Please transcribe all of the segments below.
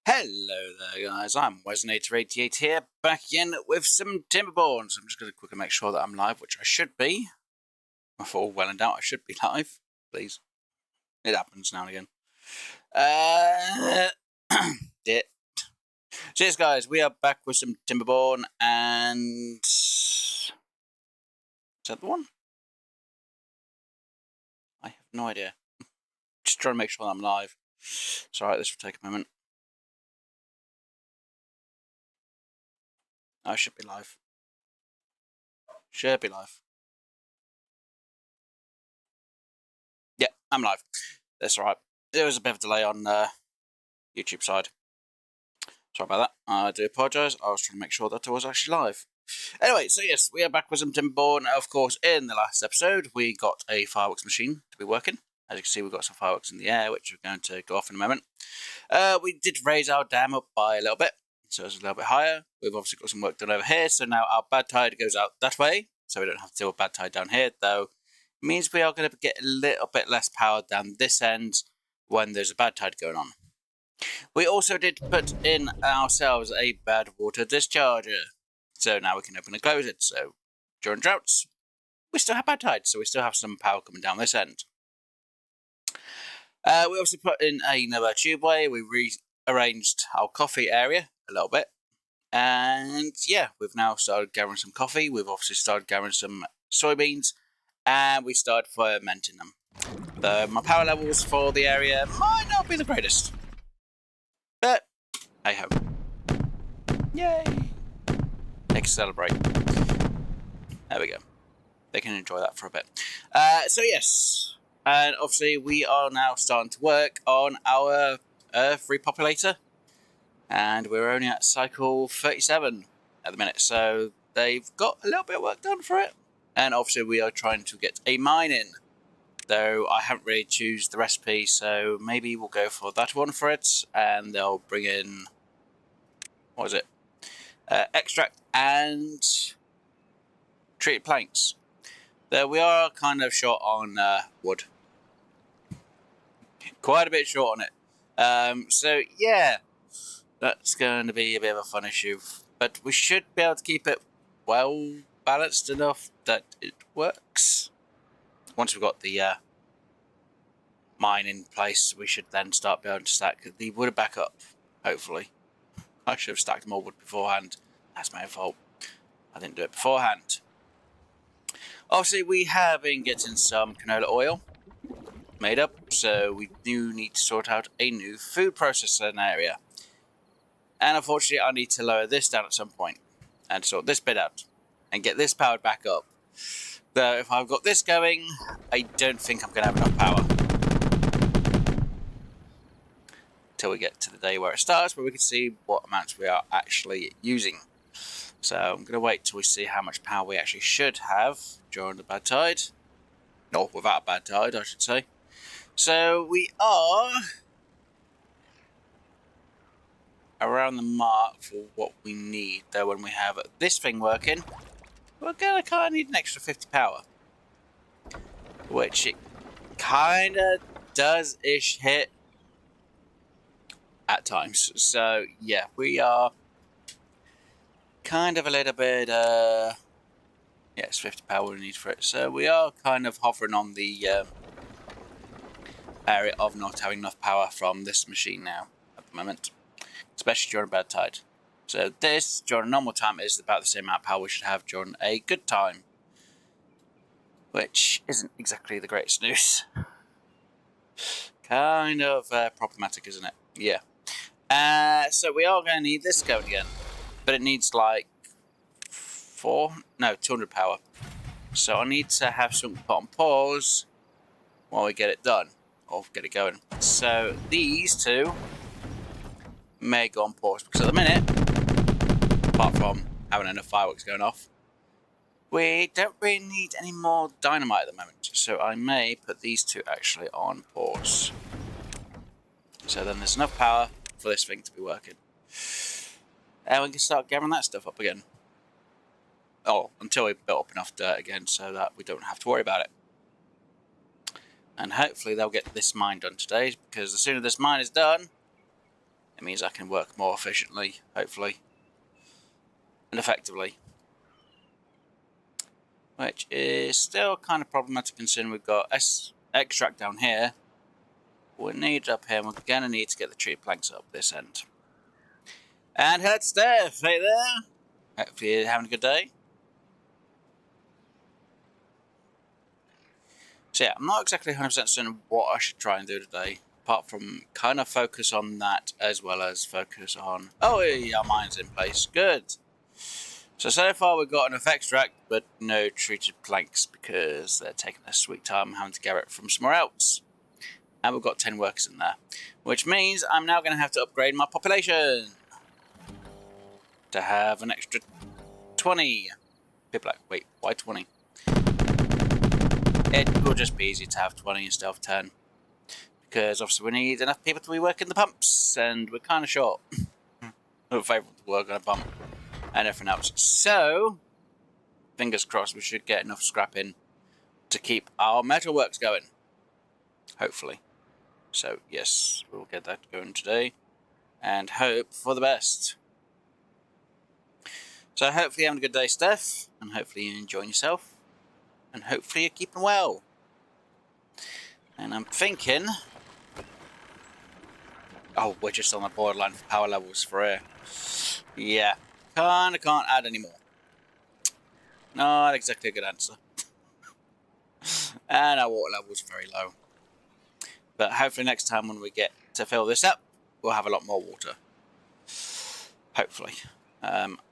Hello there guys, I'm Wesenator88 here, back again with some Timberborn. So I'm just going to quickly make sure that I'm live, which I should be. For all well and doubt, I should be live, please. It happens now and again. Yeah. So yes guys, we are back with some Timberborn, and... is that the one? I have no idea. Just trying to make sure that I'm live. It's alright, this will take a moment. I should be live. Should be live. Yeah, I'm live. That's alright. There was a bit of a delay on YouTube side. Sorry about that. I do apologise. I was trying to make sure that I was actually live. Anyway, so yes, we are back with some Timberborn. Of course, in the last episode, we got a fireworks machine to be working. As you can see, we've got some fireworks in the air, which are going to go off in a moment. We did raise our dam up by a little bit, so it's a little bit higher. We've obviously got some work done over here, so now our bad tide goes out that way, so we don't have to deal with bad tide down here, though it means we are going to get a little bit less power down this end when there's a bad tide going on. We also did put in ourselves a bad water discharger, so now we can open and close it. So during droughts, we still have bad tide, so we still have some power coming down this end. We also put in another tubeway. We rearranged our coffee area a little bit, and yeah, we've now started gathering some coffee. We've obviously started gathering some soybeans, and we started fermenting them. My power levels for the area might not be the greatest, but hey ho. Yay! They can celebrate. There we go. They can enjoy that for a bit. So yes, and obviously we are now starting to work on our Earth repopulator, and we're only at cycle 37 at the minute, so they've got a little bit of work done for it. And obviously we are trying to get a mine in, though I haven't really chosen the recipe, so maybe we'll go for that one for it, and they'll bring in, what is it, extract and treated planks. Though we are kind of short on wood, quite a bit short on it, so yeah, that's going to be a bit of a fun issue, but we should be able to keep it well balanced enough that it works. Once we've got the mine in place, we should then start being able to stack the wood back up, hopefully. I should have stacked more wood beforehand. That's my fault. I didn't do it beforehand. Obviously, we have been getting some canola oil made up, so we do need to sort out a new food processing area. And unfortunately, I need to lower this down at some point and sort this bit out and get this powered back up. Though if I've got this going, I don't think I'm going to have enough power till we get to the day where it starts, where we can see what amounts we are actually using. So I'm going to wait till we see how much power we actually should have during the bad tide. Or without a bad tide, I should say. So we are around the mark for what we need. Though when we have this thing working, we're going to kind of need an extra 50 power. Which it kind of does-ish hit at times. So yeah, we are kind of a little bit, yeah, it's 50 power we need for it. So we are kind of hovering on the area of not having enough power from this machine now at the moment, especially during a bad tide. So this, during a normal time, is about the same amount of power we should have during a good time, which isn't exactly the greatest news. Kind of problematic, isn't it? Yeah. So we are going to need this going again, but it needs like 200 power. So I need to have something put on pause while we get it done, or get it going. So these two may go on pause, because at the minute, apart from having enough fireworks going off, we don't really need any more dynamite at the moment. So I may put these two actually on pause. So then there's enough power for this thing to be working. And we can start gathering that stuff up again. Oh, until we built up enough dirt again so that we don't have to worry about it. And hopefully they'll get this mine done today, because the sooner this mine is done, It means I can work more efficiently, hopefully, and effectively. Which is still kind of problematic considering we've got extract down here. We need up here, and we're going to need to get the tree planks up this end. And hello to Steph, hey there! Hopefully you're having a good day. So yeah, I'm not exactly 100% certain what I should try and do today, apart from kind of focus on that as well as focus on... Oh, yeah, our mine's in place, good! So far we've got enough extract, but no treated planks because they're taking a sweet time having to get it from somewhere else. And we've got 10 workers in there, which means I'm now going to have to upgrade my population to have an extra 20. People are like, wait, why 20? It will just be easy to have 20 instead of 10. Because obviously we need enough people to be working the pumps, and we're kind of short. We're favourable to work on a pump and everything else. So, fingers crossed we should get enough scrap in to keep our metalworks going. Hopefully. So, yes, we'll get that going today. And hope for the best. So, hopefully you're having a good day, Steph. And hopefully you're enjoying yourself. And hopefully you're keeping well. And I'm thinking... Oh, we're just on the borderline for power levels for here. Yeah. Kinda can't add any more. Not exactly a good answer. And our water level is very low. But hopefully next time when we get to fill this up, we'll have a lot more water. Hopefully.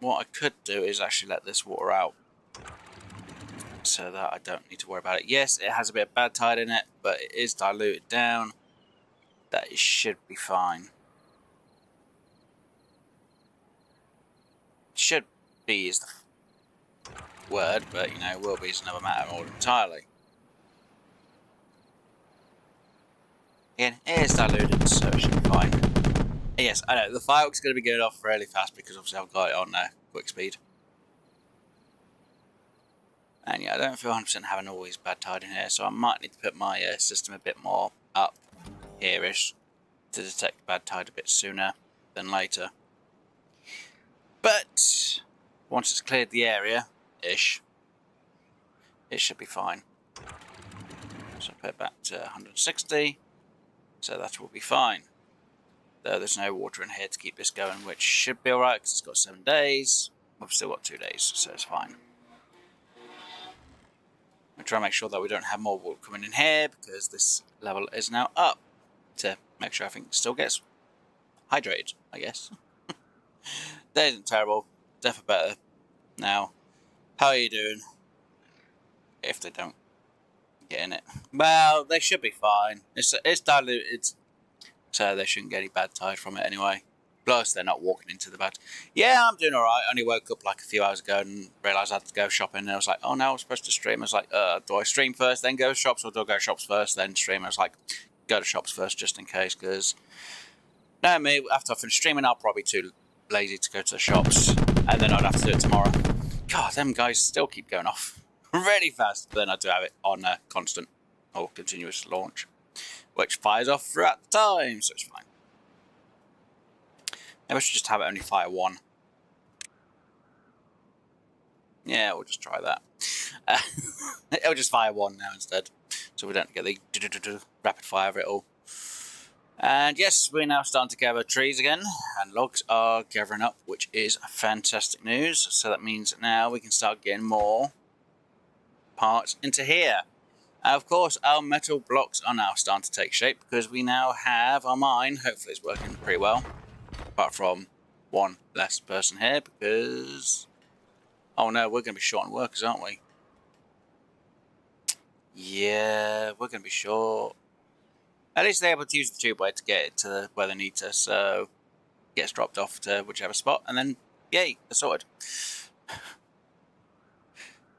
What I could do is actually let this water out. So that I don't need to worry about it. Yes, it has a bit of bad tide in it, but it is diluted down. That it should be fine. Should be is the word, but you know, will be is another matter all entirely. Again, it is diluted, so it should be fine. Yes, I know, the fireworks going to be going off really fast because obviously I've got it on quick speed. And yeah, I don't feel 100% having always bad tide in here, so I might need to put my system a bit more up here-ish to detect bad tide a bit sooner than later. But once it's cleared the area-ish, it should be fine. So I'll put it back to 160, so that will be fine. Though there's no water in here to keep this going, which should be alright because it's got 7 days. We've still got 2 days, so it's fine. We'll try and make sure that we don't have more water coming in here because this level is now up to make sure everything still gets hydrated, I guess. That isn't terrible. Definitely better now. How are you doing? If they don't get in it. Well, they should be fine. It's diluted, so they shouldn't get any bad tide from it anyway. Plus, they're not walking into the bad. Yeah, I'm doing alright. I only woke up like a few hours ago and realised I had to go shopping. And I was like, oh no, I was supposed to stream. I was like, do I stream first, then go to shops, or do I go to shops first, then stream? I was like, go to shops first just in case, because no, me, after I finish streaming, I'll probably be too lazy to go to the shops, and then I'd have to do it tomorrow. God, them guys still keep going off really fast. But then I do have it on constant or continuous launch, which fires off throughout the time, so it's fine. Maybe I should just have it only fire one. Yeah, we'll just try that. It'll just fire one now instead, so we don't get the rapid fire of it all. And yes, we're now starting to gather trees again, and logs are gathering up, which is fantastic news. So that means now we can start getting more parts into here. And of course, our metal blocks are now starting to take shape because we now have our mine. Hopefully it's working pretty well, apart from one less person here because... Oh no, we're going to be short on workers, aren't we? Yeah, we're going to be short. At least they're able to use the tube way to get it to where they need to, so it gets dropped off to whichever spot, and then, yay, they're sorted.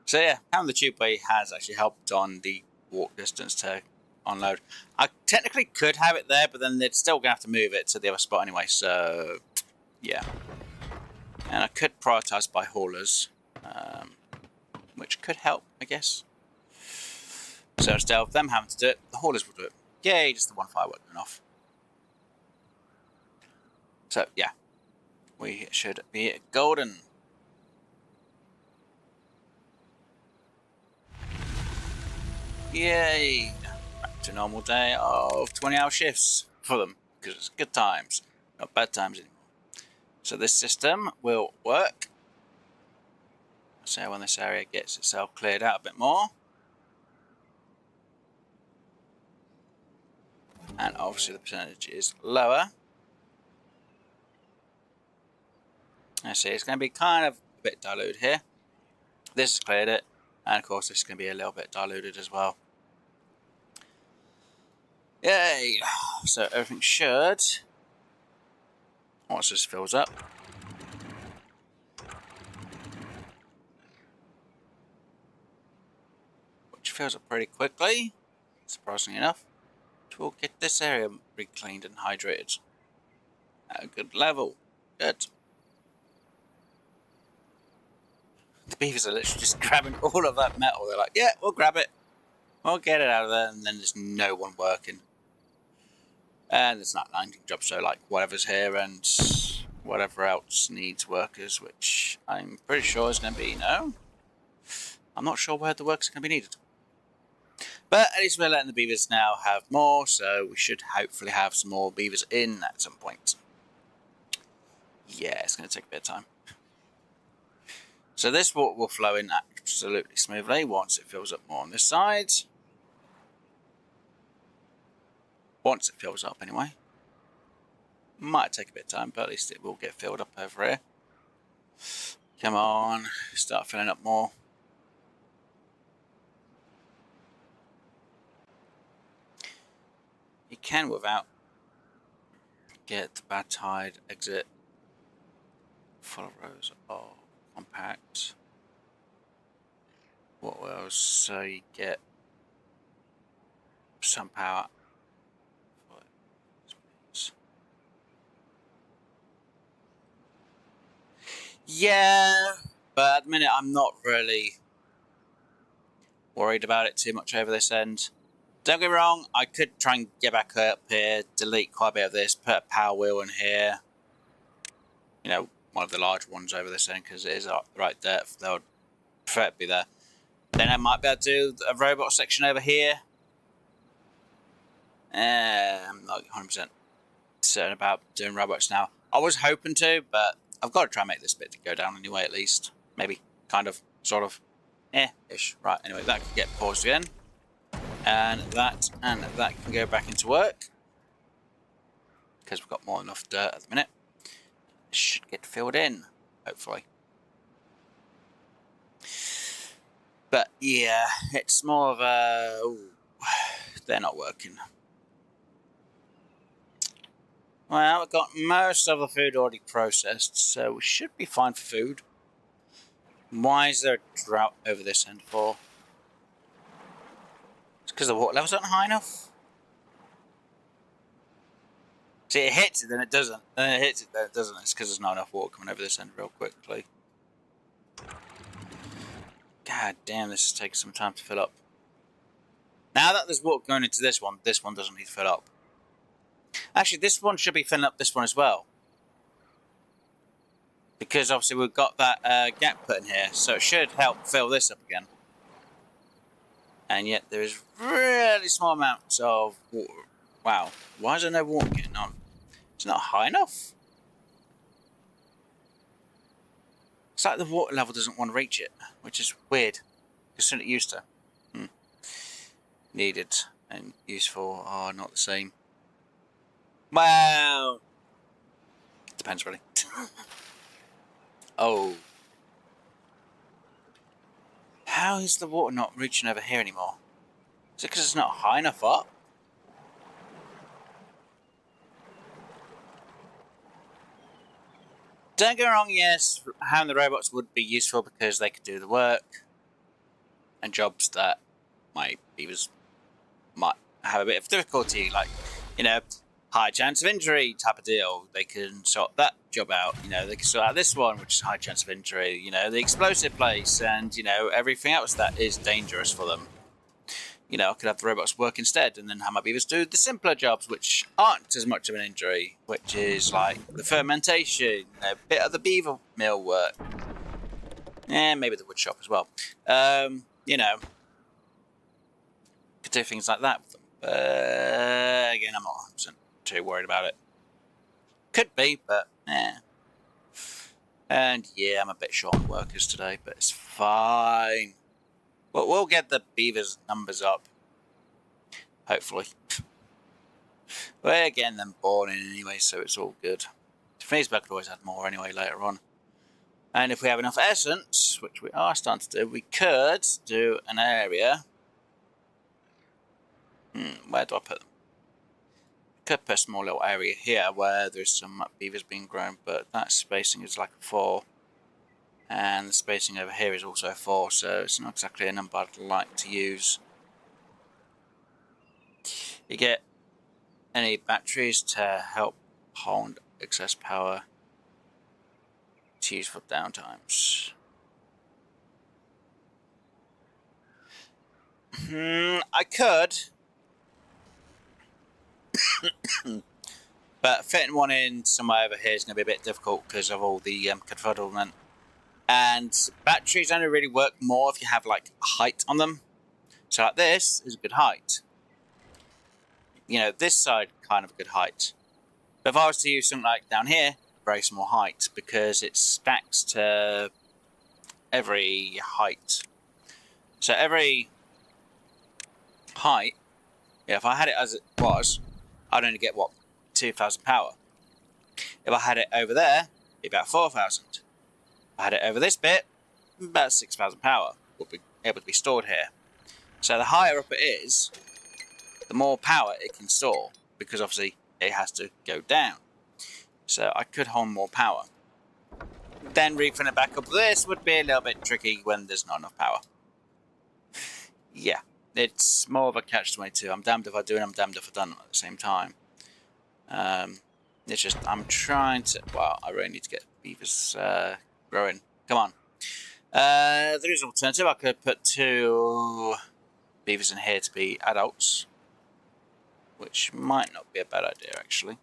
So yeah, having the tube way has actually helped on the walk distance to unload. I technically could have it there, but then they're still going to have to move it to the other spot anyway, so yeah. And I could prioritise by haulers, which could help, I guess. So instead of them having to do it, the haulers will do it. Yay, just the one firework going off. So, yeah. We should be golden. Yay! Back to a normal day of 20-hour shifts for them, because it's good times, not bad times anymore. So this system will work. So when this area gets itself cleared out a bit more. And obviously the percentage is lower. I see it's going to be kind of a bit diluted here. This has cleared it. And of course this is going to be a little bit diluted as well. Yay! So everything should, once this fills up, which fills up pretty quickly, surprisingly enough, we'll get this area reclaimed and hydrated at a good level. Good. The beavers are literally just grabbing all of that metal. They're like, yeah, we'll grab it. We'll get it out of there, and then there's no one working. And there's not 19 jobs, so like whatever's here and whatever else needs workers, which I'm pretty sure is going to be no. I'm not sure where the work's going to be needed. But at least we're letting the beavers now have more, so we should hopefully have some more beavers in at some point. Yeah, it's going to take a bit of time. So this water will flow in absolutely smoothly once it fills up more on this side. Once it fills up anyway. Might take a bit of time, but at least it will get filled up over here. Come on, start filling up more. You can, without, get the bad tide exit full of rows of compact. What else? So you get some power. Yeah, but at the minute I'm not really worried about it too much over this end. Don't get me wrong, I could try and get back up here, delete quite a bit of this, put a power wheel in here. You know, one of the large ones over this end, because it is right there. They would prefer it to be there. Then I might be able to do a robot section over here. I'm not 100% certain about doing robots now. I was hoping to, but I've got to try and make this bit to go down anyway, at least. Maybe, kind of, sort of, ish. Right, anyway, that can get paused again. And that can go back into work. Because we've got more than enough dirt at the minute. It should get filled in, hopefully. But yeah, it's more of a... Ooh, they're not working. Well, we've got most of the food already processed, so we should be fine for food. Why is there a drought over this end for? It's because the water levels aren't high enough. See, it hits it, then it doesn't. Then it hits it, then it doesn't. It's because there's not enough water coming over this end real quickly. God damn, this is taking some time to fill up. Now that there's water going into this one doesn't need to fill up. Actually, this one should be filling up this one as well. Because obviously we've got that gap put in here, so it should help fill this up again. And yet there is really small amounts of water. Wow, why is there no water getting on? It's not high enough. It's like the water level doesn't want to reach it, which is weird. Considering it used to. Needed and useful are not the same. Wow. Depends really. Oh. How is the water not reaching over here anymore? Is it because it's not high enough up? Don't get me wrong, yes, having the robots would be useful because they could do the work and jobs that my beavers might have a bit of difficulty, like, you know, high chance of injury type of deal. They can sort that job out, you know, they can sort out this one, which is high chance of injury, you know, the explosive place, and, you know, everything else that is dangerous for them. you know, I could have the robots work instead, and then have my beavers do the simpler jobs, which aren't as much of an injury, which is like the fermentation, you know, a bit of the beaver mill work, and maybe the wood shop as well. You know, could do things like that with them. Again, I'm not 100% too worried about it. Could be, but yeah. And yeah, I'm a bit short on workers today, but it's fine. But we'll get the beavers' numbers up. Hopefully. We're getting them born in anyway, so it's all good. Freesburg could always add more anyway later on. And if we have enough essence, which we are starting to do, we could do an area. Where do I put them? Could put a small little area here where there's some beavers being grown, but that spacing is like a 4. And the spacing over here is also 4, so it's not exactly a number I'd like to use. You get any batteries to help hold excess power to use for downtimes. I could. But fitting one in somewhere over here is going to be a bit difficult because of all the confuddlement. And batteries only really work more if you have like height on them. So like this is a good height. You know, this side kind of a good height. But if I was to use something like down here, very small height, because it stacks to every height. So every height, yeah, if I had it as it was, I'd only get what, 2,000 power. If I had it over there, it'd be about 4,000. If I had it over this bit, about 6,000 power would be able to be stored here. So the higher up it is, the more power it can store, because obviously it has to go down. So I could hold more power. Then refilling it back up this would be a little bit tricky when there's not enough power. Yeah, it's more of a catch-22. I'm damned if I do and I'm damned if I don't at the same time. It's just, I'm trying to, well, I really need to get beavers growing. Come on. There is an alternative. I could put 2 beavers in here to be adults, which might not be a bad idea, actually.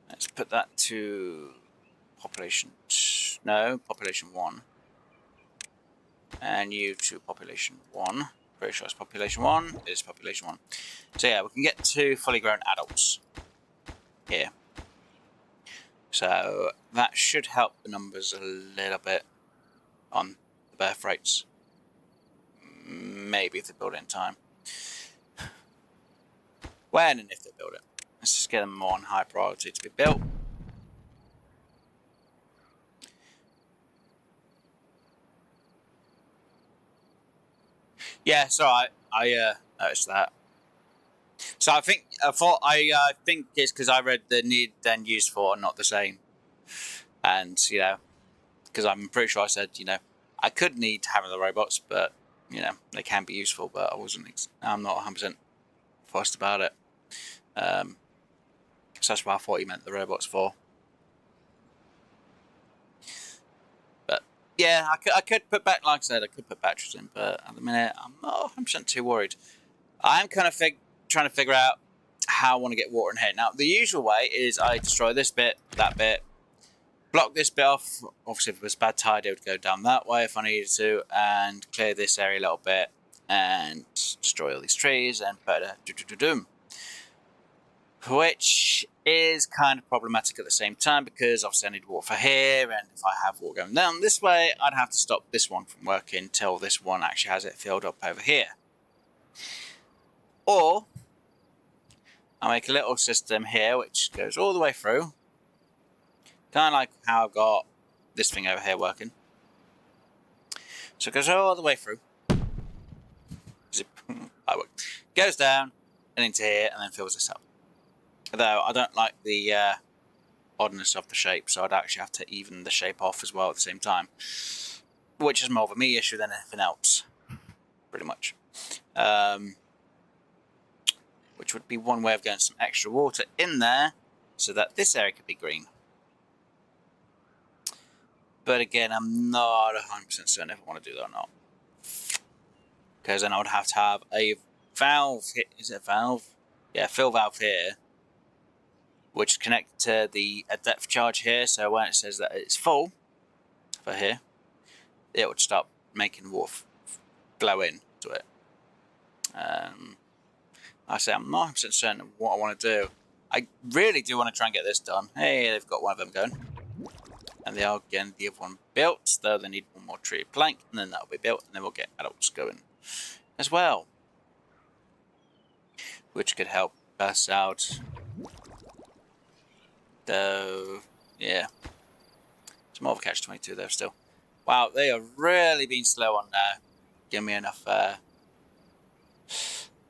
Let's put that to population 1. And you to population 1. Pretty sure it's population 1. It is population 1. So yeah, we can get 2 fully grown adults here. So that should help the numbers a little bit on the birth rates. Maybe if they build it in time. When and if they build it. Let's just get them more on high priority to be built. Yeah, so I noticed that. So I think it's because I read the need then used for are not the same, and you know, because I'm pretty sure I said, you know, I could need to have the robots, but you know they can be useful, but I'm not 100% fussed about it. So that's what I thought he meant the robots for. But yeah, I could put back, like I said, I could put batteries in, but at the minute I'm not 100% too worried. I'm kind of trying to figure out how I want to get water in here. Now, the usual way is I destroy this bit, that bit, block this bit off. Obviously, if it was bad tide, it would go down that way if I needed to, and clear this area a little bit, and destroy all these trees, and put a do-do-do-doom. Which is kind of problematic at the same time, because obviously I need water for here, and if I have water going down this way, I'd have to stop this one from working until this one actually has it filled up over here. Or I'll make a little system here which goes all the way through, kind of like how I've got this thing over here working. So it goes all the way through, goes down and into here, and then fills this up. Although I don't like the oddness of the shape, so I'd actually have to even the shape off as well at the same time, which is more of a me issue than anything else, pretty much. Which would be one way of getting some extra water in there so that this area could be green. But again, I'm not 100% certain if I want to do that or not. Because then I would have to have a valve. Is it a valve? Yeah, fill valve here, which is connected to the depth charge here. So when it says that it's full for here, it would stop making water flow into it. I say I'm not 100% certain of what I want to do. I really do want to try and get this done. Hey, they've got one of them going. And they are getting the other one built, though they need one more tree plank, and then that'll be built, and then we'll get adults going as well. Which could help us out. Though, yeah. It's more of a catch-22 though still. Wow, they are really being slow on giving me enough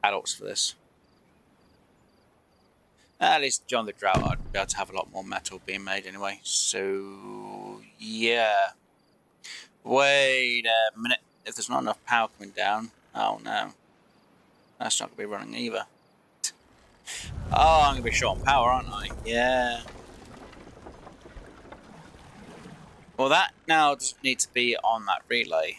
adults for this. At least during the drought, I'd be able to have a lot more metal being made anyway. So, yeah. Wait a minute. If there's not enough power coming down, oh no. That's not going to be running either. Oh, I'm going to be short on power, aren't I? Yeah. Well, that now doesn't need to be on that relay.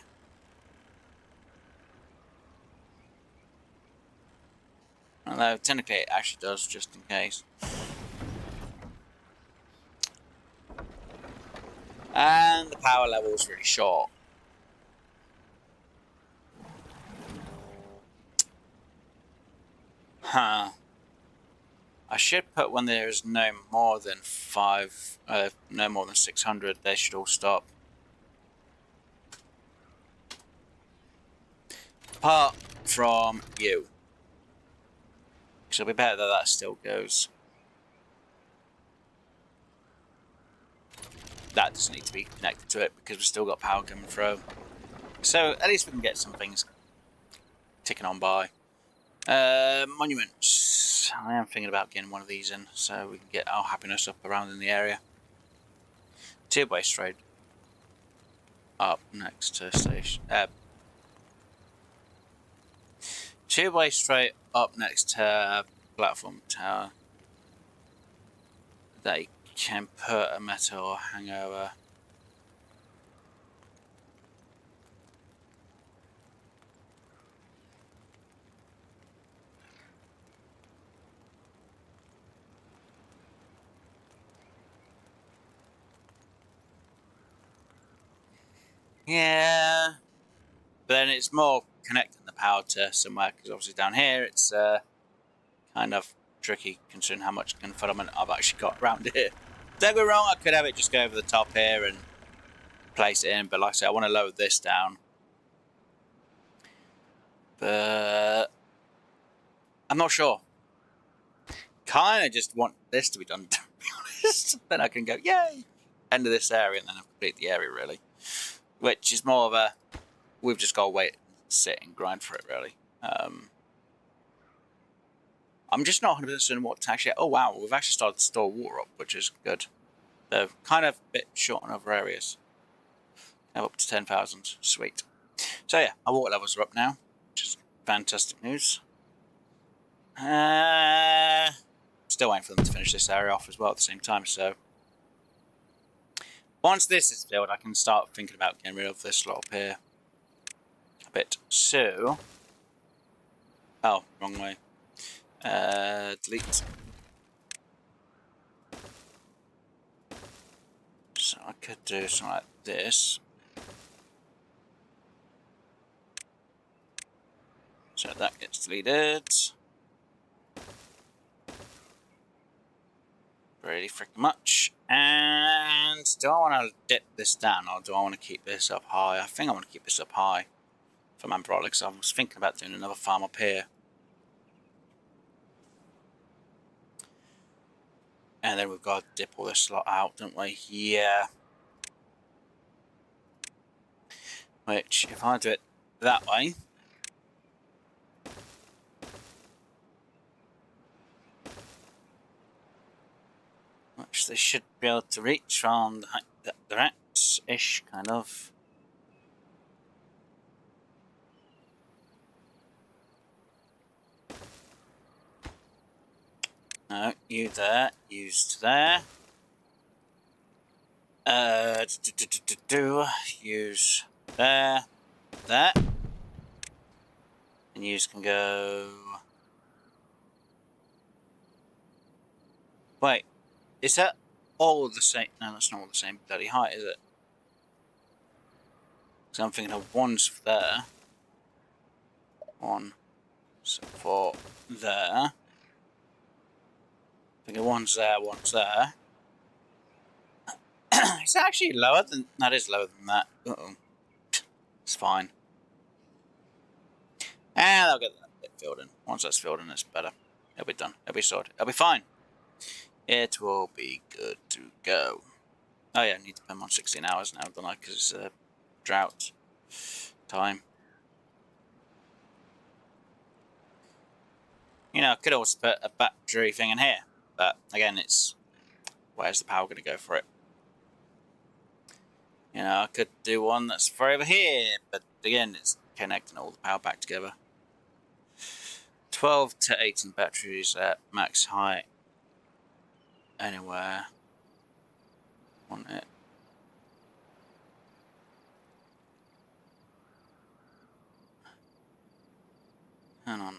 Although, technically it actually does, just in case. And the power level is really short. Huh. I should put when there is no more than 600, they should all stop. Apart from you. So it'll be better that that still goes. That doesn't need to be connected to it because we've still got power coming through. So at least we can get some things ticking on by. Monuments. I am thinking about getting one of these in so we can get our happiness up around in the area. Two-way straight up next to station. Two-way straight up next to platform tower. They can put a metal hangover. Yeah, but then it's more connecting the power to somewhere because obviously down here it's kind of tricky considering how much confinement I've actually got around here. Don't get me wrong, I could have it just go over the top here and place it in, but like I said, I want to lower this down. But I'm not sure. Kind of just want this to be done, to be honest. Then I can go, yay! End of this area, and then I've completed the area, really. Which is more of a, we've just got to wait, sit and grind for it, really. I'm just not 100% certain what to actually... Oh, wow, we've actually started to store water up, which is good. Though, kind of a bit short on other areas. Now up to 10,000. Sweet. So, yeah, our water levels are up now, which is fantastic news. Still waiting for them to finish this area off as well at the same time, so... Once this is filled, I can start thinking about getting rid of this lot up here. A bit. So... Oh, wrong way. Delete. So I could do something like this. So that gets deleted. Pretty freaking much. And do I want to dip this down or do I want to keep this up high? I think I want to keep this up high for my brother because I was thinking about doing another farm up here. And then we've got to dip all this lot out, don't we? Yeah. Which, if I do it that way, which they should be able to reach from the rats-ish, kind of. No, you there, used there. Use there, there, and use can go. Wait, is that all the same? No, that's not all the same bloody height, is it? So I'm thinking of one's there, one for there. I think one's there, one's there. It's actually lower than that. Is lower than that. Uh-oh. It's fine. And I'll get that bit filled in. Once that's filled in, it's better. It'll be done. It'll be sorted. It'll be fine. It will be good to go. Oh yeah, I need to put them on 16 hours now, don't I? Because it's a drought time. You know, I could also put a battery thing in here, but again, it's where's the power going to go for it? You know, I could do one that's for over here, but again, it's connecting all the power back together. 12 to 18 batteries at max height. Anywhere. Want it. Hang on.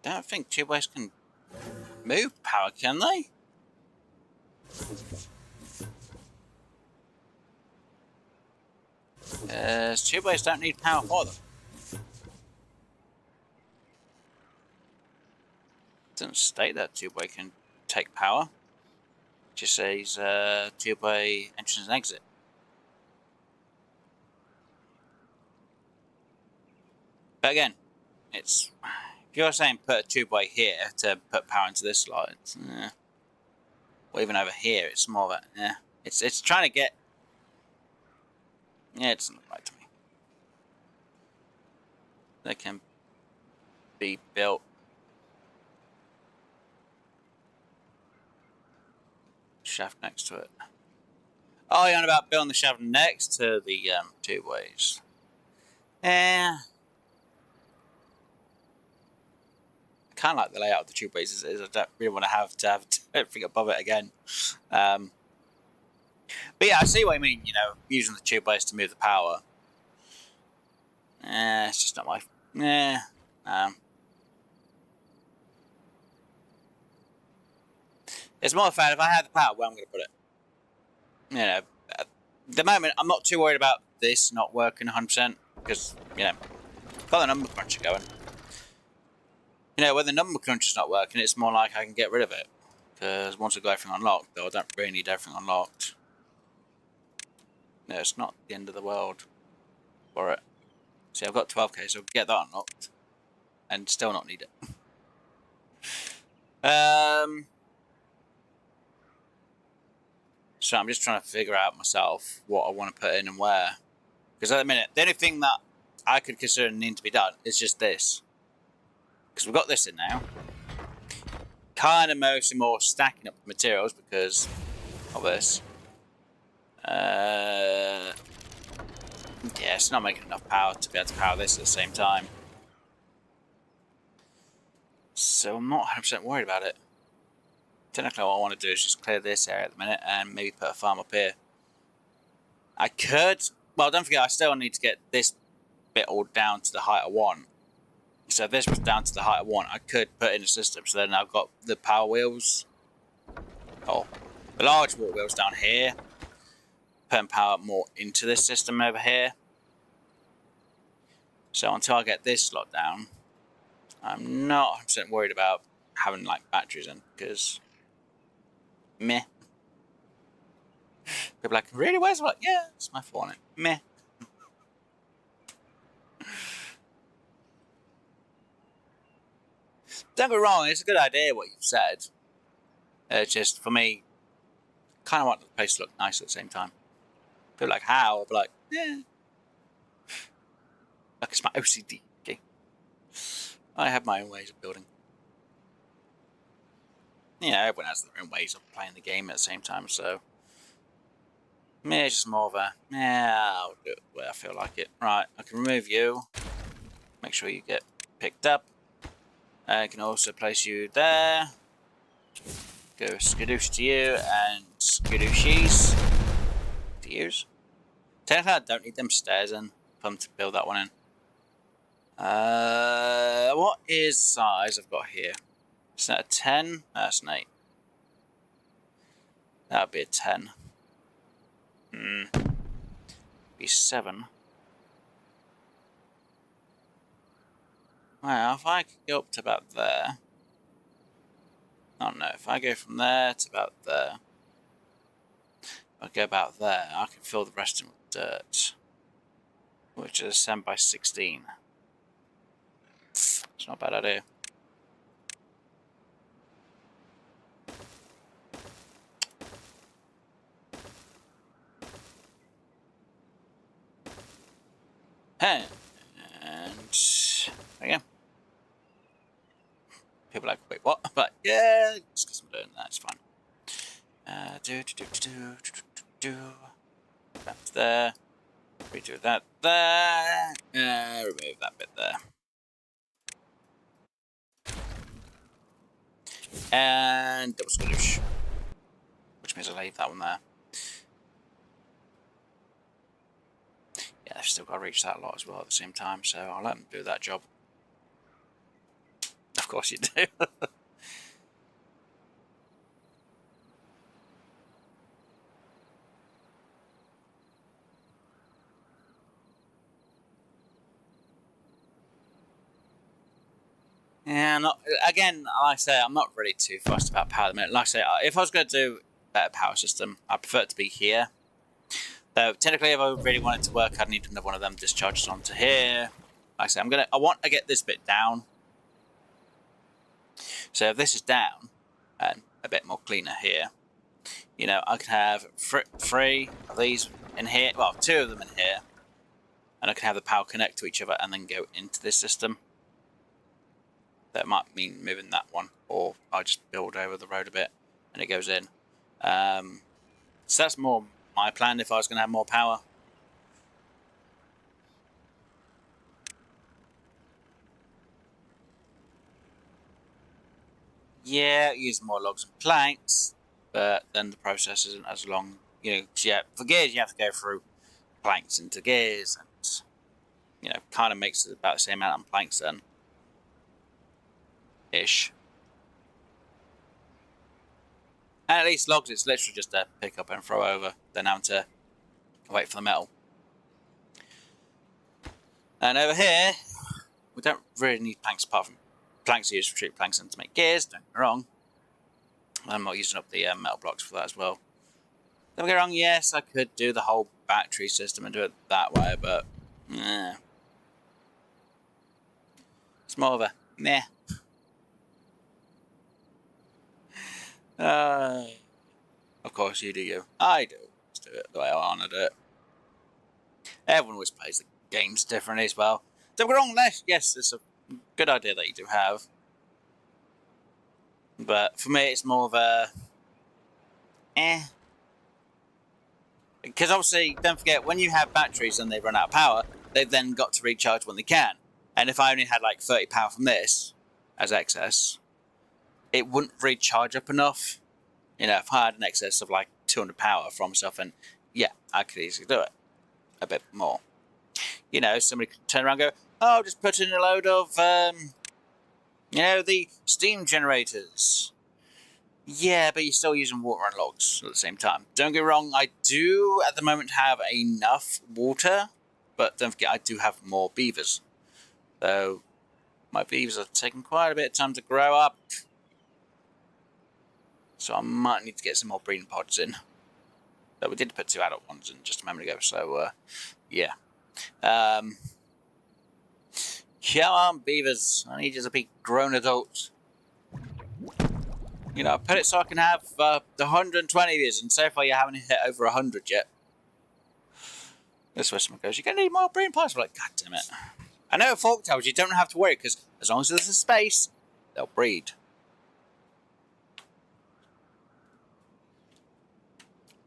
Don't think tubeways can move power, can they? Tubeways don't need power for them. It doesn't state that tubeway can take power. It just says tubeway entrance and exit. But again, it's if you're saying put a tubeway here to put power into this slot, or even over here, it's more of a It's trying to get. Yeah, it doesn't look right to me. They can be built. Shaft next to it. Oh, you're on about building the shaft next to the tubeways. Yeah. I kind of like the layout of the tubeways as it is. I don't really want to have everything above it again. But yeah, I see what you mean. You know, using the tubeways to move the power. It's just not my. It's more fun if I have the power where I'm going to put it. You know, at the moment I'm not too worried about this not working 100% because you know, got the number cruncher going. You know, when the number cruncher's not working, it's more like I can get rid of it because once I've got everything unlocked, though, I don't really need everything unlocked. No, it's not the end of the world for it. See, I've got 12k, so I'll get that unlocked and still not need it. So I'm just trying to figure out myself what I want to put in and where. Because at the minute, the only thing that I could consider needing to be done is just this. Because we've got this in now. Kind of mostly more stacking up the materials because of this. Yeah, it's not making enough power to be able to power this at the same time. So I'm not 100% worried about it. Technically what I want to do is just clear this area at the minute and maybe put a farm up here. I could, well don't forget I still need to get this bit all down to the height of 1. So if this was down to the height of 1, I could put in a system so then I've got the power wheels, or the large water wheels down here, putting power more into this system over here. So until I get this slot down, I'm not 100% worried about having like batteries in because meh. People are like, really? Where's what? Yeah, it's my fault on it. Meh. Don't get me wrong, it's a good idea what you've said. It's just, for me, kind of want the place to look nice at the same time. People are like, how? I'll be like, yeah. Like it's my OCD. Okay. I have my own ways of building. you know, everyone has their own ways of playing the game at the same time, so me, it's just more of a, yeah, I'll do it where I feel like it. Right, I can remove you. Make sure you get picked up. I can also place you there. Go skadoosh to you and skadooshies to use. Technically, I don't need them stairs in. Fun to build that one in. What is the size I've got here? Is that a 10? That's an 8. That would be a 10. Be 7. Well, if I could go up to about there. I don't know, if I go from there to about there. If I go about there, I can fill the rest in with dirt. Which is 10 by 16. It's not a bad idea. And there you go. People are like, wait, what? But yeah, just because I'm doing that, it's fine. That's there. Redo that there. Remove that bit there. And double skadoosh. Which means I leave that one there. Yeah, they've still got to reach that lot as well at the same time, so I'll let them do that job. Of course you do. Yeah, again, like I say, I'm not really too fussed about power at the minute. Like I say, if I was going to do a better power system, I prefer it to be here. Though, technically, if I really wanted to work, I'd need another one of them discharges onto here. Like I say, I want to get this bit down. So if this is down, and a bit more cleaner here, you know, I can have 3 of these in here, well, 2 of them in here, and I can have the power connect to each other and then go into this system. That might mean moving that one, or I just build over the road a bit and it goes in. So that's more my plan if I was going to have more power. Yeah, use more logs and planks, but then the process isn't as long. You know, yeah, for gears you have to go through planks into gears, and you know, kind of makes it about the same amount of planks then. Ish. And at least logs, it's literally just a pick up and throw over, then having to wait for the metal. And over here, we don't really need planks apart from planks used for treat planks and to make gears, don't get me wrong. I'm not using up the metal blocks for that as well. Don't get me wrong, yes, I could do the whole battery system and do it that way, but it's more of a meh. Of course you do you. I do. Let's do it the way I want to do it. Everyone always plays the games differently as well. Don't get me wrong, yes, it's a good idea that you do have. But for me, it's more of a Because obviously, don't forget, when you have batteries and they run out of power, they've then got to recharge when they can. And if I only had like 30 power from this as excess, it wouldn't recharge up enough. You know, if I had an excess of like 200 power from stuff, and yeah, I could easily do it a bit more. You know, somebody could turn around and go, oh, just put in a load of, you know, the steam generators. Yeah, but you're still using water and logs at the same time. Don't get me wrong, I do at the moment have enough water, but don't forget I do have more beavers. So my beavers are taking quite a bit of time to grow up. So I might need to get some more breeding pods in. But we did put 2 adult ones in just a moment ago, so yeah. Come on, beavers. I need you to be grown adults. You know, put it so I can have the 120 of these, and so far you haven't hit over 100 yet. This is where someone goes, you're going to need more breeding pods. I'm like, God damn it. I know at Folktails you don't have to worry, because as long as there's a space, they'll breed.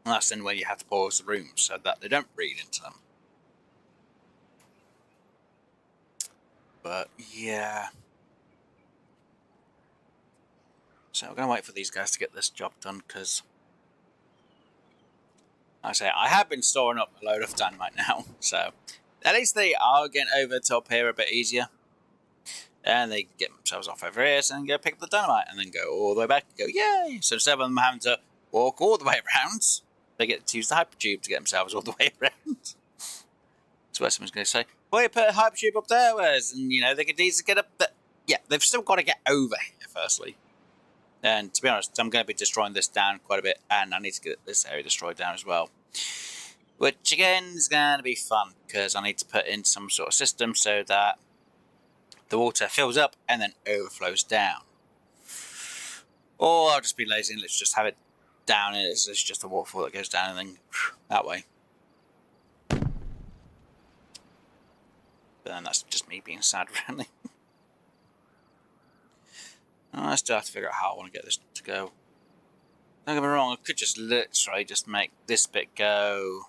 And that's then when you have to pause the rooms so that they don't breed into them. But yeah. So we're going to wait for these guys to get this job done, because like I say, I have been storing up a load of dynamite now, so at least they are getting over to up here a bit easier. And they get themselves off over here and go pick up the dynamite and then go all the way back and go, yay! So instead of them having to walk all the way around, they get to use the hypertube to get themselves all the way around. That's what someone's going to say, well, you put a hypertube up there, whereas, and you know, they could easily get up there. Yeah, they've still got to get over here, firstly. And to be honest, I'm going to be destroying this down quite a bit, and I need to get this area destroyed down as well. Which, again, is going to be fun, because I need to put in some sort of system so that the water fills up and then overflows down. Or I'll just be lazy and let's just have it down, and it's just a waterfall that goes down and then that way. But then that's just me being sad, really. I still have to figure out how I want to get this to go. Don't get me wrong, I could just literally just make this bit go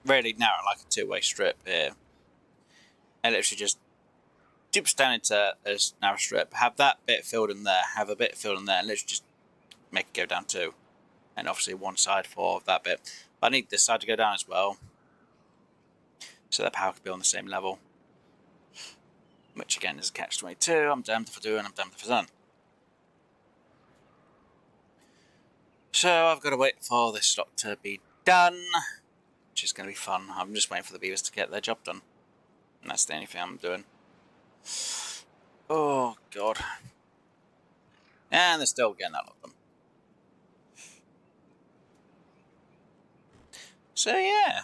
really narrow, like a two-way strip here. And literally just dip down into a narrow strip, have that bit filled in there, have a bit filled in there, and literally just make it go down too. And obviously one side for that bit. But I need this side to go down as well, so that power could be on the same level. Which again is a catch-22. I'm damned if I do and I'm damned if I don't. So I've got to wait for this lot to be done, which is going to be fun. I'm just waiting for the beavers to get their job done. And that's the only thing I'm doing. Oh, God. And they're still getting that lot of them. So, yeah.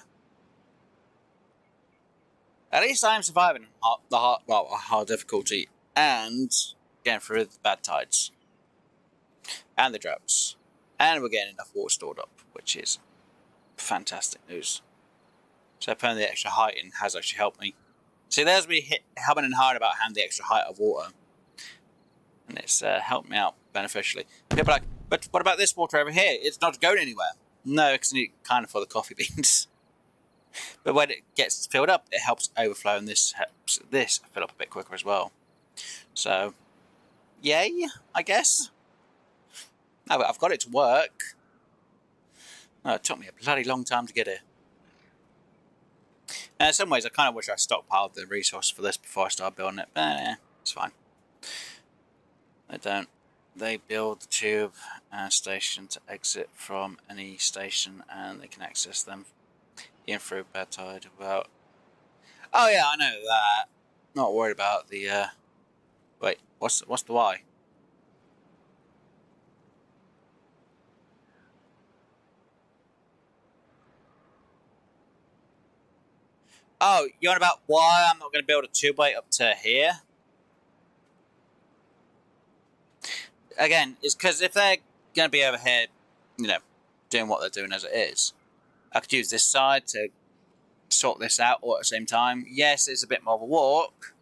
At least I'm surviving the hard difficulty and getting through the bad tides. And the droughts. And we're getting enough water stored up, which is fantastic news. So apparently the extra heighting has actually helped me. See, there's me humming and hawing about having the extra height of water. And it's helped me out beneficially. People are like, but what about this water over here? It's not going anywhere. No, because I need it kind of for the coffee beans. But when it gets filled up, it helps overflow, and this helps this fill up a bit quicker as well. So, yay, I guess. No, but I've got it to work. Oh, it took me a bloody long time to get here. And in some ways, I kind of wish I stockpiled the resource for this before I started building it, but it's fine. They don't. They build the tube station to exit from any station, and they can access them in through bad tide. About. Oh yeah, I know that. Not worried about the. Wait, what's the why? Oh, you're on about why I'm not going to build a tubeway up to here? Again, it's because if they're going to be over here, you know, doing what they're doing as it is, I could use this side to sort this out all at the same time. Yes, it's a bit more of a walk,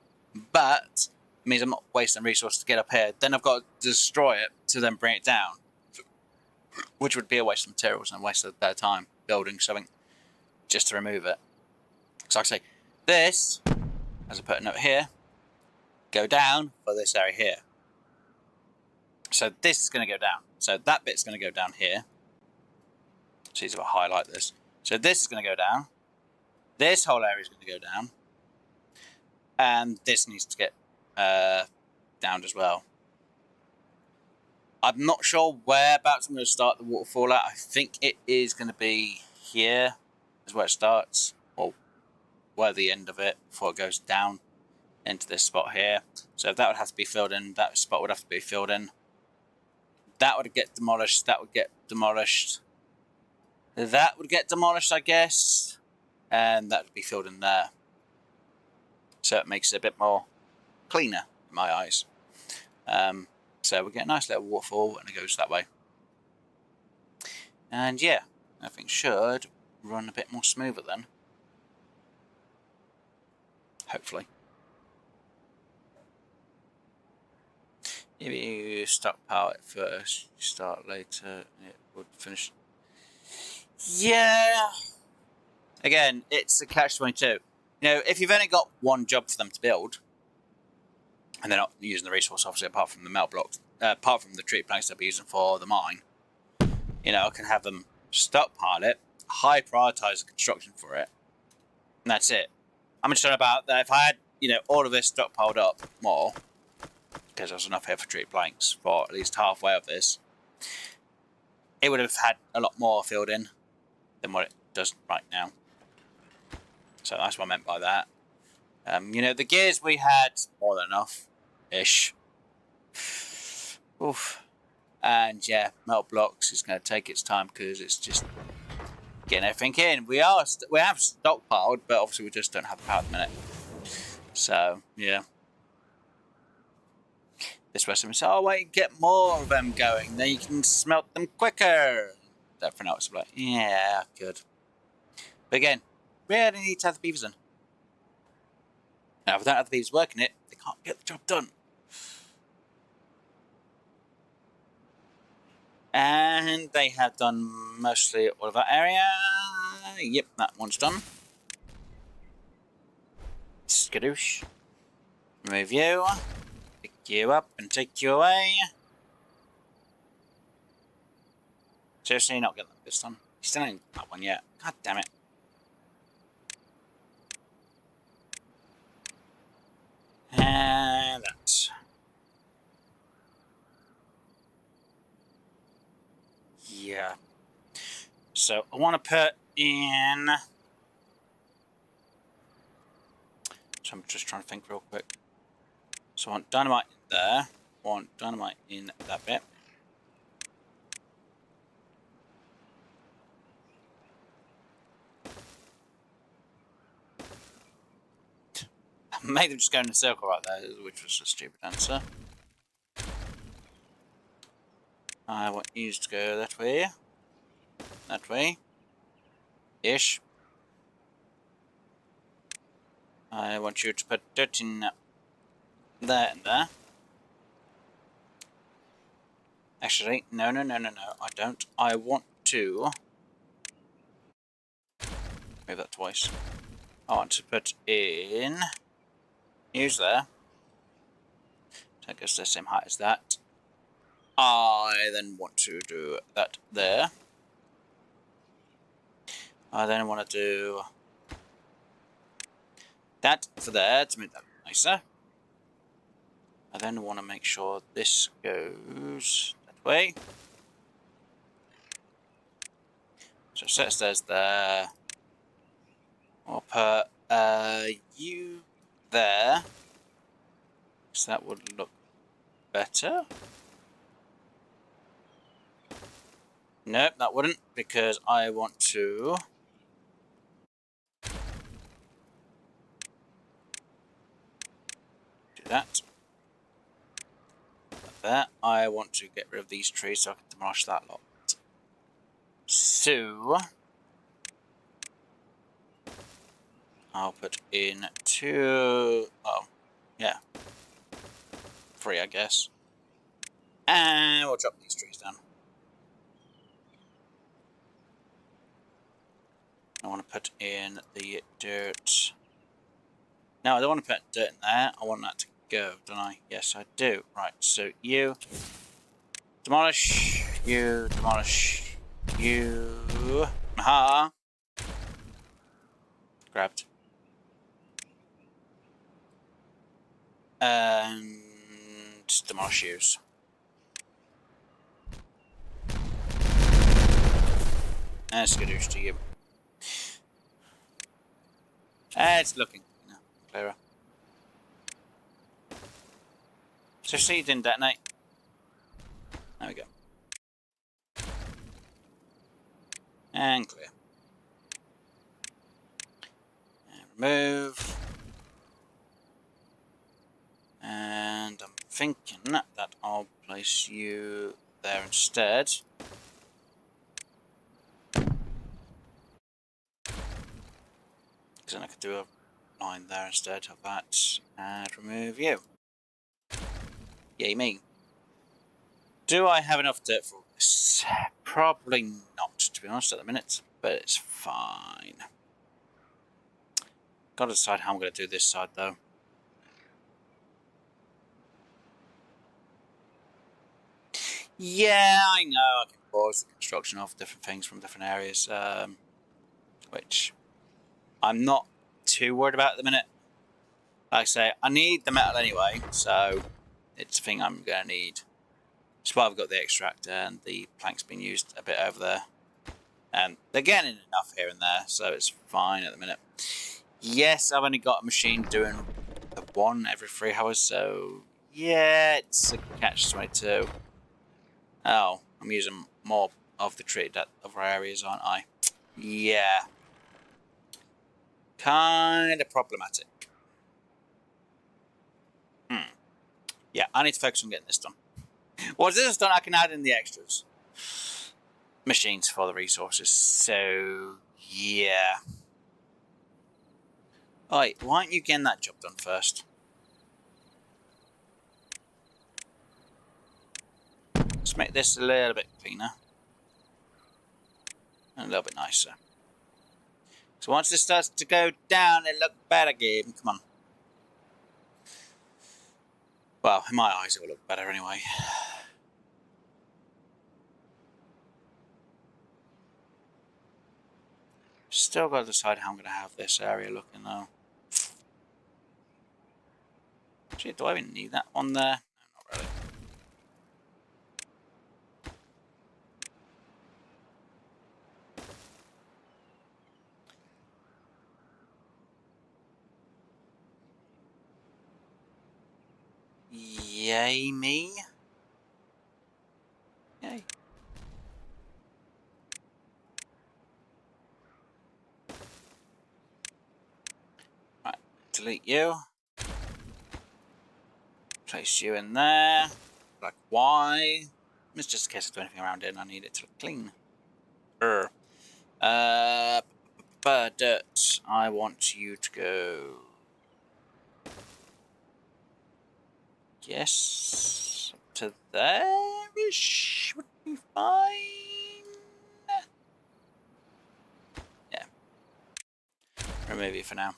but it means I'm not wasting resources to get up here. Then I've got to destroy it to then bring it down, which would be a waste of materials and a waste of their time building something just to remove it. So like I say, this, as I put a note here, go down for this area here. So this is going to go down. So that bit's going to go down here. See if I highlight this. So this is going to go down. This whole area is going to go down. And this needs to get downed as well. I'm not sure whereabouts I'm going to start the waterfall at. I think it is going to be here is where it starts. Or where the end of it before it goes down into this spot here. So that would have to be filled in. That spot would have to be filled in. That would get demolished. That would get demolished. That would get demolished, I guess. And that would be filled in there. So it makes it a bit more cleaner in my eyes. So we get a nice little waterfall and it goes that way. And yeah, everything should run a bit more smoother then. Hopefully. If you stockpile it first, you start later, it would finish. Yeah. Again, it's a catch-22. You know, if you've only got one job for them to build, and they're not using the resource, obviously, apart from the metal blocks, apart from the tree planks they'll be using for the mine, you know, I can have them stockpile it, high prioritize the construction for it, and that's it. I'm just talking about that if I had, you know, all of this stockpiled up more, because there's enough here for tree planks for at least halfway of this, it would have had a lot more filled in than what it does right now. So that's what I meant by that. You know, the gears we had more than enough-ish. Oof. And yeah, metal blocks is going to take its time because it's just getting everything in. We have stockpiled, but obviously we just don't have the power at the minute. So yeah, this rest of them say, "Oh wait, get more of them going. Then you can smelt them quicker." Everything else is like, yeah, good. But again, we really need to have the beavers in. Now, if we don't have the beavers working it, they can't get the job done. And they have done mostly all of that area. Yep, that one's done. Skadoosh. Remove you. Pick you up and take you away. Seriously, not getting this done. He's still ain't that one yet. God damn it. And that. Yeah. So I want to put in. So I'm just trying to think real quick. So I want dynamite in there. I want dynamite in that bit. I made them just go in a circle right there, which was a stupid answer. I want you to go that way. That way. Ish. I want you to put dirt in there and there. Actually, no, I don't. I want to move that twice. I want to put in use there. So it goes to the same height as that. I then want to do that there. I then want to do that for there to make that nicer. I then want to make sure this goes that way. So set stairs there. I'll put you there. So that would look better. Nope, that wouldn't, because I want to do that. There. I want to get rid of these trees so I can demolish that lot. So I'll put in 2. Oh, yeah. 3, I guess. And we'll drop these trees down. I want to put in the dirt. No, I don't want to put dirt in there. I want that to go, don't I? Yes, I do. Right, so you demolish, you demolish, you. Aha! Grabbed. And demolish yous. And skadoosh to you. It's looking clearer. So see, it didn't detonate. There we go. And clear. And remove. And I'm thinking that I'll place you there instead. Because then I could do a line there instead of that. And remove you. Yay me. Do I have enough dirt for all this? Probably not, to be honest, at the minute. but it's fine. Got to decide how I'm going to do this side though. Yeah, I know. I can pause the construction of different things from different areas, which I'm not too worried about at the minute. Like I say, I need the metal anyway, so it's a thing I'm going to need. That's why I've got the extractor and the planks being used a bit over there. And they're getting enough here and there, so it's fine at the minute. Yes, I've only got a machine doing the 1 every 3 hours, so yeah, it's a catch-22. Oh, I'm using more of the treated at other areas, aren't I? Yeah. Kind of problematic. Yeah, I need to focus on getting this done. Once this is done, I can add in the extras. Machines for the resources, so yeah. Alright, why aren't you getting that job done first? Let's make this a little bit cleaner. And a little bit nicer. So once this starts to go down, it looks better again. Come on. Well, in my eyes, it will look better anyway. Still got to decide how I'm going to have this area looking though. Actually, do I even need that one there? No, not really. Yay me. Yay. Right, delete you. Place you in there. Like why? It's just in case I do anything around it and I need it to look clean. But I want you to go. Yes, up to there-ish would be fine. Yeah. Remove it for now.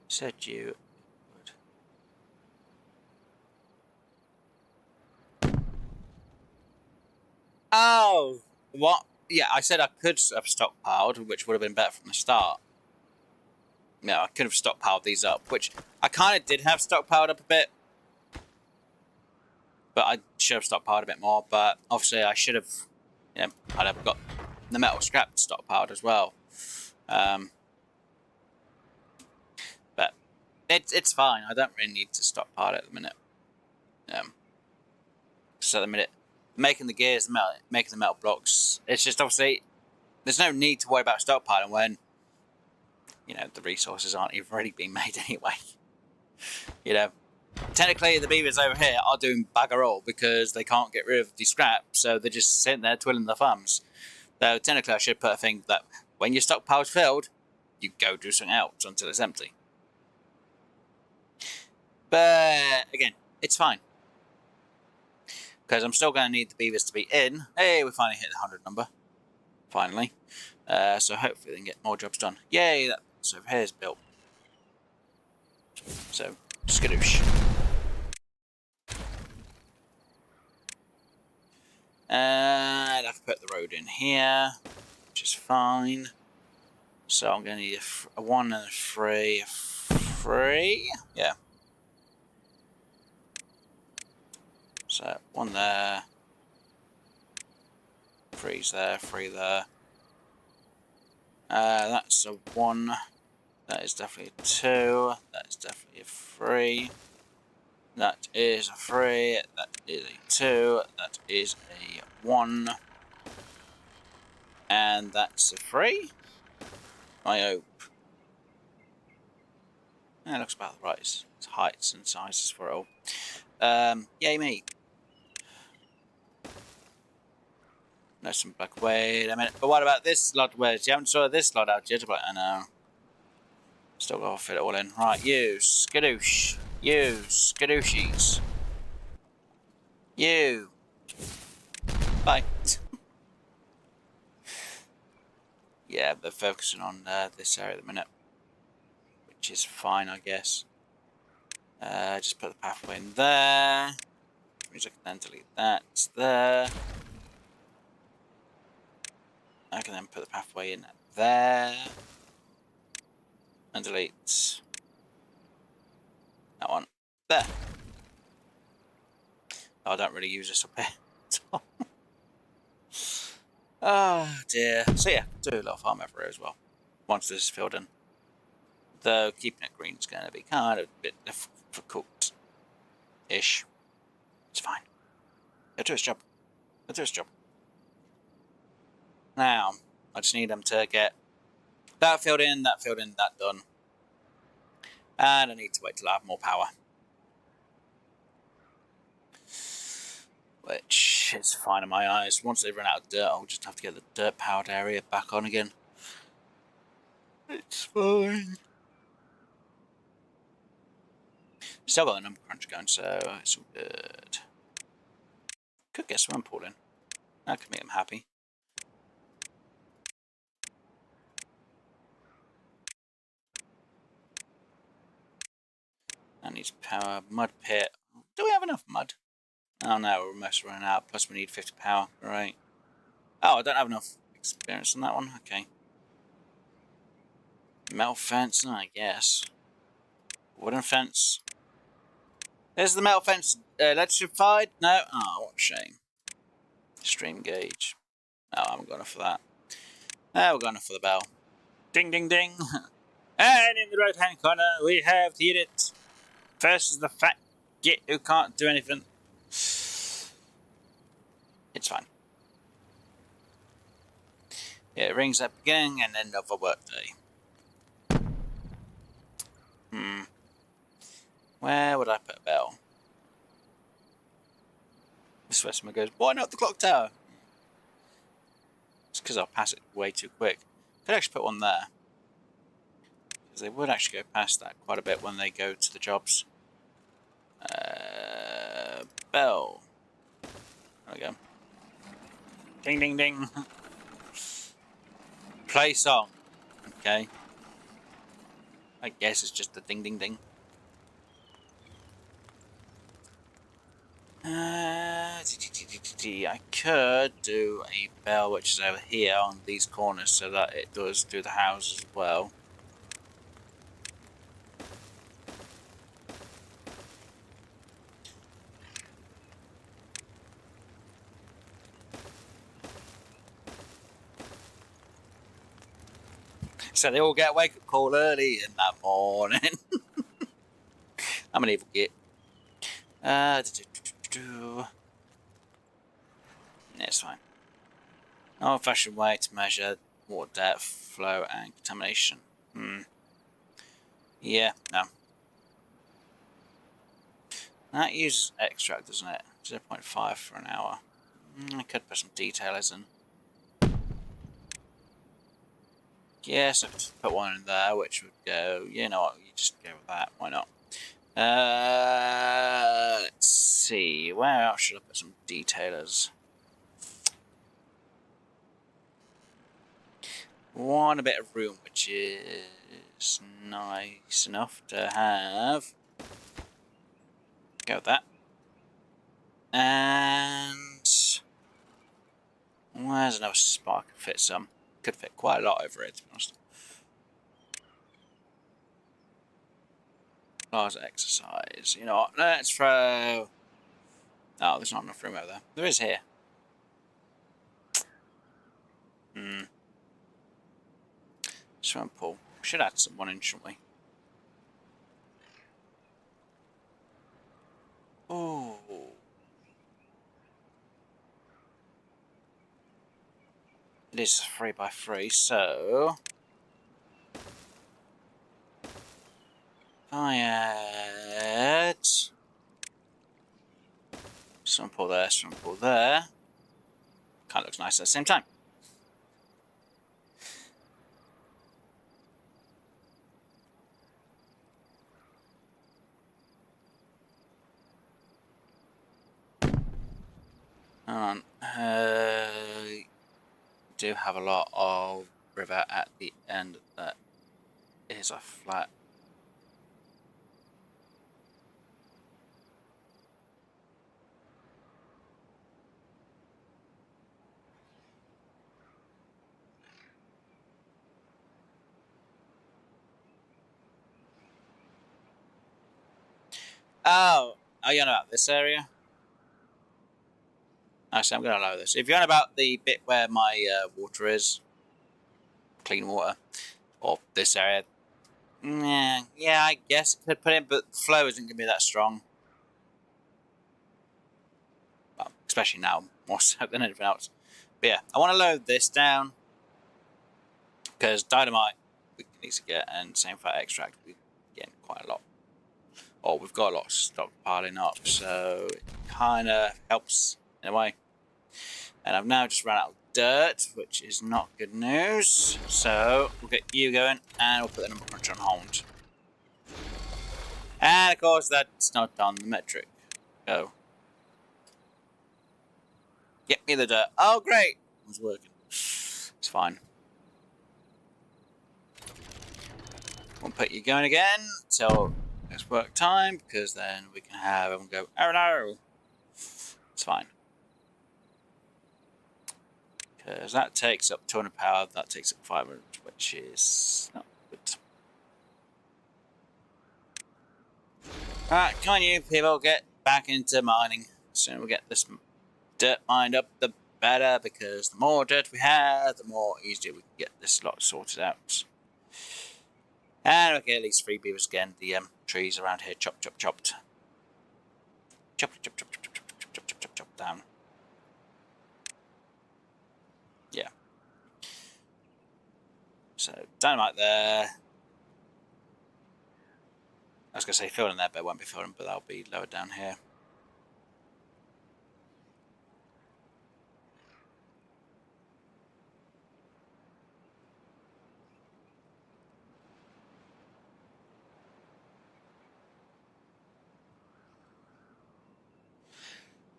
Said you would. Oh, what? Yeah, I said I could have stockpiled, which would have been better from the start. No, I could have stockpiled these up, which I kind of did have stockpiled up a bit. But I should have stockpiled a bit more, but obviously I should have, you know, I'd have got the metal scrap stockpiled as well. But it's fine. I don't really need to stockpile it at the minute. So at the minute, making the gears, making the metal blocks, it's just obviously, there's no need to worry about stockpiling when, you know, the resources aren't even really being made anyway. You know, technically the beavers over here are doing bugger all because they can't get rid of the scrap, so they're just sitting there twiddling their thumbs. Though technically I should put a thing that when your stockpile's filled, you go do something else until it's empty. But again, it's fine. Because I'm still going to need the beavers to be in. Hey, we finally hit the 100 number. Finally. So hopefully we can get more jobs done. Yay, that over here is built. So, skadoosh. And I can put the road in here, which is fine. So I'm going to need a 1 and a 3. A 3? Yeah. So 1 there. 3's there, 3 there. That's a 1. That is definitely a 2. That is definitely a 3. That is a 3. That is a 2. That is a 1. And that's a 3. I hope. That looks about right. It's heights and sizes for it all. Yay me. No, some black. Wait a minute. But what about this lot? Where's you haven't sorted this lot out yet? But I know. Still got to fit it all in. Right, you skadoosh. You skadooshies. You. Bye. Yeah, they're focusing on this area at the minute, which is fine, I guess. Just put the pathway in there. Which I can then delete that there. I can then put the pathway in there. And delete that one there. Oh, I don't really use this up here. Oh dear. So yeah, do a little farm everywhere as well. Once this is filled in. Though keeping it green is going to be kind of a bit difficult-ish. It's fine. It'll do its job. It'll do its job. Now, I just need them to get that filled in, that done. And I need to wait till I have more power. Which is fine in my eyes. Once they run out of dirt, I'll just have to get the dirt powered area back on again. It's fine. Still got the number crunch going, so it's all good. Could get swimming pool in. That could make them happy. That needs power. Mud pit. Do we have enough mud? Oh no, we're almost running out. Plus we need 50 power. Right. Oh, I don't have enough experience on that one. Okay. Metal fence, I guess. Wooden fence. Is the metal fence electrified? No? Oh, what a shame. Stream gauge. No, I haven't got enough for that. We're got enough for the bell. Ding, ding, ding. And in the right-hand corner, we have the unit. First is the fat git who can't do anything. It's fine. Yeah, it rings at beginning and end of a workday. Where would I put a bell? This way someone goes, why not the clock tower? It's because I'll pass it way too quick. Could actually put one there. Because they would actually go past that quite a bit when they go to the jobs. Bell. There we go. Ding, ding, ding. Play song. Okay. I guess it's just the ding, ding, ding. I could do a bell which is over here on these corners so that it does do the houses as well. So they all get a wake up call early in that morning. I'm an evil git. Yeah, it's fine. Old fashioned way to measure water depth, flow, and contamination. Yeah, no. That uses extract, doesn't it? 0.5 for an hour. I could put some detailers in. Yes, I could put one in there, which would go, you know what, you just go with that, why not? Let's see, where else should I put some detailers? Want a bit of room, which is nice enough to have. Go with that. And where's another spot I could fit some? Could fit quite a lot over it, to be honest. Plaza exercise. You know what? Let's throw. Oh, there's not enough room over there. There is here. Swimming pool. We should add someone in, shouldn't we? Oh. It is 3x3, so if I add swimming pool there, kind of looks nice at the same time. on. Do have a lot of river at the end that is a flat. Oh, are you on about this area? Actually, I'm going to allow this. If you're on about the bit where my water is, clean water, or this area, yeah, I guess I could put in, but the flow isn't going to be that strong. Well, especially now, more so than anything else. But yeah, I want to load this down, because dynamite we can easily get, and same for extract, we're getting quite a lot. Or we've got a lot of stockpiling up, so it kind of helps in a way. And I've now just run out of dirt, which is not good news. So we'll get you going, and we'll put the number cruncher on hold. And of course, that's not on the metric. Go. Get me the dirt. Oh, great! It was working. It's fine. We'll put you going again till it's work time, because then we can have everyone go, oh no! It's fine. Because that takes up 200 power, that takes up 500, which is not good. Alright, come on you people, get back into mining. The sooner we get this dirt mined up, the better, because the more dirt we have, the more easier we can get this lot sorted out. And we'll get at least 3 beavers again, the trees around here chopped. Chop down. Yeah. So, dynamite there. I was going to say filling there, but it won't be filling, but that'll be lower down here.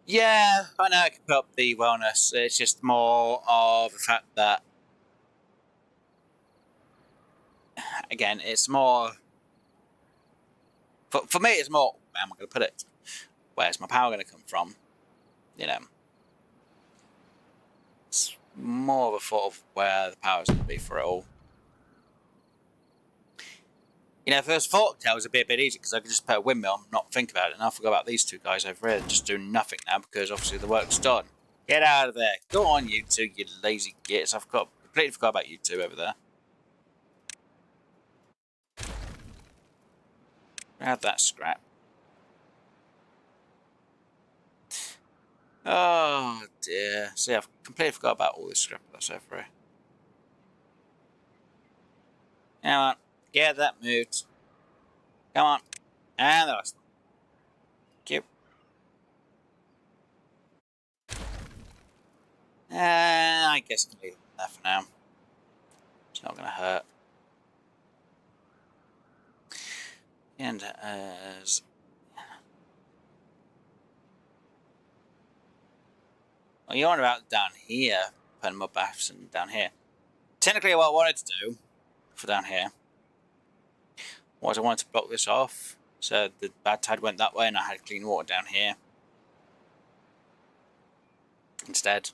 Yeah, I know I can put up the wellness. It's just more of the fact that, again, it's more... For me, it's more, where am I going to put it? Where's my power going to come from? You know. It's more of a thought of where the power's going to be for it all. You know, if it was Folktails, it'd be a bit easier, because I could just put a windmill and not think about it. And I forgot about these two guys over here just doing nothing now, because obviously the work's done. Get out of there. Go on, you two, you lazy gits. I've completely forgot about you two over there. Grab that scrap. Oh dear. See, I've completely forgot about all this scrap that's over here. Come on, get that moved. Come on. And the last one. Thank you. I guess I can leave it there for now. It's not going to hurt. And as... Well, you're on about down here, putting mud baths and down here. Technically, what I wanted to do for down here was I wanted to block this off, so the bad tide went that way and I had clean water down here instead,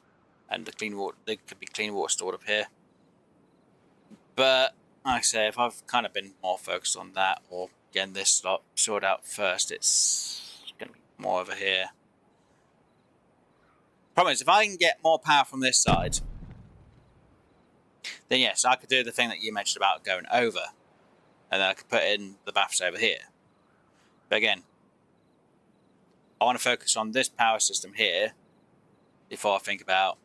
and the clean water, there could be clean water stored up here. But like I say, if I've kind of been more focused on that, or getting this lot sorted out first, it's going to be more over here. Problem is, if I can get more power from this side, then yes, I could do the thing that you mentioned about going over, and then I could put in the baths over here. But again, I want to focus on this power system here before I think about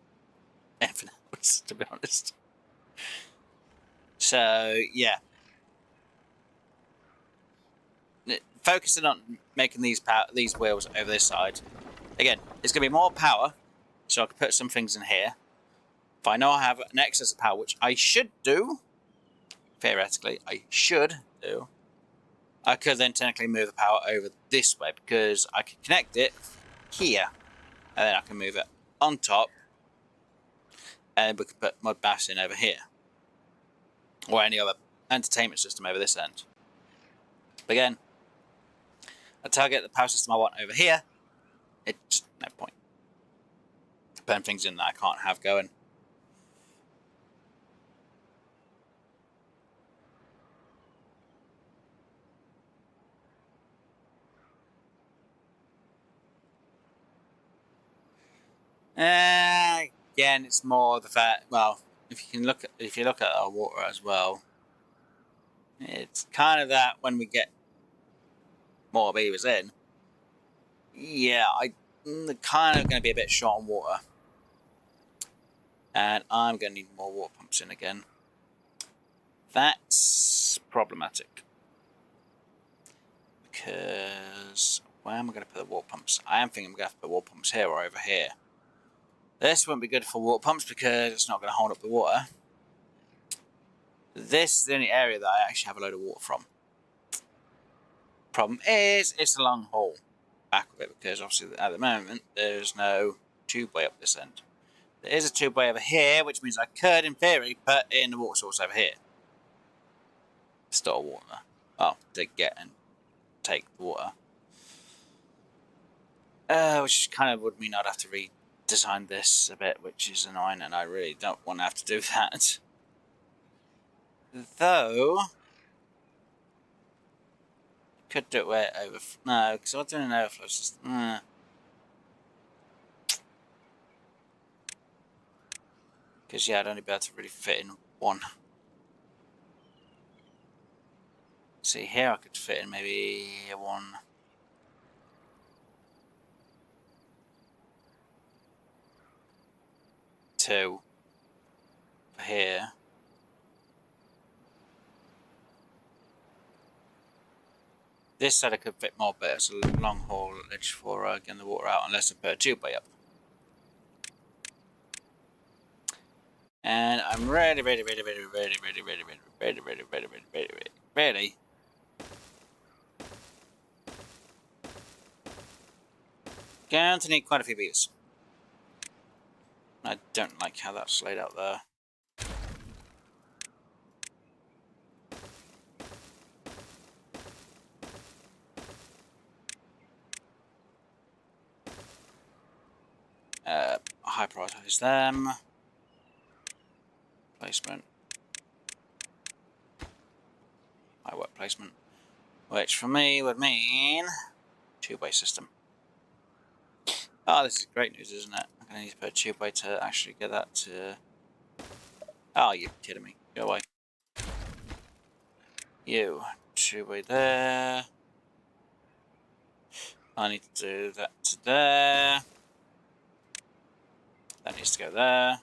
anything else, to be honest. So yeah, focusing on making these wheels over this side. Again, it's going to be more power, so I can put some things in here. If I know I have an excess of power, which I should do, theoretically, I should do, I could then technically move the power over this way, because I can connect it here, and then I can move it on top, and we can put mud baths in over here, or any other entertainment system over this end. But again, I target the power system I want over here. It's just no point putting things in that I can't have going. Again, it's more the fact. Well, if you look at our water as well, it's kind of that when we get more beavers in, yeah, I'm kind of going to be a bit short on water, and I'm going to need more water pumps in again. That's problematic because where am I going to put the water pumps? I am thinking I'm going to have to put water pumps here or over here. This won't be good for water pumps because it's not going to hold up the water. This is the only area that I actually have a load of water from. Problem is, it's a long haul back of it because obviously at the moment there's no tubeway up this end. There is a tubeway over here, which means I could, in theory, put in the water source over here. Store water. Well, to get and take the water. Which kind of would mean I'd have to redesign this a bit, which is annoying, and I really don't want to have to do that. Though, could do it where it no, because I'm doing an overflow system. Because yeah, I'd only be able to really fit in one. See, here I could fit in maybe one. Two. For here. This side I could fit more, but it's a long haulage for getting the water out unless I put a tubeway up. And I'm ready going to need quite a few beavers. I don't like how that's laid out there. High prioritize them. Placement. High work placement. Which for me would mean tubeway system. Oh, this is great news, isn't it? I'm going to need to put a tubeway to actually get that to... Oh, you're kidding me. Go away. You. Tubeway there. I need to do that to there. That needs to go there.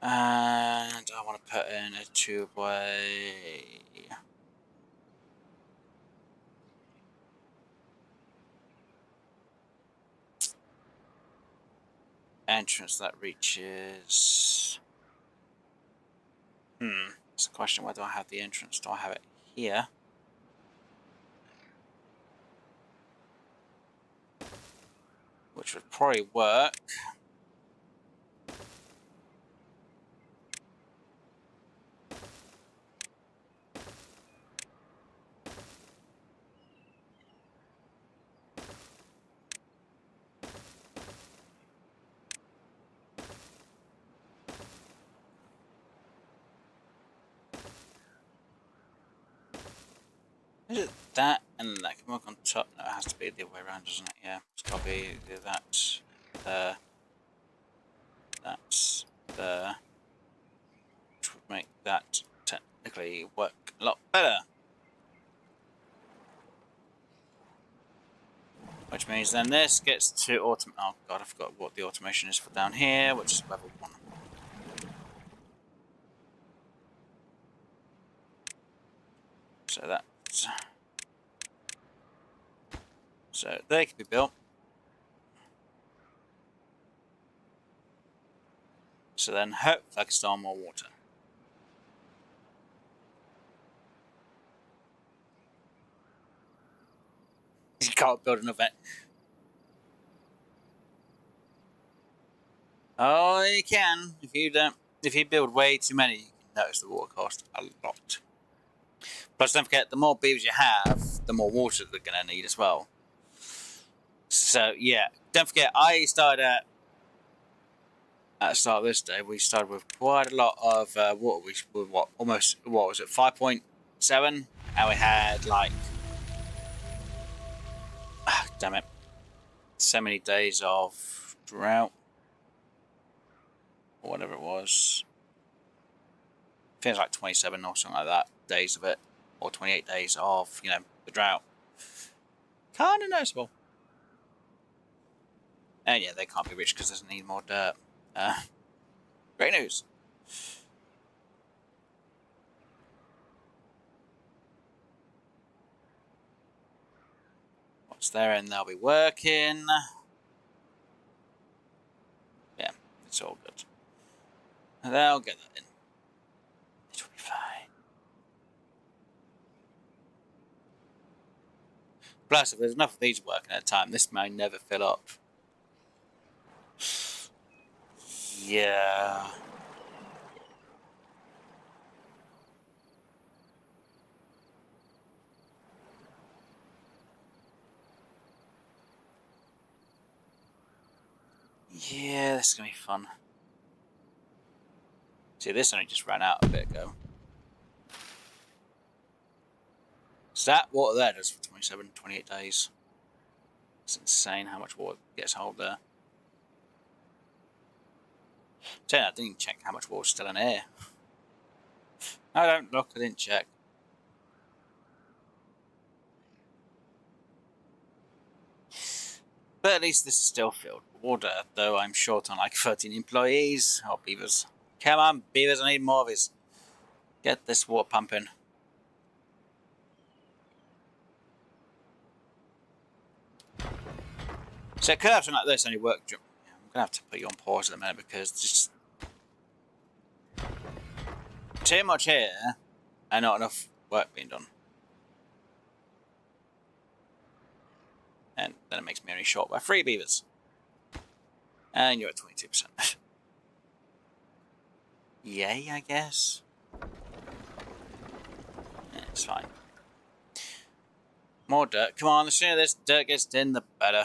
And I want to put in a tubeway. Entrance that reaches. It's a question, where do I have the entrance? Do I have it here? Which would probably work. Is it that and that can work on top? No, it has to be the other way around, doesn't it? Yeah, it's got to be that there. That's there. Which would make that technically work a lot better. Which means then this gets to oh god, I forgot what the automation is for down here, which is level 1. So that's... So they can be built. So then hopefully I can store more water. You can't build an event. Oh, you can. If you build way too many, you can notice the water cost a lot. Plus, don't forget, the more beavers you have, the more water they're going to need as well. So, yeah. Don't forget, I started at the start of this day, we started with quite a lot of water. We were what was it, 5.7? And we had like, damn it, so many days of drought. Or whatever it was. I think it was like 27 or something like that, days of it. Or 28 days of, the drought. Kind of noticeable. And yeah, they can't be rich because they need more dirt. Great news. Once they're in, they'll be working. Yeah, it's all good. They'll get that in. It'll be fine. Plus, if there's enough of these working at a time, this may never fill up. Yeah. Yeah, this is going to be fun. See, this only just ran out a bit ago. So that water there does for 27, 28 days. It's insane how much water gets hold there. I didn't even check how much water's still in here. I don't look, I didn't check. But at least this is still filled with water, though I'm short on like 13 employees. Oh, beavers. Come on, beavers, I need more of these. Get this water pumping. So it could have something like this only work. I'm going to have to put you on pause in a minute because just too much here and not enough work being done. And then it makes me only short by 3 beavers. And you're at 22%. Yay, I guess. Yeah, it's fine. More dirt. Come on, the sooner this dirt gets in, the better.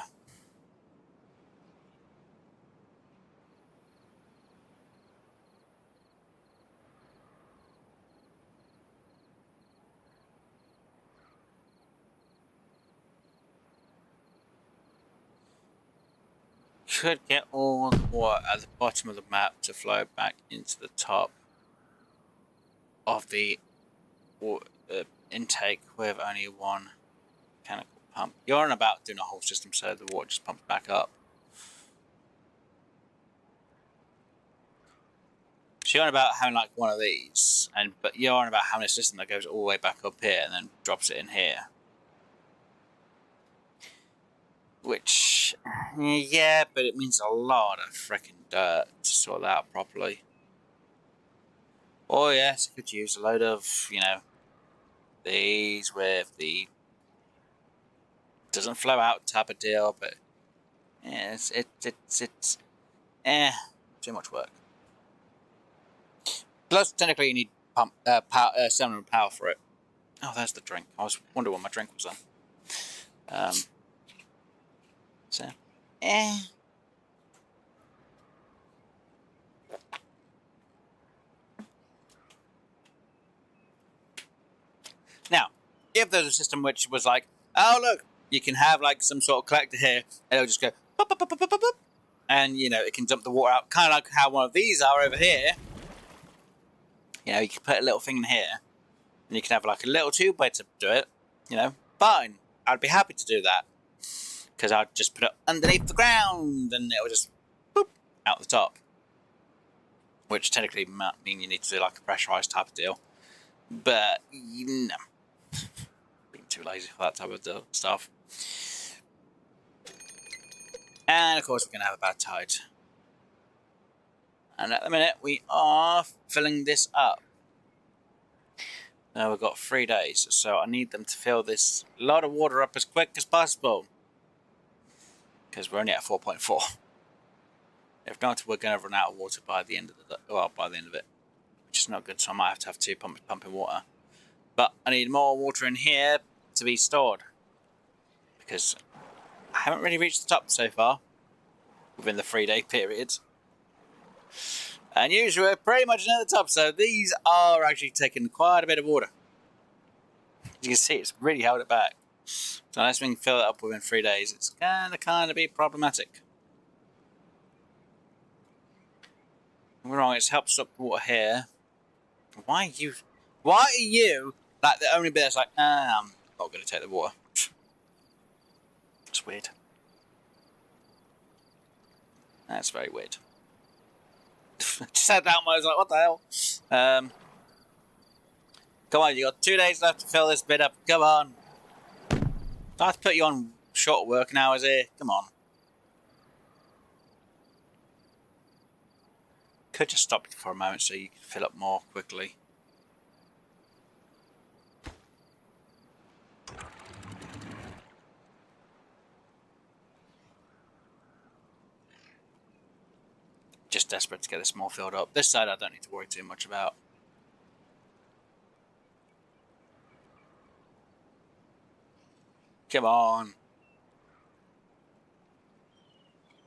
Could get all the water at the bottom of the map to flow back into the top of the water, intake with only one mechanical pump. You're on about doing a whole system so the water just pumps back up. So you're on about having like one of these, but you're on about having a system that goes all the way back up here and then drops it in here. Which, yeah, but it means a lot of freaking dirt to sort that out properly. Oh yes, I could use a load of, these with the doesn't flow out type of deal, but yeah, it's too much work. Plus, technically, you need pump power, seminal power for it. Oh, there's the drink. I was wondering what my drink was on. So, Now, if there's a system which was like, oh look, you can have like some sort of collector here, and it'll just go, boop, boop, boop, boop, boop, boop, and it can dump the water out, kind of like how one of these are over here. You can put a little thing in here, and you can have like a little tube way to do it. Fine, I'd be happy to do that because I'd just put it underneath the ground, and it'll just boop out the top. Which technically might mean you need to do like a pressurized type of deal, but no. Being too lazy for that type of stuff. And of course we're going to have a bad tide. And at the minute we are filling this up. Now we've got 3 days, so I need them to fill this lot of water up as quick as possible. Because we're only at 4.4. If not, we're going to run out of water by the end of it, which is not good. So I might have to have 2 pumps pumping water. But I need more water in here to be stored, because I haven't really reached the top so far within the 3-day period. And usually we're pretty much near the top, so these are actually taking quite a bit of water. As you can see, it's really held it back. So unless we can fill it up within 3 days, it's going to kind of be problematic. We're wrong, it's helped stop the water here. Why are you like the only bit that's like, I'm not going to take the water? It's weird. That's very weird. Just said that, I was like, what the hell? Come on, you got 2 days left to fill this bit up. Come on. I have to put you on short working hours here. Come on. Could just stop you for a moment so you can fill up more quickly. Just desperate to get this more filled up. This side I don't need to worry too much about. Come on.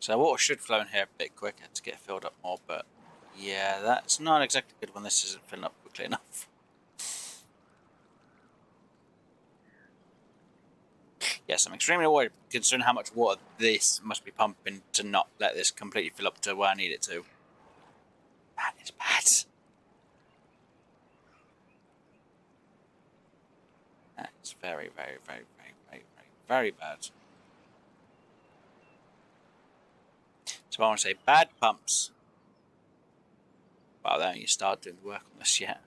So water should flow in here a bit quicker to get filled up more, but yeah, that's not exactly good when this isn't filling up quickly enough. Yes, I'm extremely worried considering how much water this must be pumping to not let this completely fill up to where I need it to. That is bad. That is very, very, very, very, very, very, very bad. So I want to say bad pumps. Well, don't you start doing the work on this yet.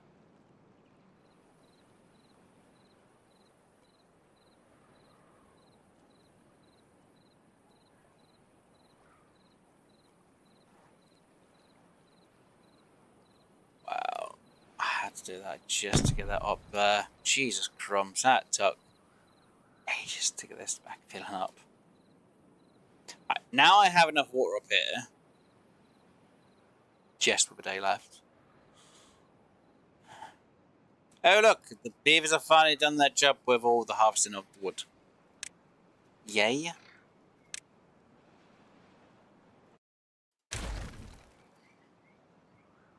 Wow, I had to do that just to get that up there. Jesus crumbs, that took ages to get this back filling up. Right, now I have enough water up here. Just with a day left. Oh look, the beavers have finally done their job with all the harvesting of the wood. Yay.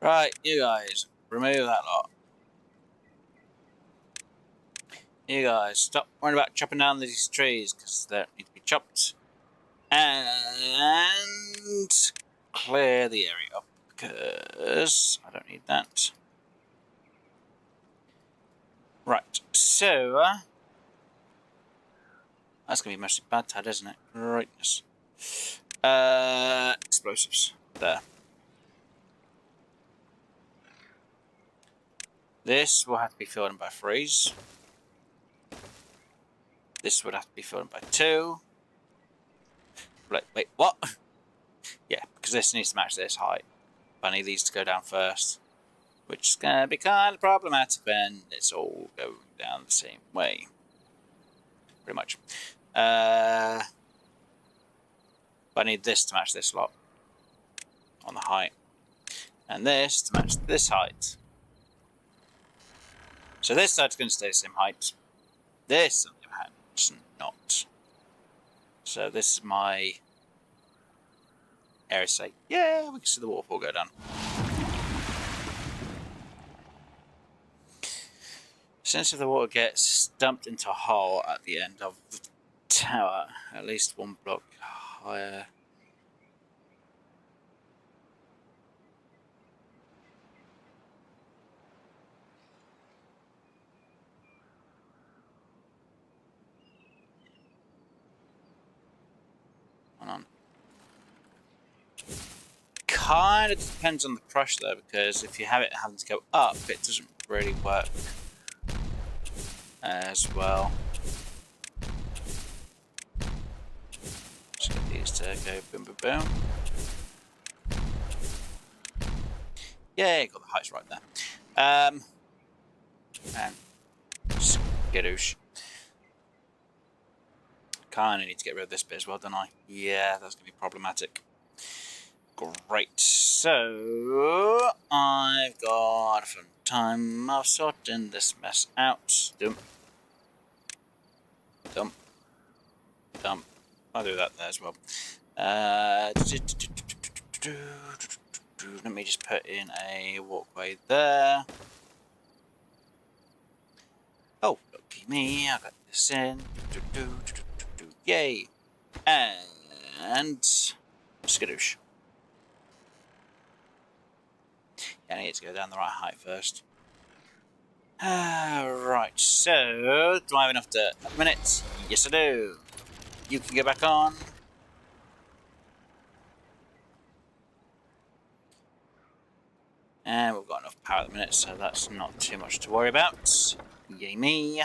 Right, you guys, remove that lot. You guys, stop worrying about chopping down these trees, because they don't need to be chopped. And clear the area up, because I don't need that. Right, so that's going to be mostly bad tad, isn't it? Rightness. Explosives. There. This will have to be filled in by 3s. This would have to be filled in by 2. Wait, what? Yeah, because this needs to match this height. I need these to go down first, which is going to be kind of problematic when it's all going down the same way. Pretty much. But I need this to match this lot on the height, and this to match this height. So this side's going to stay the same height. This, on the other hand, is not. So this is my area say, yeah, we can see the waterfall go down. Since if the water gets dumped into a hole at the end of the tower, at least 1 block higher. Hold on. Kind of depends on the crush though, because if you have it having to go up, it doesn't really work as well. Just get these to go boom, boom, boom. Yeah, got the heights right there. And skadoosh. Kind of need to get rid of this bit as well, don't I? Yeah, that's going to be problematic. Great. So I've got some time of sorting this mess out. Dump. Dump. Dump. I'll do that there as well. Let me just put in a walkway there. Oh, lucky me, I got this in. Yay! And skadoosh. Yeah, I need to go down the right height first. Right, so do I have enough dirt at the minute? Yes, I do. You can go back on. And we've got enough power at the minute, so that's not too much to worry about. Yay me.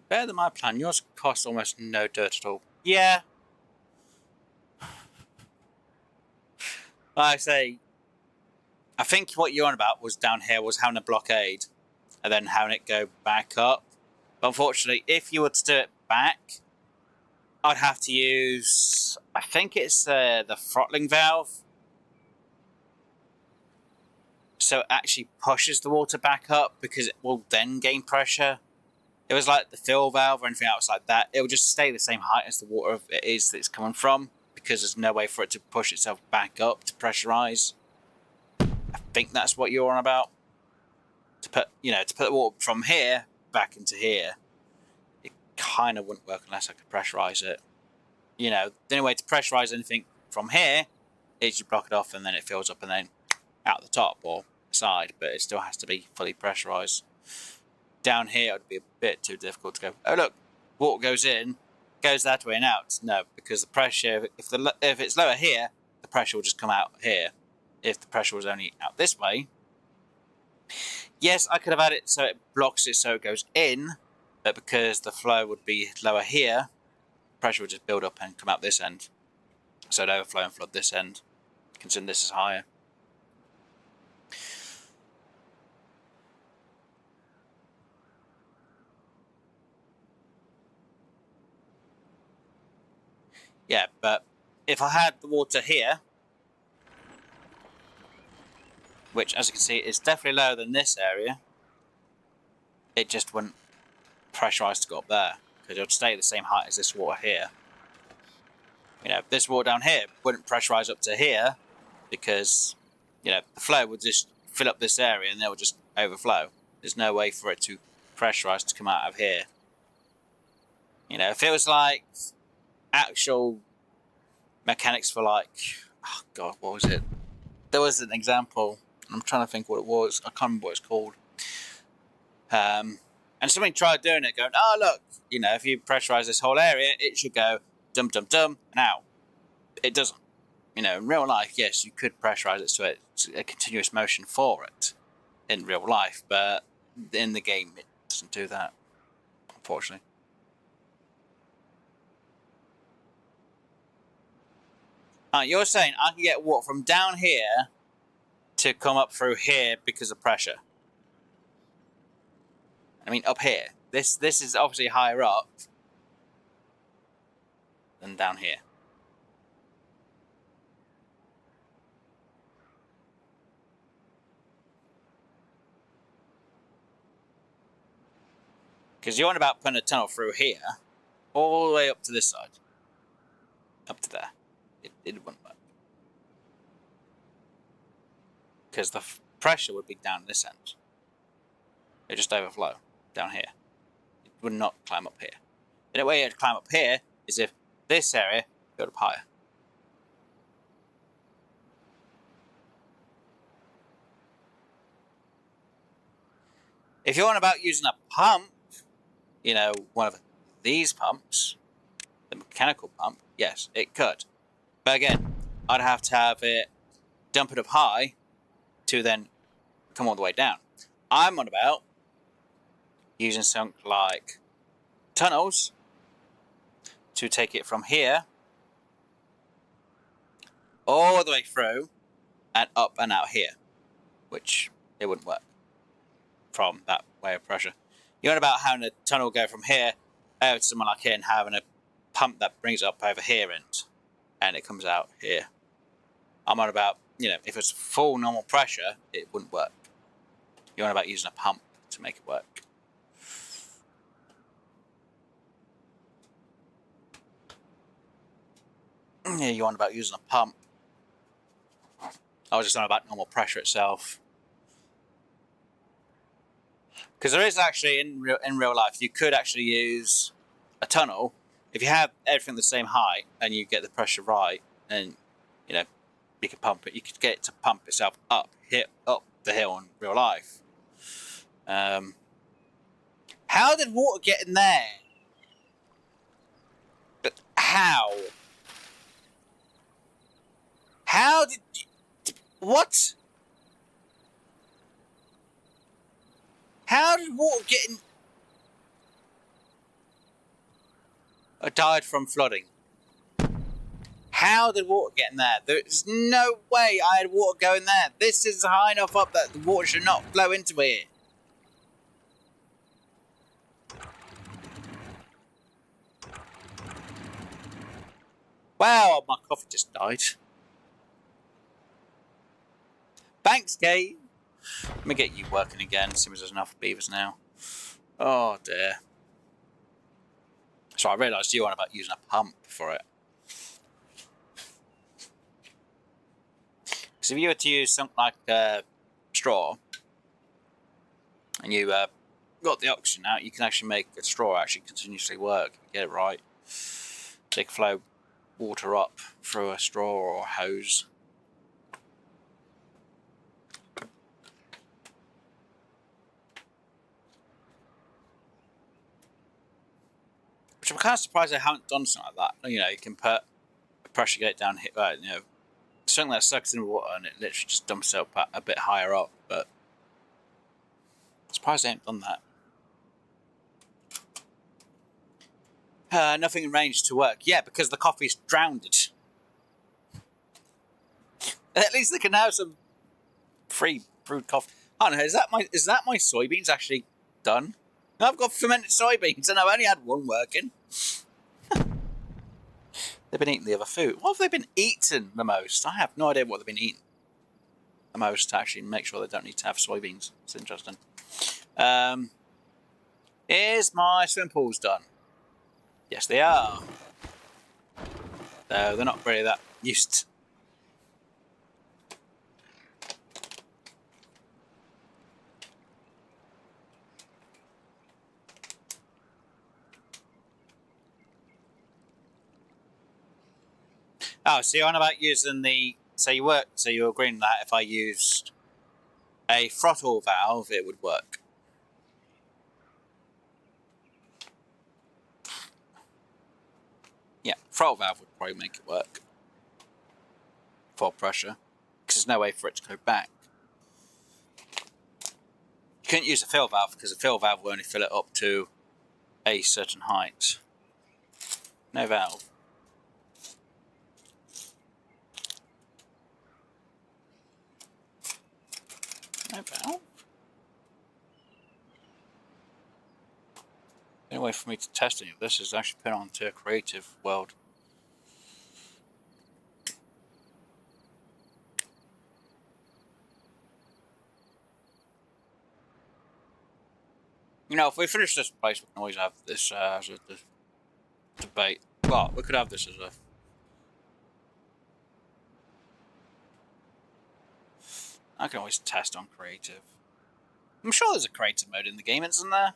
Better than my plan. Yours costs almost no dirt at all. Yeah. Like I say, I think what you're on about was down here was having a blockade and then having it go back up. But unfortunately, if you were to do it back, I'd have to use, I think it's the throttling valve. So it actually pushes the water back up because it will then gain pressure. It was like the fill valve or anything else like that. It will just stay the same height as the water it is that it's coming from because there's no way for it to push itself back up to pressurize. I think that's what you're on about. To put the water from here back into here, it kind of wouldn't work unless I could pressurize it. The only way to pressurize anything from here is you block it off and then it fills up and then out the top or side, but it still has to be fully pressurized. Down here, it would be a bit too difficult to go, oh look, water goes in, goes that way and out. No, because the pressure, if it's lower here, the pressure will just come out here. If the pressure was only out this way, yes, I could have had it so it blocks it so it goes in, but because the flow would be lower here, pressure would just build up and come out this end. So it'd overflow and flood this end, considering this is higher. Yeah, but if I had the water here, which as you can see is definitely lower than this area, it just wouldn't pressurize to go up there because it would stay the same height as this water here. This water down here wouldn't pressurize up to here because, the flow would just fill up this area and then it would just overflow. There's no way for it to pressurize to come out of here. If it was like actual mechanics for like, oh god, what was it? There was an example. I'm trying to think what it was. I can't remember what it's called. And somebody tried doing it, going, oh look, if you pressurize this whole area, it should go dum dum dum and out. It doesn't. In real life, yes, you could pressurize it so it's a continuous motion for it in real life, but in the game it doesn't do that, unfortunately. You're saying I can get water from down here to come up through here because of pressure. I mean, up here. This is obviously higher up than down here. Because you're on about putting a tunnel through here, all the way up to this side. Up to there. It wouldn't work. Because the pressure would be down this end. It would just overflow down here. It would not climb up here. The only way it would climb up here is if this area goes up higher. If you're on about using a pump, one of these pumps, the mechanical pump, yes, it could. But again, I'd have to have it dump it up high to then come all the way down. I'm on about using something like tunnels to take it from here all the way through and up and out here, which it wouldn't work. from that way of pressure. You're on about having a tunnel go from here over to someone like here and having a pump that brings it up over here and it comes out here. I'm on about, if it's full normal pressure, it wouldn't work. You're on about using a pump to make it work. Yeah, you're on about using a pump. I was just on about normal pressure itself. Because there is actually, in real life, you could actually use a tunnel. If you have everything the same height and you get the pressure right, and, you could pump it. You could get it to pump itself up the hill in real life. How did water get in there? But how? How did... What? How did water get in... I died from flooding. How did water get in there? There's no way I had water going there. This is high enough up that the water should not flow into here. Wow, my coffee just died. Thanks, Kate. Let me get you working again, seems there's enough beavers now. Oh dear. So I realised you were on about using a pump for it. Because if you were to use something like straw, and you got the oxygen out, you can actually make a straw actually continuously work. Get it right. So you can flow water up through a straw or a hose. Which I'm kind of surprised they haven't done something like that. You can put a pressure gate down here, something that sucks in the water and it literally just dumps it up a bit higher up. But I'm surprised they haven't done that. Nothing in range to work. Yeah, because the coffee's drowned it. At least they can have some free brewed coffee. Oh no, is that my soybeans actually done? I've got fermented soybeans and I've only had one working. They've been eating the other food. What have they been eating the most? I have no idea what they've been eating the most to actually make sure they don't need to have soybeans. It's interesting. Is my swim pools done? Yes, they are. Though they're not really that used. Oh, so you're on about using the... So you're agreeing that if I used a throttle valve, it would work. Yeah, throttle valve would probably make it work. For pressure. Because there's no way for it to go back. You couldn't use a fill valve because a fill valve will only fill it up to a certain height. No valve. No valve? The only way for me to test any of this is actually put it onto a creative world. If we finish this place, we can always have this as a debate. Well, we could have this as a... I can always test on creative. I'm sure there's a creative mode in the game, isn't there?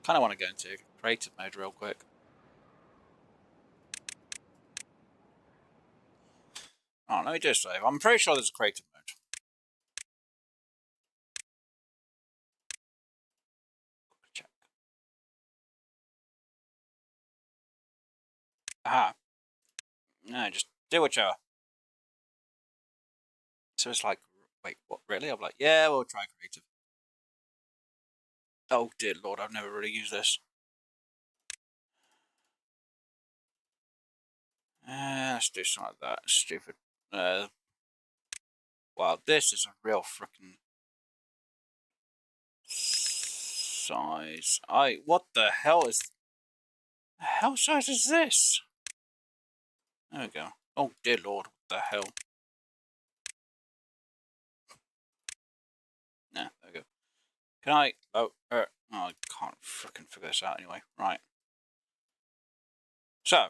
Kind of want to go into creative mode real quick. Oh, let me do a save. I'm pretty sure there's a creative mode. Check. Aha. No, just do whichever. So it's like, wait, what, really? I'm like, yeah, we'll try creative. Oh, dear Lord, I've never really used this. Let's do something like that. Stupid. Wow, this is a real freaking size. What the hell is... How size is this? There we go. Oh dear lord, what the hell? Nah, there we go. Can I... Oh, I can't freaking figure this out anyway. Right. So.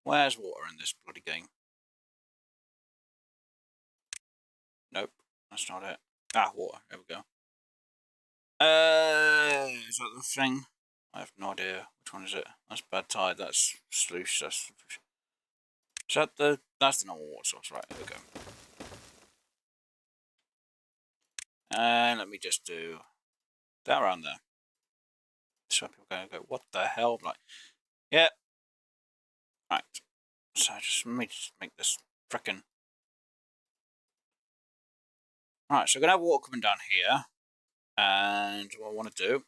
Where's water in this bloody game? Nope, that's not it. Ah, water. There we go. Is that the thing? I have no idea. Which one is it? That's bad tide. That's sluice. Is that the... That's the normal water source. Right, there we go. And let me just do that around there. So people are going to go, what the hell? Like, yeah. Right. So let me just make this frickin'... Right, so we're going to have water coming down here. And what I want to do...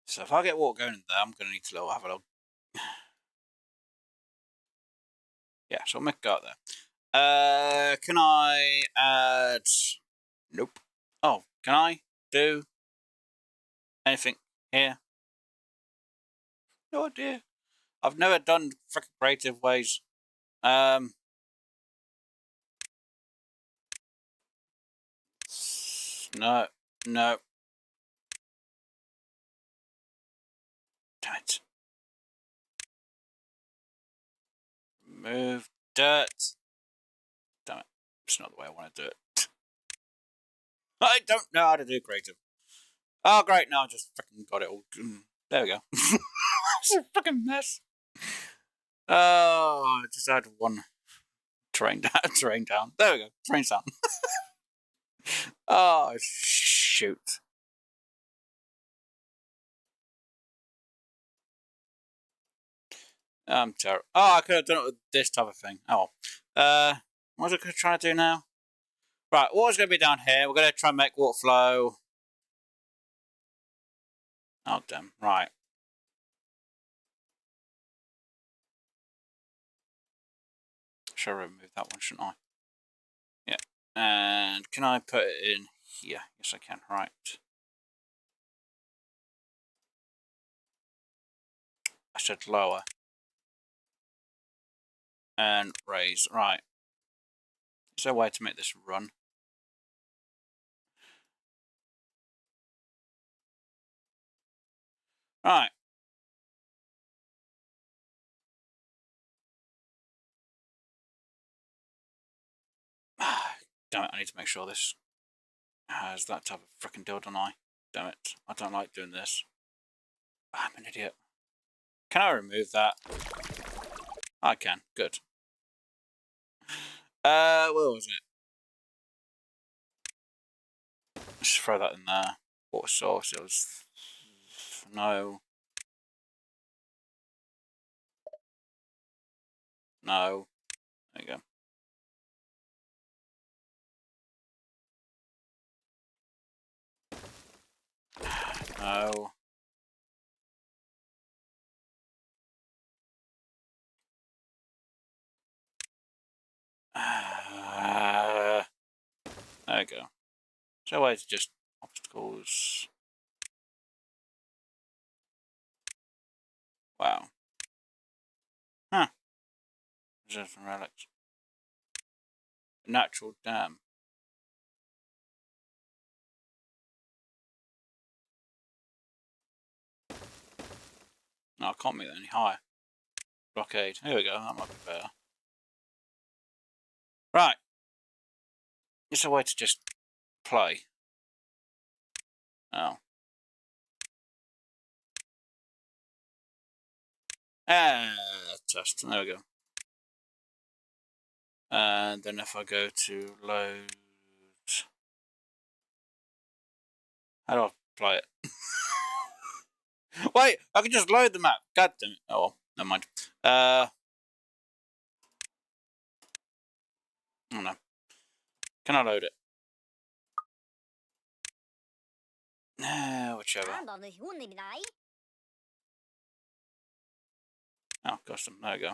So if I get water going in there, I'm going to need to have a little... Yeah, so I'll make it go out there. Can I add... Nope. Oh, can I do anything here? No idea. I've never done frickin' creative ways. No. No. Damn it. Move dirt. Damn it. It's not the way I want to do it. I don't know how to do creative. Oh, great. Now I just freaking got it all. There we go. It's a freaking mess. Oh, I just had one terrain down. There we go. Terrain's down. Oh, shoot. I'm terrible. Oh, I could have done it with this type of thing. Oh, what was I going to try to do now? Right, water's going to be down here. We're going to try and make water flow. Oh, damn. Right. Should I remove that one, shouldn't I? Yeah. And can I put it in here? Yes, I can. Right. I said lower. And raise. Right. Is there a way to make this run? Right. Damn it, I need to make sure this has that type of freaking deal, don't I? Damn it. I don't like doing this. I'm an idiot. Can I remove that? I can. Good. Where was it? Just throw that in there. Water source, it was... No. No. There you go. No. There we go. So ways just obstacles. Wow. Huh. Reserve and relics. Natural dam. No, I can't make that any higher. Blockade. Here we go. That might be better. Right. It's a way to just play. Oh. Test. There we go. And then if I go to load... How do I play it? Wait, I can just load the map. God damn it. Oh, well, never mind. Oh no. Can I load it? No, whichever. Oh, custom. There we go.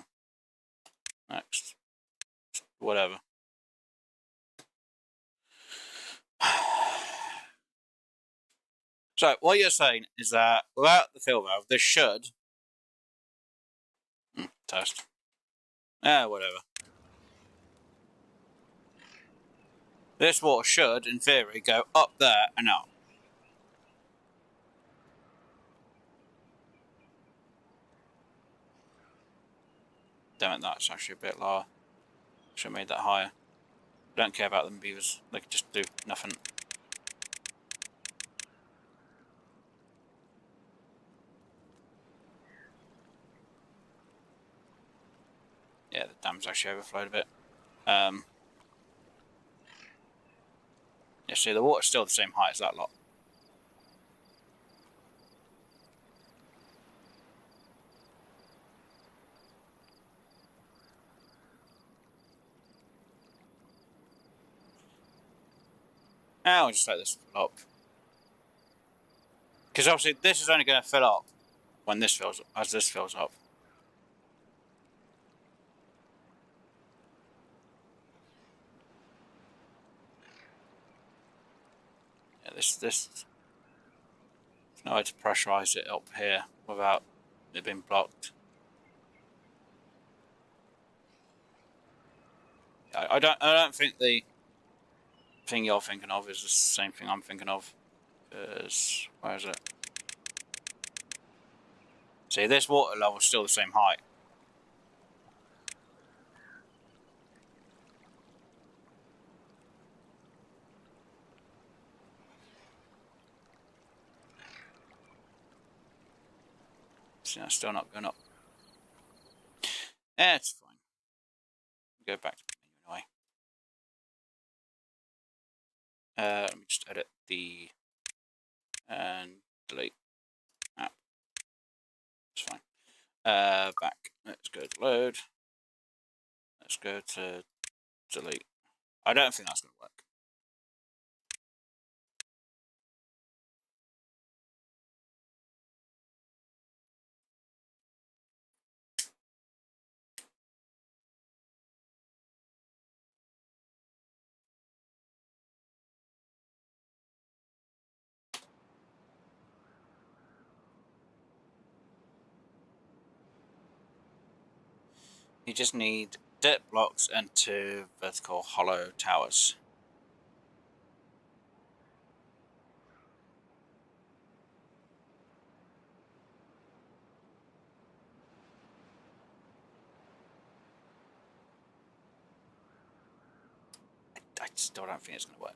Next. Whatever. So, what you're saying is that without the fill valve, this should... test. Whatever. This water should, in theory, go up there and up. Damn it, that's actually a bit lower. Should have made that higher. I don't care about them beavers. They can just do nothing. Yeah, the dam's actually overflowed a bit. Yeah, see, the water's still the same height as that lot. Now we'll just let this fill up. Because obviously this is only going to fill up when this fills up, as this fills up. Yeah, there's no way to pressurise it up here without it being blocked. I don't think the thing you're thinking of is the same thing I'm thinking of. Where is it? See, this water level is still the same height. See, that's still not going up. Yeah, it's fine. Go back to the menu anyway. Let me just edit the and delete. Oh, it's fine. Back. Let's go to load. Let's go to delete. I don't think that's going to work. You just need dirt blocks and 2 vertical hollow towers. I still don't think it's going to work.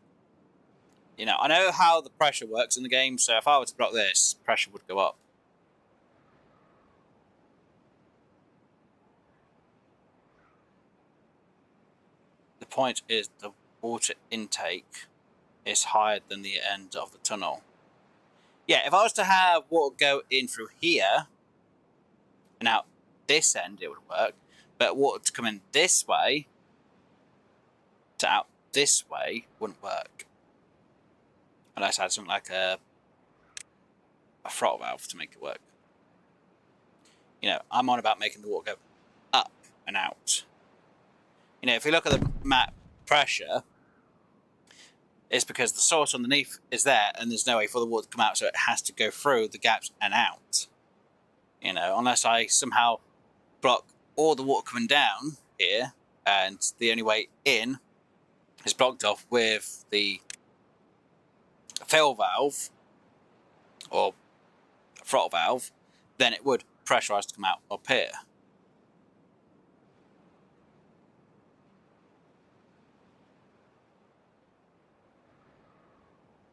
You know, I know how the pressure works in the game, so if I were to block this, pressure would go up. The point is the water intake is higher than the end of the tunnel. Yeah, if I was to have water go in through here and out this end, it would work. But water to come in this way to out this way wouldn't work. Unless I had something like a throttle valve to make it work. You know, I'm on about making the water go up and out. You know, if you look at the map pressure, it's because the source underneath is there and there's no way for the water to come out, so it has to go through the gaps and out. You know, unless I somehow block all the water coming down here and the only way in is blocked off with the fill valve or throttle valve, then it would pressurize to come out up here.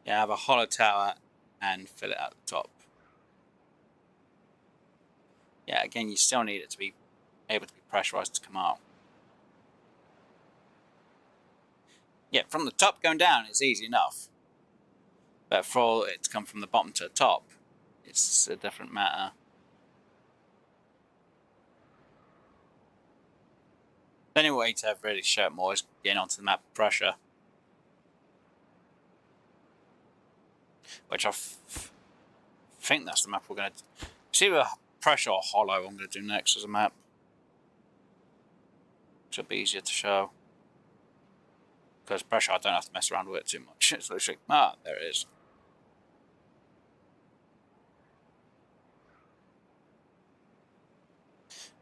Yeah, have a hollow tower and fill it at the top. Yeah, again, you still need it to be able to be pressurized to come out. Yeah, from the top going down, it's easy enough. But for it to come from the bottom to the top, it's a different matter. The only way to really show it more is getting onto the map pressure. which I think that's the map we're going to see. With pressure or hollow, I'm going to do next as a map. Should be easier to show. Because pressure, I don't have to mess around with it too much. It's literally, there it is.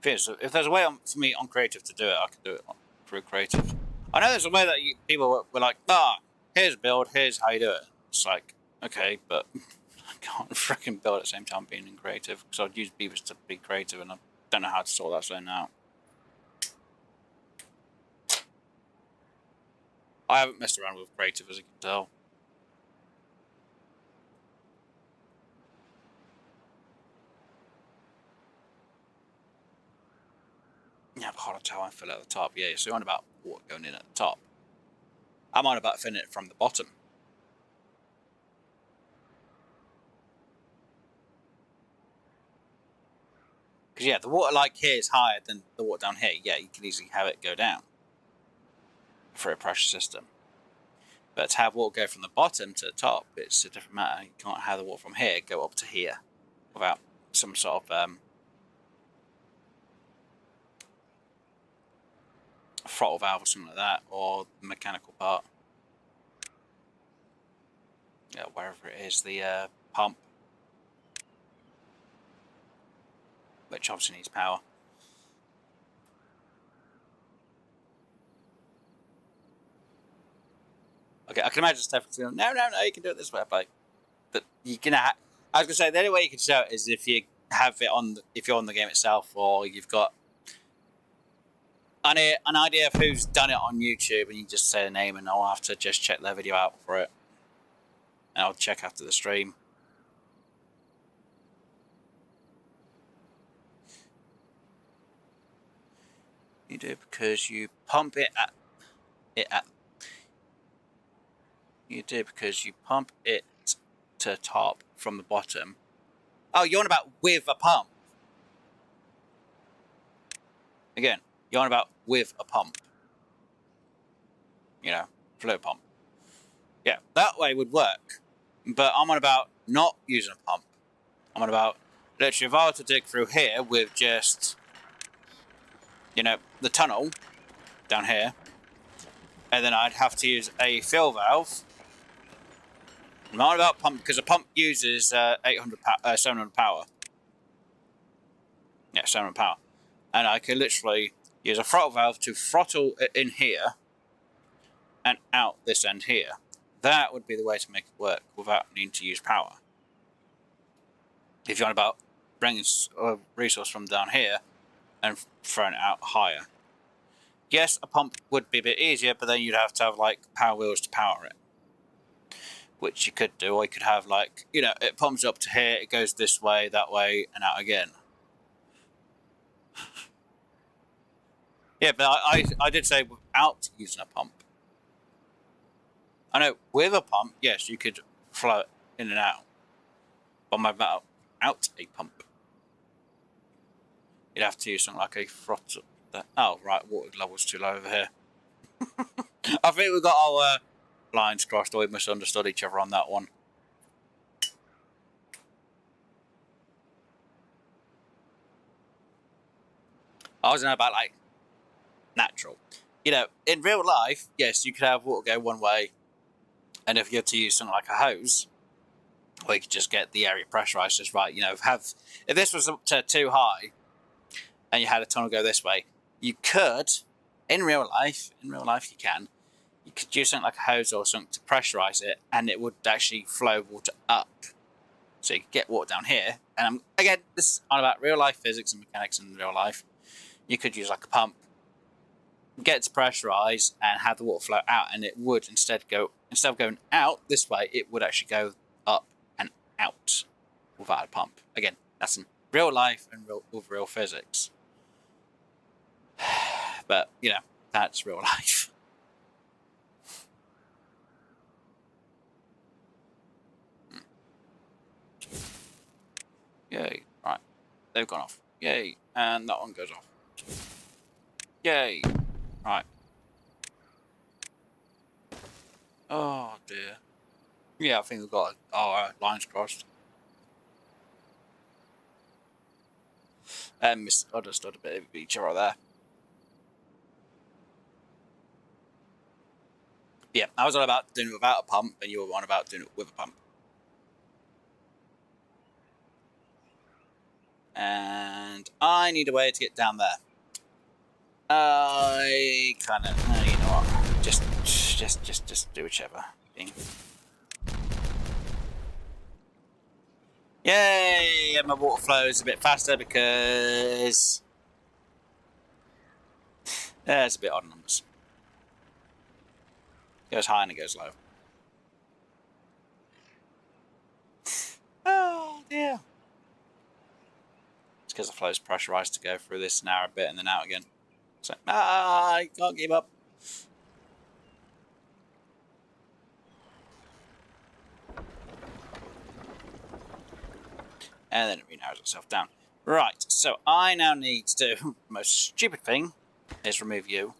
If there's a way for me on creative to do it, I can do it through creative. I know there's a way that people were like, here's a build, here's how you do it. It's like, okay, but I can't freaking build at the same time being in creative, because I'd use Beavers to be creative, and I don't know how to sort that zone out. I haven't messed around with creative, as you can tell. Yeah, but hard to tell. I fill at the top. Yeah, so you're on about water going in at the top. I'm on about filling it from the bottom. Because yeah, the water like here is higher than the water down here. Yeah, you can easily have it go down for a pressure system. But to have water go from the bottom to the top, it's a different matter. You can't have the water from here go up to here without some sort of throttle valve or something like that, or the mechanical part. Yeah, wherever it is, the pump, which obviously needs power. Okay, I can imagine Steph's going, no, you can do it this way. Like, but you can. I was gonna say the only way you can show it is if you have it on, if you're on the game itself, or you've got an idea of who's done it on YouTube, and you just say the name, and I'll have to just check their video out for it, and I'll check after the stream. You do because you pump it at You do because you pump it to top from the bottom. Oh, you're on about with a pump. Again, you're on about with a pump. You know, flow pump. Yeah, that way would work. But I'm on about not using a pump. I'm on about, literally, if I were to dig through here with just, you know, the tunnel down here, and then I'd have to use a fill valve. I'm not about pump, because a pump uses 700 power. Yeah, 700 power. And I can literally use a throttle valve to throttle it in here and out this end here. That would be the way to make it work without needing to use power. If you're on about bringing a resource from down here and throwing it out higher. Yes, a pump would be a bit easier, but then you'd have to have like power wheels to power it. Which you could do, or you could have like, you know, it pumps up to here, it goes this way, that way, and out again. Yeah, but I did say without using a pump. I know with a pump, yes, you could flow it in and out. But I'm about out a pump. You'd have to use something like a throttle. Oh, right, water level's too low over here. I think we've got our lines crossed, or we misunderstood each other on that one. I was about like natural. You know, in real life, yes, you could have water go one way, and if you had to use something like a hose, or you could just get the area pressurized just right. You know, if this was up to too high, and you had a tunnel go this way, you could, in real life you could use something like a hose or something to pressurize it, and it would actually flow water up. So you could get water down here, and again, this is all about real life physics and mechanics in real life. You could use like a pump, get it to pressurize, and have the water flow out, and it would instead of going out this way, it would actually go up and out without a pump. Again, that's in real life and with real physics. But, you know, that's real life. Yay. Right. They've gone off. Yay. And that one goes off. Yay. Right. Oh, dear. Yeah, I think we've got our lines crossed. Misunderstood a bit of each other there. Yeah, I was all about doing it without a pump, and you were on about doing it with a pump. And I need a way to get down there. I kind of, you know what? Just do whichever thing. Yay! And my water flows a bit faster because there's a bit odd numbers. It goes high and it goes low. Oh dear. It's because the flow's pressurized to go through this narrow bit and then out again. So, I can't give up. And then it re-narrows itself down. Right, so I now need to do the most stupid thing is remove you.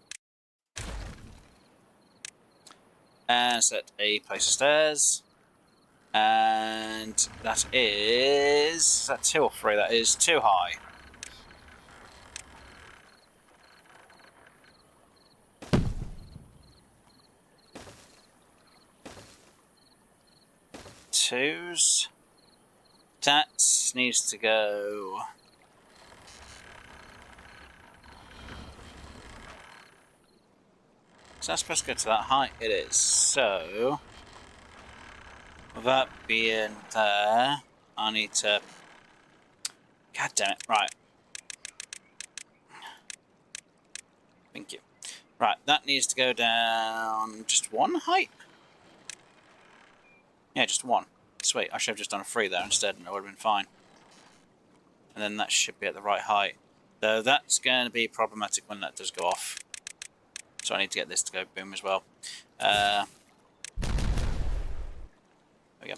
And set a place of stairs. And that is that 2 or 3, that is too high. Twos. That needs to go. Is that supposed to go to that height? It is. So, with that being there, I need to. God damn it! Right. Thank you. Right, that needs to go down just 1 height. Yeah, just 1. Sweet, I should have just done a 3 there instead and it would have been fine. And then that should be at the right height. Though that's going to be problematic when that does go off. So I need to get this to go boom as well. There we go.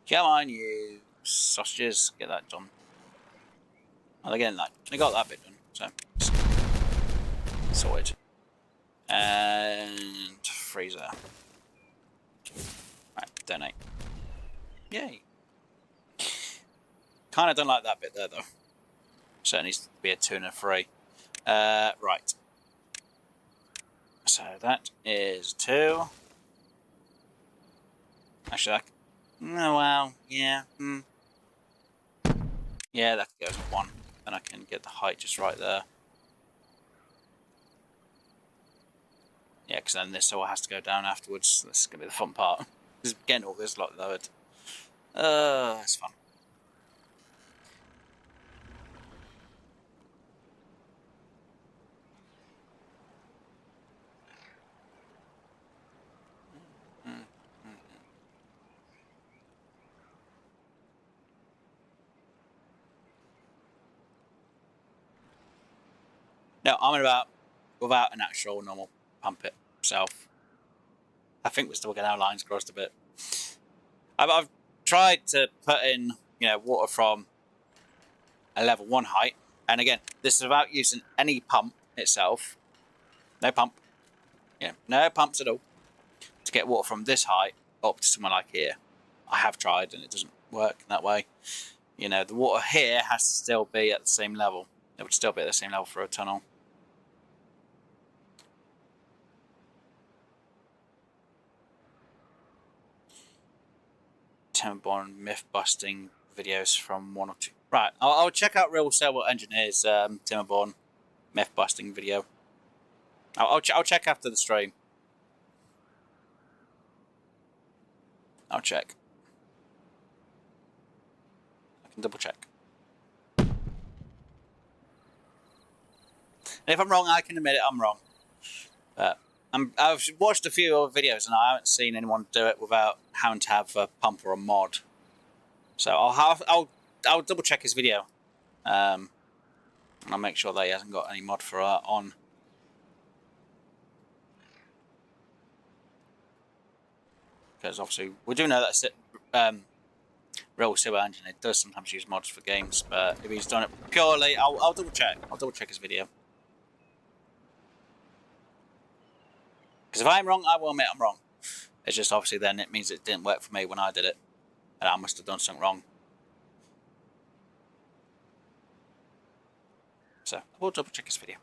Come on, you sausages. Get that done. Well, again, I got that bit done. So, sorted. And freezer. Right, donate. Yay. Kind of don't like that bit there, though. So it needs to be a 2 and a 3. Right. So that is 2. Actually, oh, well, yeah. Yeah, that goes 1. Then I can get the height just right there. Yeah, because then this all has to go down afterwards. This is going to be the fun part. Just getting all this lot lowered. That's fun. No, I'm about without an actual normal pump itself. I think we're still getting our lines crossed a bit. I've tried to put in, water from a level 1 height, and again, this is without using any pump itself. No pump. No pumps at all to get water from this height up to somewhere like here. I have tried, and it doesn't work that way. The water here has to still be at the same level. It would still be at the same level for a tunnel. Timberborn myth busting videos from 1 or 2. Right, I'll check out Real Civil Engineers Timberborn myth busting video. I'll check after the stream. I'll check. I can double check. And if I'm wrong, I can admit it. I'm wrong. But I've watched a few other videos and I haven't seen anyone do it without having to have a pump or a mod. So I'll double check his video, and I'll make sure that he hasn't got any mod for on. Because obviously we do know that Real Civil Engineer does sometimes use mods for games, but if he's done it purely, I'll double check. I'll double check his video. Because if I'm wrong, I will admit I'm wrong. It's just obviously then it means it didn't work for me when I did it. And I must have done something wrong. So, we'll double check this video.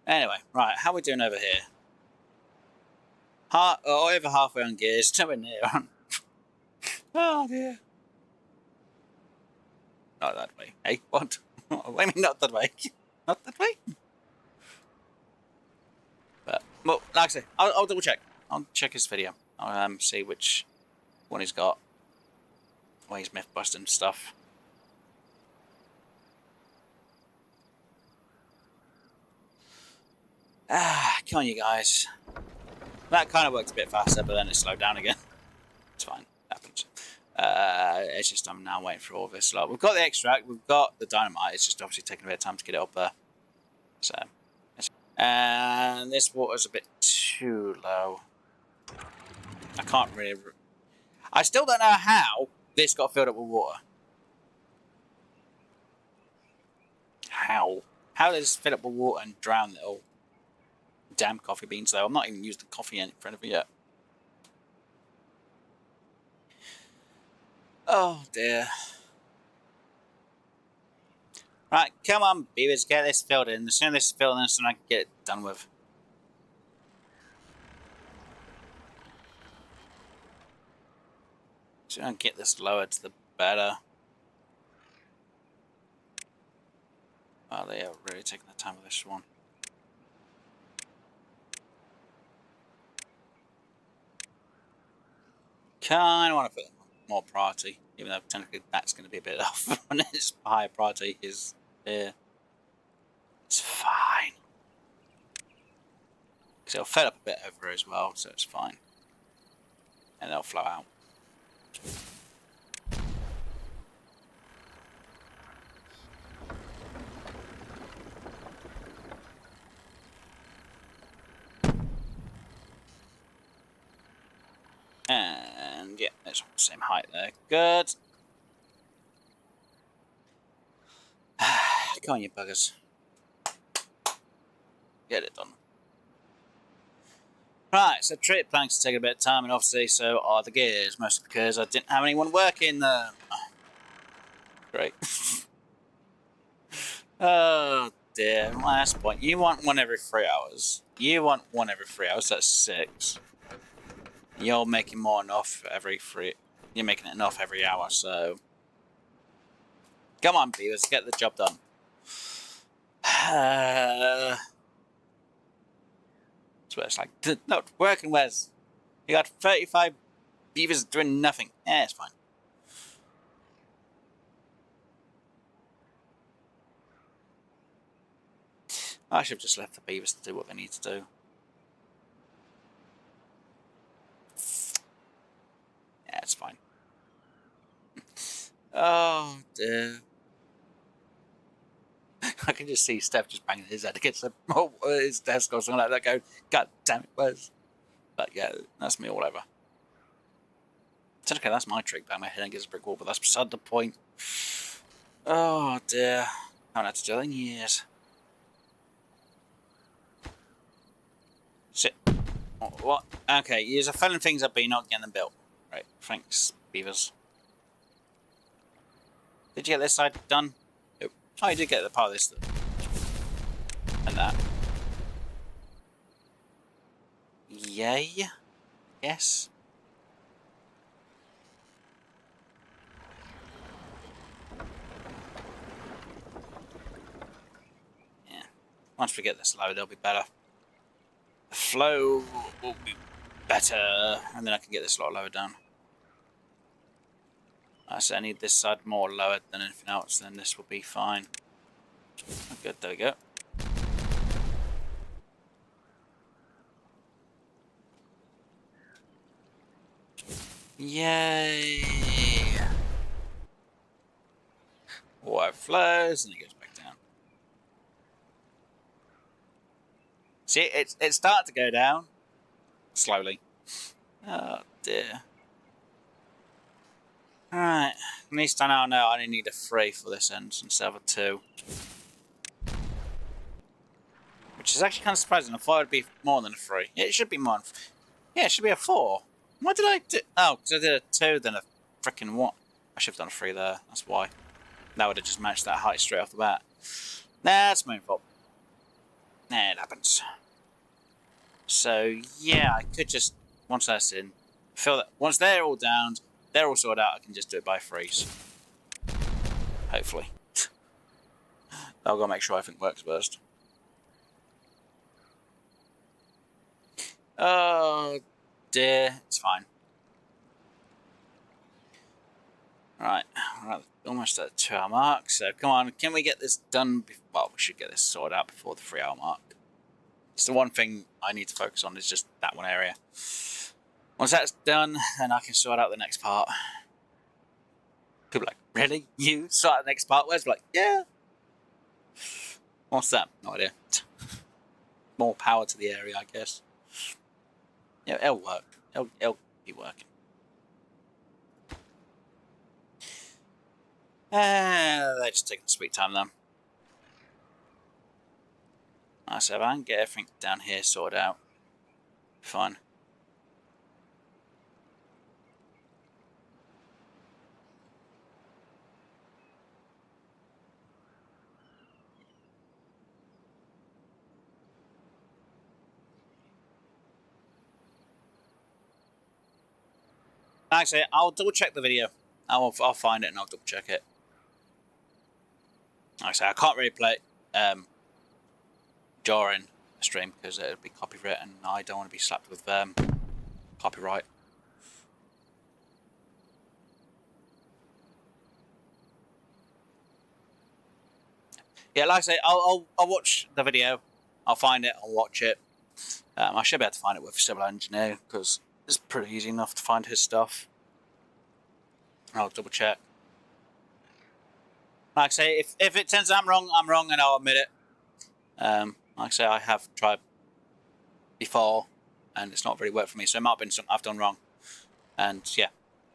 Anyway, right, how are we doing over here? Over halfway on gears, nowhere near on. Oh dear. Not that way. Hey, what? I mean, not that way. Not that way. But, well, like I say, I'll double check. I'll check his video. I'll see which one he's got. Where he's myth busting stuff. Come on, you guys. That kind of worked a bit faster, but then it slowed down again. It's fine. It happens. It's just I'm now waiting for all this. Like, we've got the extract, we've got the dynamite. It's just obviously taking a bit of time to get it up there. So, and this water's a bit too low. I can't really. I still don't know how this got filled up with water. How? How does this fill up with water and drown little damn coffee beans? Though I'm not even used the coffee in front of it yet. Oh dear. Right, come on, Beavers, get this filled in. The sooner this is filled in, the sooner I can get it done with. The sooner I can get this lowered, the better. Oh, they are really taking the time with this one. Kind of want to put more priority, even though technically that's going to be a bit off when its higher priority is here. It's fine. Because it'll fill up a bit over as well, so it's fine. And it'll flow out. And yeah, it's the same height there. Good. Come on, you buggers. Get it done. Right, so treated planks are taking a bit of time, and obviously so are the gears, mostly because I didn't have anyone working them. Great. Oh dear, last point. You want one every 3 hours. You want one every 3 hours, that's 6. You're making more enough every 3. You're making it enough every hour, so. Come on, Beavers, get the job done. That's what it's like. Not working, Wes. You got 35 Beavers doing nothing. It's fine. I should have just left the Beavers to do what they need to do. Yeah, it's fine. Oh dear. I can just see Steph just banging his head against his desk or something like that, going, God damn it, Wes. But yeah, that's me all over. It's okay, that's my trick, bang my head against a brick wall, but that's beside the point. Oh dear. I haven't had to do that in years. Shit. What? Okay, you're filling things up, but you're not getting them built. Right, thanks, Beavers. Did you get this side done? Nope. Oh, you did get the part of this done. And that. Yay. Yes. Yeah. Once we get this low, they'll be better. The flow will be better, and then I can get this a lot lower down. So I need this side more lowered than anything else, then this will be fine. Oh, good, there we go. Yay! Water flows and it goes back down. See, it's starting to go down slowly. Oh dear. Alright, At least I now know I only need a 3 for this end instead of a 2. Which is actually kind of surprising. I thought it would be more than a 3. Yeah, it should be more. Yeah, it should be a 4. What did I do? Oh, because I did a 2, then a freaking what? I should have done a 3 there. That's why. That would have just matched that height straight off the bat. Nah, that's my own fault. Nah, it happens. So, yeah, I could just, once that's in, feel that once they're all down, they're all sorted out, I can just do it by 3s. Hopefully. I've got to make sure everything works first. Oh dear, it's fine. Right, we're almost at the 2-hour mark, so come on, can we get this done? Well, we should get this sorted out before the 3-hour mark. It's the one thing I need to focus on is just that one area. Once that's done, then I can sort out the next part. People are like, really? You sort out the next part? Where's like, yeah. What's that? No idea. More power to the area, I guess. Yeah, it'll work. It'll be working. They're just taking sweet time then. So if I can get everything down here sorted out, fine. Actually, I'll double check the video. I'll find it and I'll double check it. Like I say, I can't really play it during a stream because it would be copyright and I don't want to be slapped with copyright. Yeah, like I say, I'll watch the video. I'll find it. I'll watch it. I should be able to find it with Civil Engineer because it's pretty easy enough to find his stuff. I'll double check. Like I say, if it turns out I'm wrong, and I'll admit it. Like I say, I have tried before, and it's not really worked for me. So it might have been something I've done wrong. And yeah,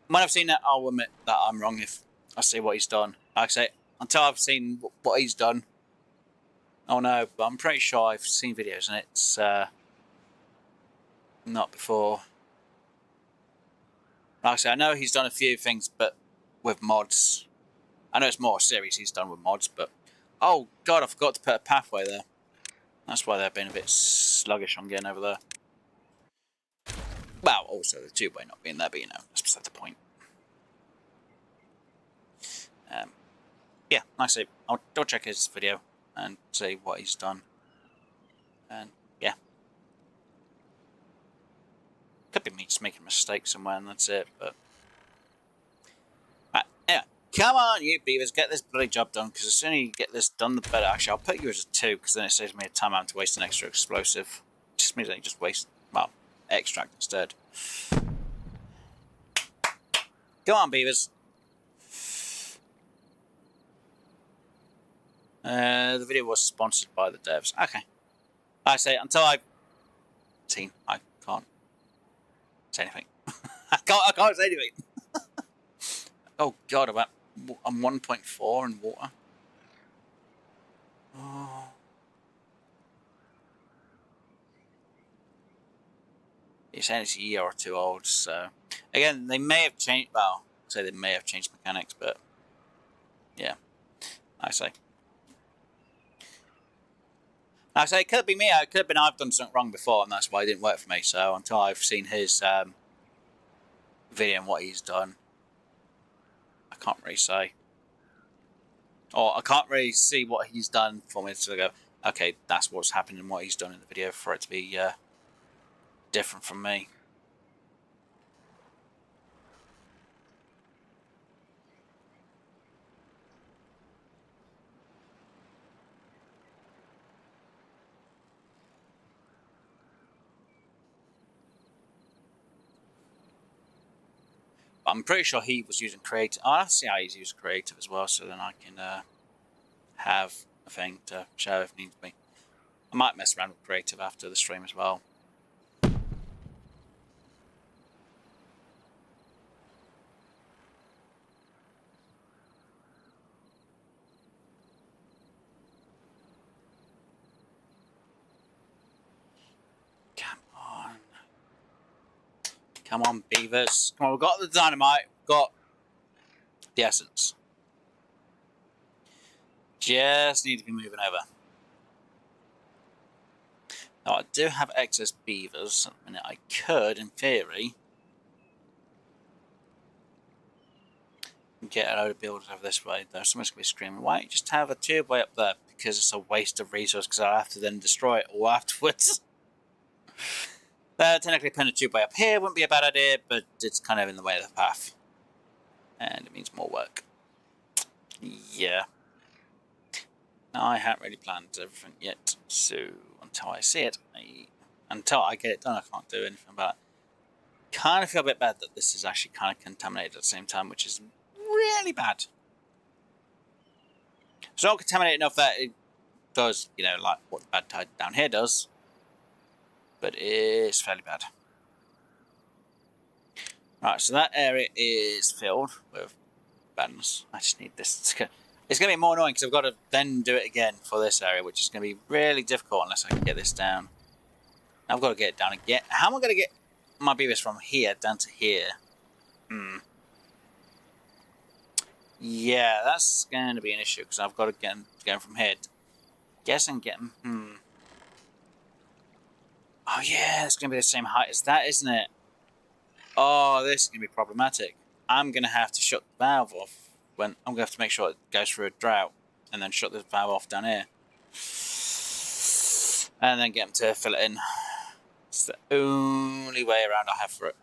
when I've seen it, I'll admit that I'm wrong if I see what he's done. Like I say, until I've seen what he's done. Oh no, but I'm pretty sure I've seen videos, and it's not before. Like I say, I know he's done a few things, but with mods. I know it's more series he's done with mods, but oh god, I forgot to put a pathway there. That's why they've been a bit sluggish on getting over there. Well, also the tubeway not being there, but you know, that's beside the point. Yeah, like I say, I'll check his video and see what he's done. And yeah. Could be me just making a mistake somewhere and that's it, but... Right, anyway, come on you beavers, get this bloody job done, because the sooner you get this done, the better. Actually, I'll put you as a 2, because then it saves me a time out to waste an extra explosive. It just means that you just waste, well, extract instead. Come on, beavers. The video was sponsored by the devs. Okay. Like I say, until I've seen, I can't say anything. I can't say anything. Oh god, I'm 1.4 in water. Oh. You're saying it's a year or 2 old, so again, they may have changed. Well, I'd say they may have changed mechanics, but yeah, I say. Like I say, it could be me. It could have been I've done something wrong before, and that's why it didn't work for me. So until I've seen his video and what he's done, I can't really say. Or I can't really see what he's done for me to go, okay, that's what's happened and what he's done in the video for it to be different from me. I'm pretty sure he was using creative. I'll see how he's used creative as well, so then I can have a thing to show if needs be. I might mess around with creative after the stream as well. Come on, beavers. Come on, we've got the dynamite. We've got the essence. Just need to be moving over. Now, I do have excess beavers. At the minute, I could, in theory, get a load of builders over this way. Though someone's going to be screaming, why don't you just have a tubeway up there? Because it's a waste of resource, because I'll have to then destroy it all afterwards. Technically, putting a tubeway up here wouldn't be a bad idea, but it's kind of in the way of the path. And it means more work. Yeah. Now, I haven't really planned everything yet, so until I see it, until I get it done, I can't do anything about it. Kind of feel a bit bad that this is actually kind of contaminated at the same time, which is really bad. It's not contaminated enough that it does, you know, like what the bad tide down here does, but it's fairly bad. Right, so that area is filled with badness. I just need this. It's going to be more annoying because I've got to then do it again for this area, which is going to be really difficult unless I can get this down. I've got to get it down again. How am I going to get my beavers from here down to here? Yeah, that's going to be an issue because I've got to get them going from here. Guess and get them. Oh yeah, it's going to be the same height as that, isn't it? Oh, this is going to be problematic. I'm going to have to shut the valve off. I'm going to have to make sure it goes through a drought and then shut the valve off down here. And then get them to fill it in. It's the only way around I have for it.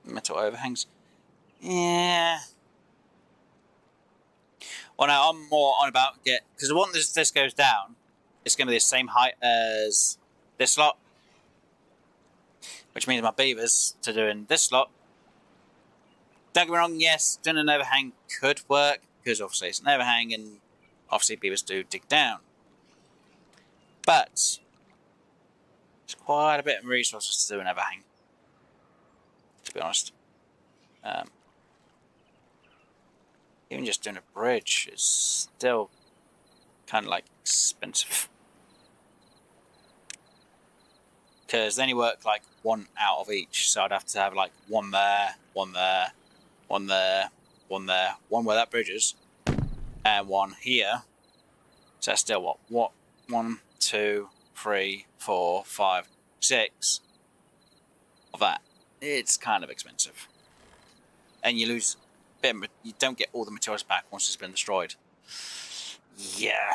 Metal overhangs. Yeah. Well, now I'm more on about because once this goes down, it's going to be the same height as this lot. Which means my beavers to doing this slot. Don't get me wrong, yes, doing an overhang could work, because obviously it's an overhang and obviously beavers do dig down. But it's quite a bit of resources to do an overhang, to be honest. Even just doing a bridge is still kind of like expensive. Because then you work like one out of each, so I'd have to have like one there, one there, one there, one there, one where that bridge is, and one here. So that's still what? 1, 2, 3, 4, 5, 6 of that. It's kind of expensive, and you lose a bit. You don't get all the materials back once it's been destroyed. Yeah,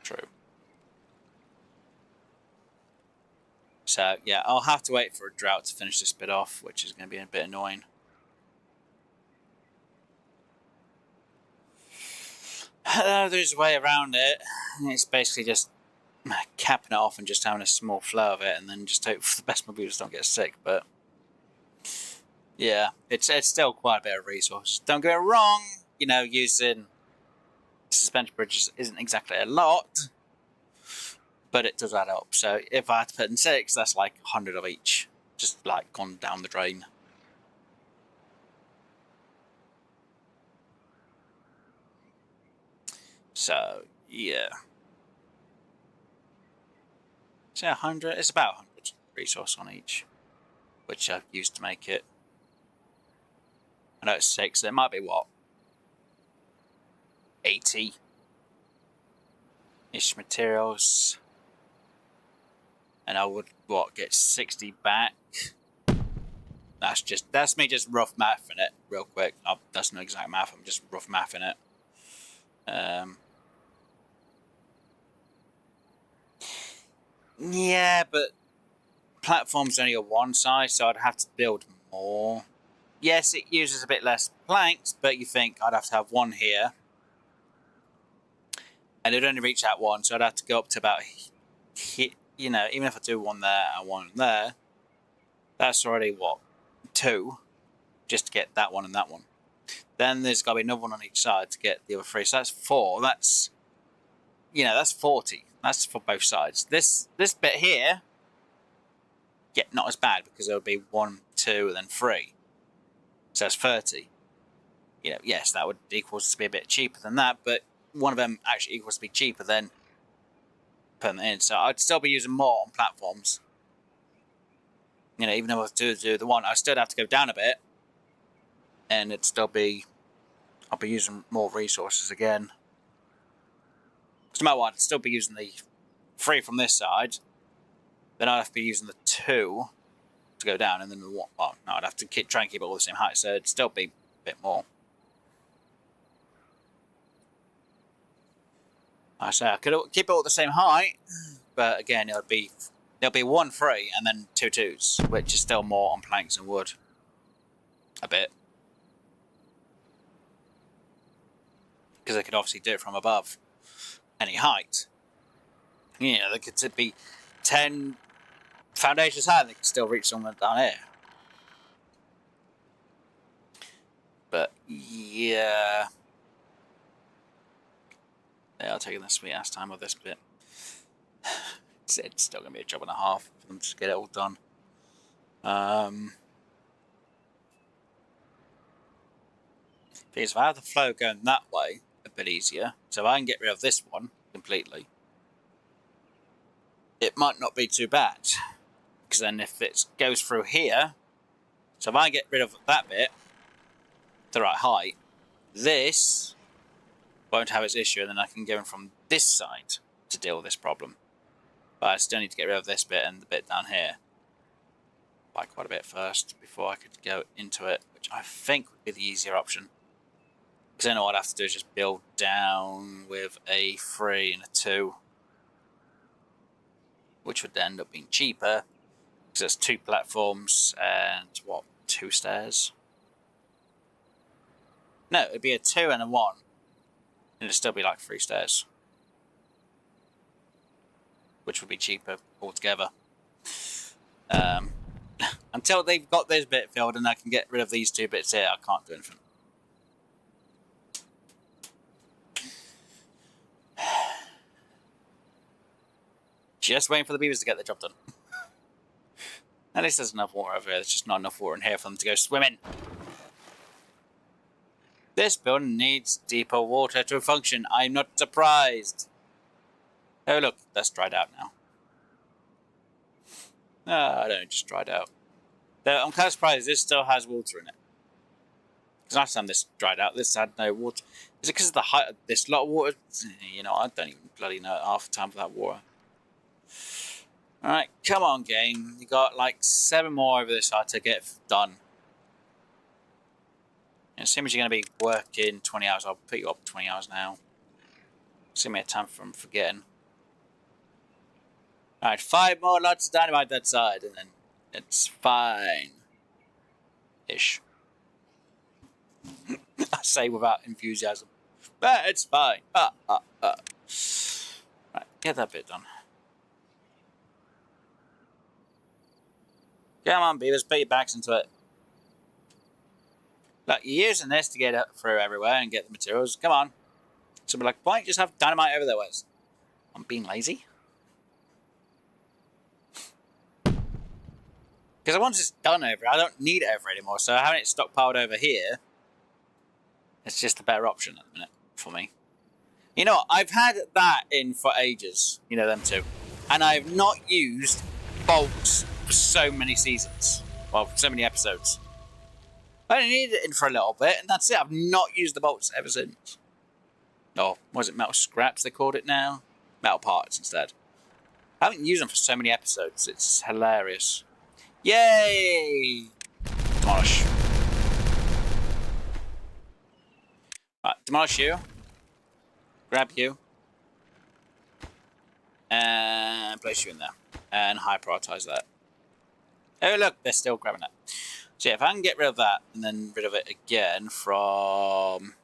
true. So, yeah, I'll have to wait for a drought to finish this bit off, which is going to be a bit annoying. There's a way around it. It's basically just capping it off and just having a small flow of it, and then just hope for the best my beavers don't get sick. But, yeah, it's still quite a bit of resource. Don't get me wrong, you know, using suspension bridges isn't exactly a lot. But it does add up. So if I had to put in 6, that's like 100 of each. Just like gone down the drain. So, yeah. So 100, it's about 100 resource on each. Which I've used to make it. I know it's 6, so it might be what? 80-ish materials. And I would, get 60 back? That's me just rough mathing it real quick. That's no exact math, I'm just rough mathing it. Yeah, but platform's only a one size, so I'd have to build more. Yes, it uses a bit less planks, but you think I'd have to have one here. And it'd only reach that one, so I'd have to go up to about here. You know, even if I do one there and one there, that's already what? 2, just to get that one and that one. Then there's got to be another one on each side to get the other 3. So that's 4. That's, you know, that's 40. That's for both sides. This bit here, yeah, not as bad because there would be 1, 2, and then 3. So that's 30. You know, yes, that would equals to be a bit cheaper than that, but one of them actually equals to be cheaper than putting it in. So I'd still be using more on platforms. You know, even though I do the one, I still have to go down a bit, and it'd still be, I'll be using more resources again. Because no matter what, I'd still be using the 3 from this side. Then I'd have to be using the 2 to go down, and then the 1. Well, no, I'd have to try and keep it all the same height, so it'd still be a bit more. Like I say, I could keep it all the same height, but again, there'll be 1 3 and then 2 2s, which is still more on planks and wood. A bit. Because they could obviously do it from above any height. You know, they could be 10 foundations high, they could still reach someone down here. But yeah, I'll take the sweet ass time of this bit. It's still gonna be a job and a half for them to get it all done. Because if I have the flow going that way, a bit easier. So if I can get rid of this one completely, it might not be too bad. Because then if it goes through here, so if I get rid of that bit, the right height, this won't have its issue, and then I can go in from this side to deal with this problem. But I still need to get rid of this bit and the bit down here by quite a bit first before I could go into it, which I think would be the easier option. Because then all I'd have to do is just build down with a 3 and a 2, which would end up being cheaper because there's 2 platforms and what, 2 stairs? No, it'd be a 2 and a 1, and it'd still be like 3 stairs, which would be cheaper altogether. Until they've got this bit filled and I can get rid of these 2 bits here, I can't do anything. Just waiting for the beavers to get the job done. At least there's enough water over here. There's just not enough water in here for them to go swimming. This building needs deeper water to function. I'm not surprised. Oh look, that's dried out now. I don't know, just dried out. Though I'm kind of surprised this still has water in it. Because last time this dried out, this had no water. Is it because of the height of this lot of water? You know, I don't even bloody know half the time for that water. Alright, come on game. You got like 7 more over this side to get done. As soon as you're going to be working 20 hours, I'll put you up 20 hours now. Just give me a time from forgetting. Alright, 5 more lots of dynamite that side, and then it's fine. Ish. I say without enthusiasm. But it's fine. Right, get that bit done. Come on, beavers, put your backs into it. Look, you're using this to get it through everywhere and get the materials. Come on. So we're like, why don't you just have dynamite over there, Wes? I'm being lazy. Because once it's done over, I don't need it over anymore. So having it stockpiled over here, it's just a better option at the minute for me. You know what? I've had that in for ages. You know, them 2. And I've not used bolts for so many seasons. Well, so many episodes. I only needed it in for a little bit, and that's it. I've not used the bolts ever since. Oh, was it metal scraps they called it now? Metal parts instead. I haven't used them for so many episodes. It's hilarious. Yay! Demolish. Right, demolish you. Grab you. And place you in there. And high prioritize that. Oh look, they're still grabbing it. So yeah, if I can get rid of that and then rid of it again from...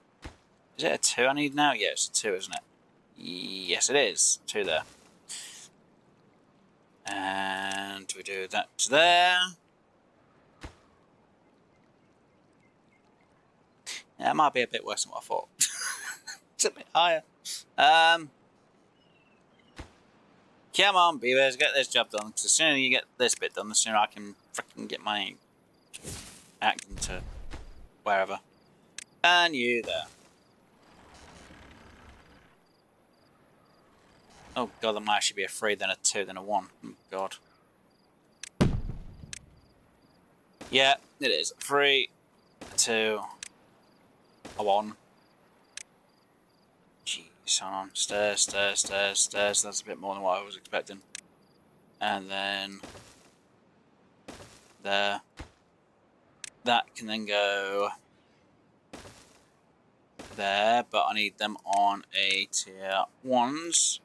Is it a 2 I need now? Yeah, it's a 2, isn't it? Yes, it is. 2 there. And we do that to there. Yeah, that might be a bit worse than what I thought. It's a bit higher. Come on, beavers, get this job done. Because the sooner you get this bit done, the sooner I can freaking get my act into wherever. And you there. Oh god, that might actually be a 3, then a 2, then a 1. Oh god. Yeah, it is. 3, a 2, a 1. Jeez, hold on. Stairs, stairs, stairs, stairs. That's a bit more than what I was expecting. And then there. That can then go there, but I need them on a tier 1s.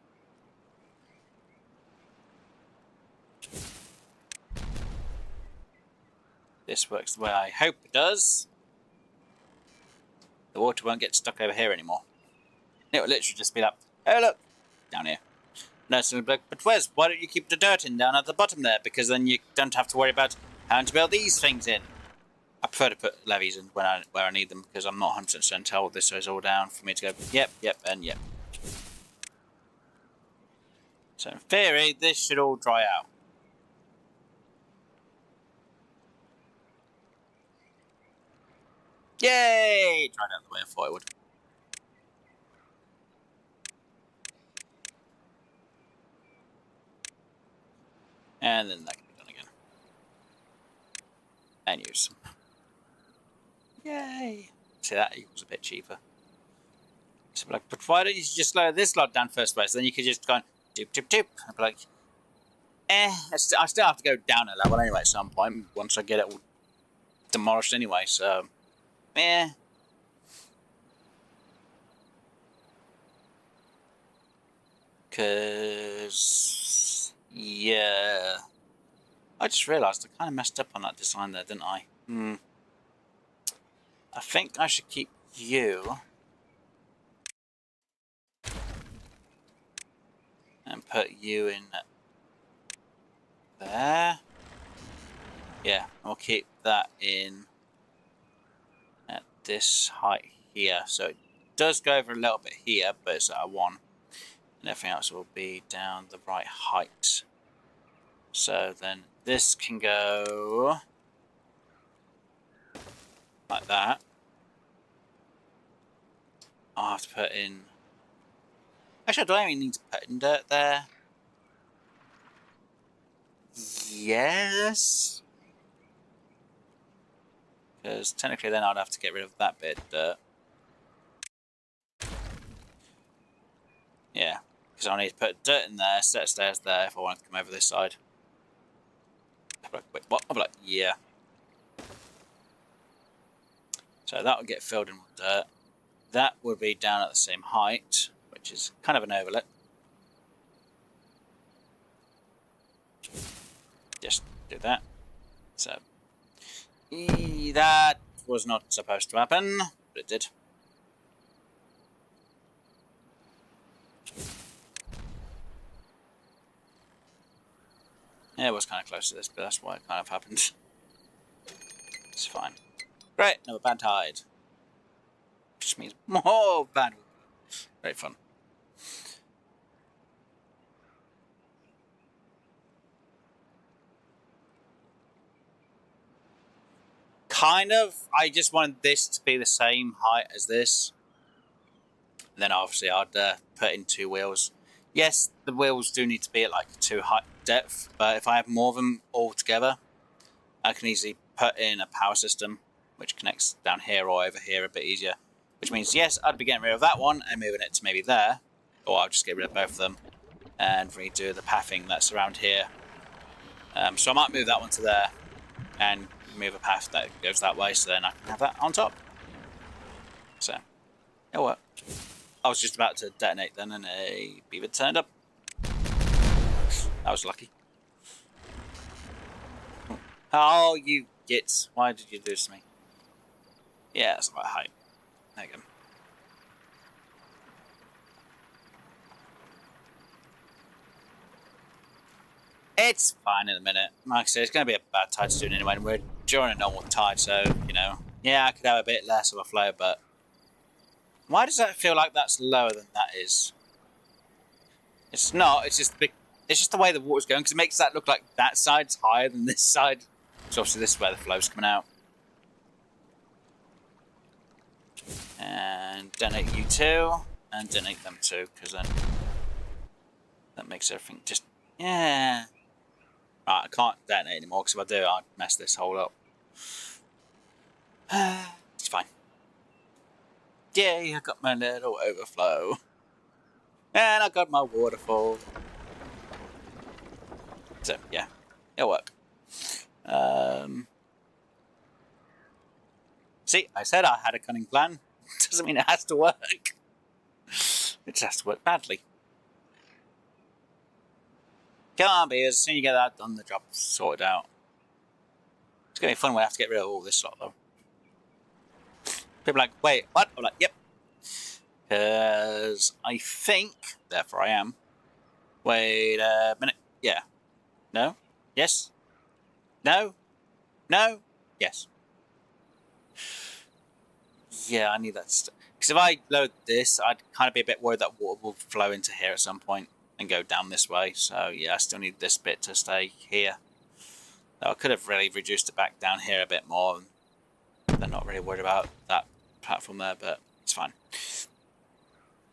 This works the way I hope it does. The water won't get stuck over here anymore. It will literally just be like, oh look, down here. No, so like, but Wes, why don't you keep the dirt in down at the bottom there? Because then you don't have to worry about how to build these things in. I prefer to put levees in where I need them, because I'm not 100% told this is all down for me to go, yep, yep, and yep. So in theory, this should all dry out. Yay! Dried out the way I thought it would. And then that can be done again. And use. Yay! See, that equals a bit cheaper. So like, but why don't you just lower this lot down first place? Then you could just go doop doop doop. I'd be like, I still have to go down a level anyway at some point once I get it all demolished anyway. So, Because, yeah. I just realised I kind of messed up on that design there, didn't I? I think I should keep you. And put you in there. Yeah, I'll keep that in at this height here. So it does go over a little bit here, but it's at a 1. And everything else will be down the right height. So then this can go like that. I'll have to put in... Actually, I don't even need to put in dirt there. Yes. Because technically then I'd have to get rid of that bit of dirt. Yeah. Because I need to put dirt in there, set stairs there if I want to come over this side. I'll be like, wait, what? I'll be like, yeah. So that would get filled in with dirt. That would be down at the same height, which is kind of an overlap. Just do that. So, that was not supposed to happen, but it did. Yeah, it was kind of close to this, but that's why it kind of happened. It's fine. Great, another bad tide. Which means more bad. Great fun. Kind of. I just wanted this to be the same height as this. And then obviously I'd put in 2 wheels. Yes, the wheels do need to be at like 2 height depth, but if I have more of them all together, I can easily put in a power system which connects down here or over here a bit easier. Which means, yes, I'd be getting rid of that one and moving it to maybe there, or I'll just get rid of both of them and redo the pathing that's around here. So I might move that one to there and move a path that goes that way, so then I can have that on top. So, it'll work. I was just about to detonate then and a beaver turned up. That was lucky. Oh, you gits. Why did you do this to me? Yeah, that's about height. There you go. It's fine in a minute. Like I said, it's going to be a bad tide soon anyway, and we're during a normal tide, so, you know. Yeah, I could have a bit less of a flow, but... Why does that feel like that's lower than that is? It's not, it's just the way the water's going, because it makes that look like that side's higher than this side. So obviously this is where the flow's coming out. And donate you 2, and donate them 2, because then... That makes everything just, yeah. Right, I can't detonate anymore because if I do, I'd mess this hole up. It's fine. Yay, I got my little overflow. And I got my waterfall. So, yeah, it'll work. See, I said I had a cunning plan. Doesn't mean it has to work. It just has to work badly. Come on, Beavers. As soon as you get that done, the job's sorted out. It's going to be fun when I have to get rid of all this lot, though. People are like, wait, what? I'm like, yep. Because I think, therefore I am. Wait a minute. Yeah. No? Yes? No? No? Yes. Yeah, I need that stuff. Because if I load this, I'd kind of be a bit worried that water will flow into here at some point and go down this way. So, yeah, I still need this bit to stay here. Though I could have really reduced it back down here a bit more. They're not really worried about that platform there, but it's fine.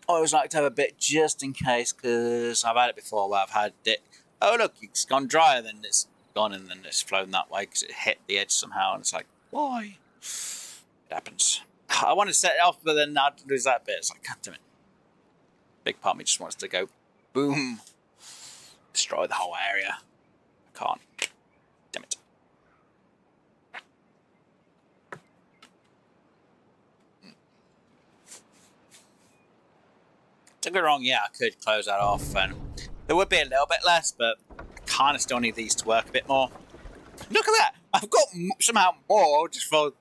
I always like to have a bit just in case, because I've had it before where I've had it. Oh, look, it's gone drier, then it's gone, and then it's flown that way because it hit the edge somehow, and it's like, why? It happens. I want to set it off, but then I'd lose that bit. It's like, God damn it. Big part of me just wants to go, boom, destroy the whole area. I can't. Damn it. Don't get me wrong, yeah, I could close that off, and there would be a little bit less, but I kind of still need these to work a bit more. Look at that! I've got somehow more just for,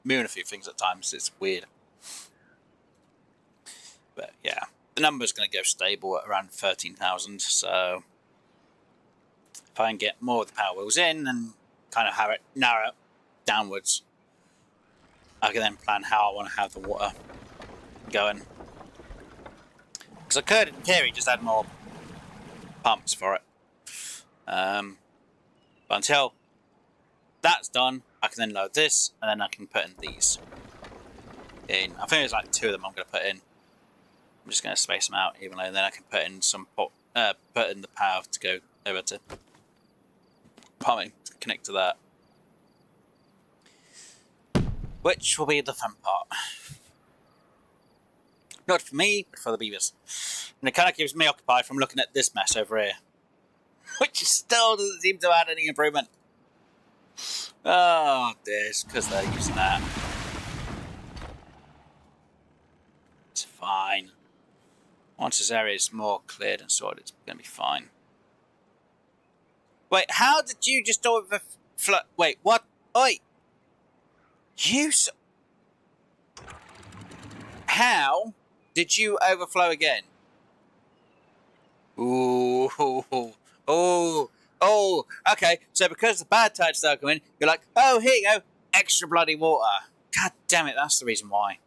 moving a few things at times. It's weird. But yeah, the number's going to go stable at around 13,000, so if I can get more of the power wheels in and kind of have it narrow downwards, I can then plan how I want to have the water going. Because I could, in theory, just add more pumps for it. But until that's done, I can then load this, and then I can put in these. I think there's like 2 of them I'm going to put in. I'm just going to space them out evenly, and then I can put in put in the power to go over to pumping to connect to that, which will be the fun part. Not for me, but for the beavers. And it kind of keeps me occupied from looking at this mess over here, which still doesn't seem to add any improvement. Oh, this, because they're using that. It's fine. Once this area is more cleared and sorted, it's going to be fine. Wait, how did you just overflow? Wait, what? Oi! How did you overflow again? Ooh, oh, okay. So because the bad tides start coming, you're like, oh, here you go, extra bloody water. God damn it, that's the reason why.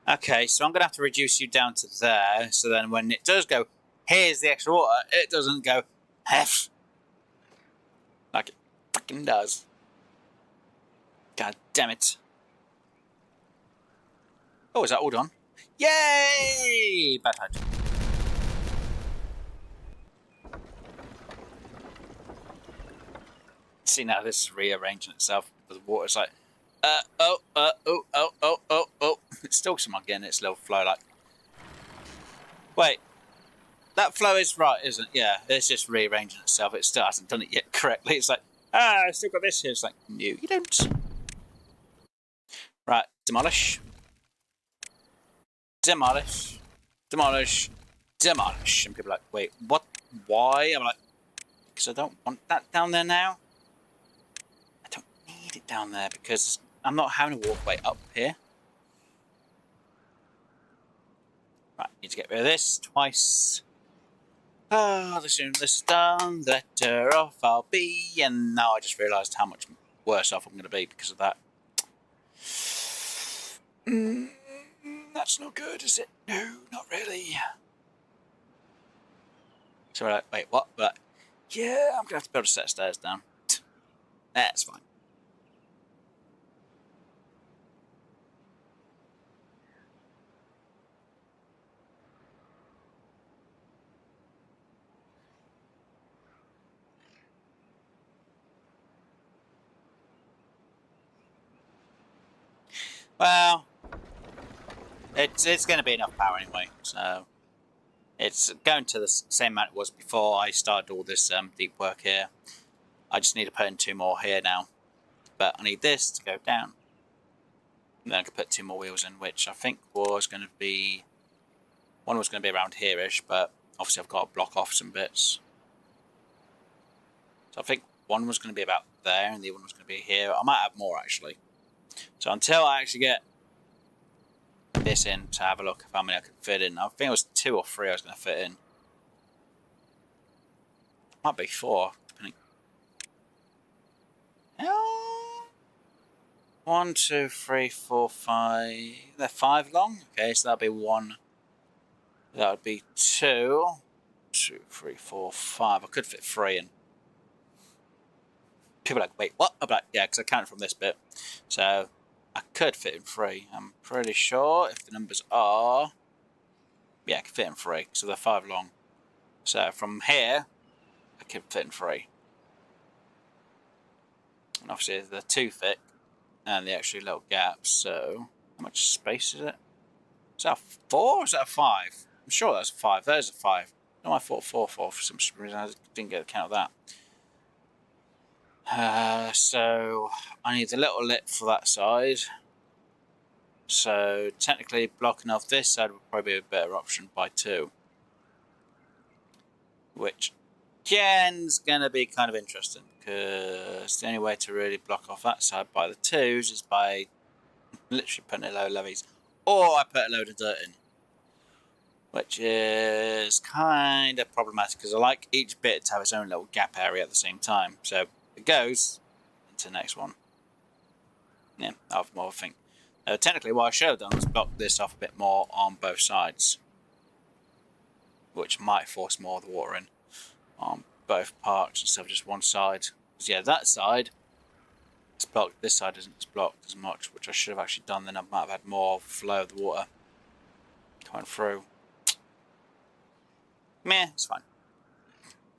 Okay, so I'm going to have to reduce you down to there, so then when it does go, here's the extra water, it doesn't go, hef. Like it fucking does. God damn it. Oh, is that all done? Yay! Bad tide. See, now this is rearranging itself with the water. It's like, oh. It's still somehow getting its little flow like. Wait, that flow is right, isn't it? Yeah, it's just rearranging itself. It still hasn't done it yet correctly. It's like, I've still got this here. It's like, no, you don't. Right, demolish. Demolish. Demolish. Demolish. And people are like, wait, what? Why? I'm like, because I don't want that down there now. I don't need it down there because I'm not having a walkway up here. Right, need to get rid of this twice. Oh, the sooner this is done, the better off I'll be. And now I just realised how much worse off I'm going to be because of that. That's not good, is it? No, not really. So we're like, wait, what? But yeah, I'm going to have to build a set of stairs down. That's fine. Well, it's going to be enough power anyway, so it's going to the same amount it was before I started all this deep work here. I just need to put in 2 more here now, but I need this to go down. And then I can put 2 more wheels in, which I think was going to be... One was going to be around here-ish, but obviously I've got to block off some bits. So I think one was going to be about there, and the other one was going to be here. I might have more, actually. So until I actually get this in to have a look at how many I can fit in. I think it was 2 or 3 I was going to fit in. Might be 4, depending. 1, 2, 3, 4, 5. They're 5 long. Okay, so that'll be 1. That would be 2. 2, 3, 4, 5. I could fit 3 in. People are like, wait, what? I'm like, yeah, because I counted from this bit. So I could fit in 3. I'm pretty sure if the numbers are... Yeah, I can fit in 3. So they're 5 long. So from here, I can fit in 3. And obviously they're 2 thick. And the extra little gaps. So how much space is it? Is that a 4 or is that a 5? I'm sure that's a 5. There's a 5. No, I thought 4 for some reason. I didn't get the count of that. So I need a little lip for that side. So technically blocking off this side would probably be a better option by 2. Which again's going to be kind of interesting. Because the only way to really block off that side by the 2s is by literally putting a load of levees. Or I put a load of dirt in. Which is kind of problematic because I like each bit to have its own little gap area at the same time. So it goes into the next one. Yeah, I have more think. Technically, what I should have done was block this off a bit more on both sides, which might force more of the water in on both parts instead of just one side. Because yeah, that side is blocked. This side isn't blocked as much, which I should have actually done. Then I might have had more flow of the water coming through. Meh, it's fine.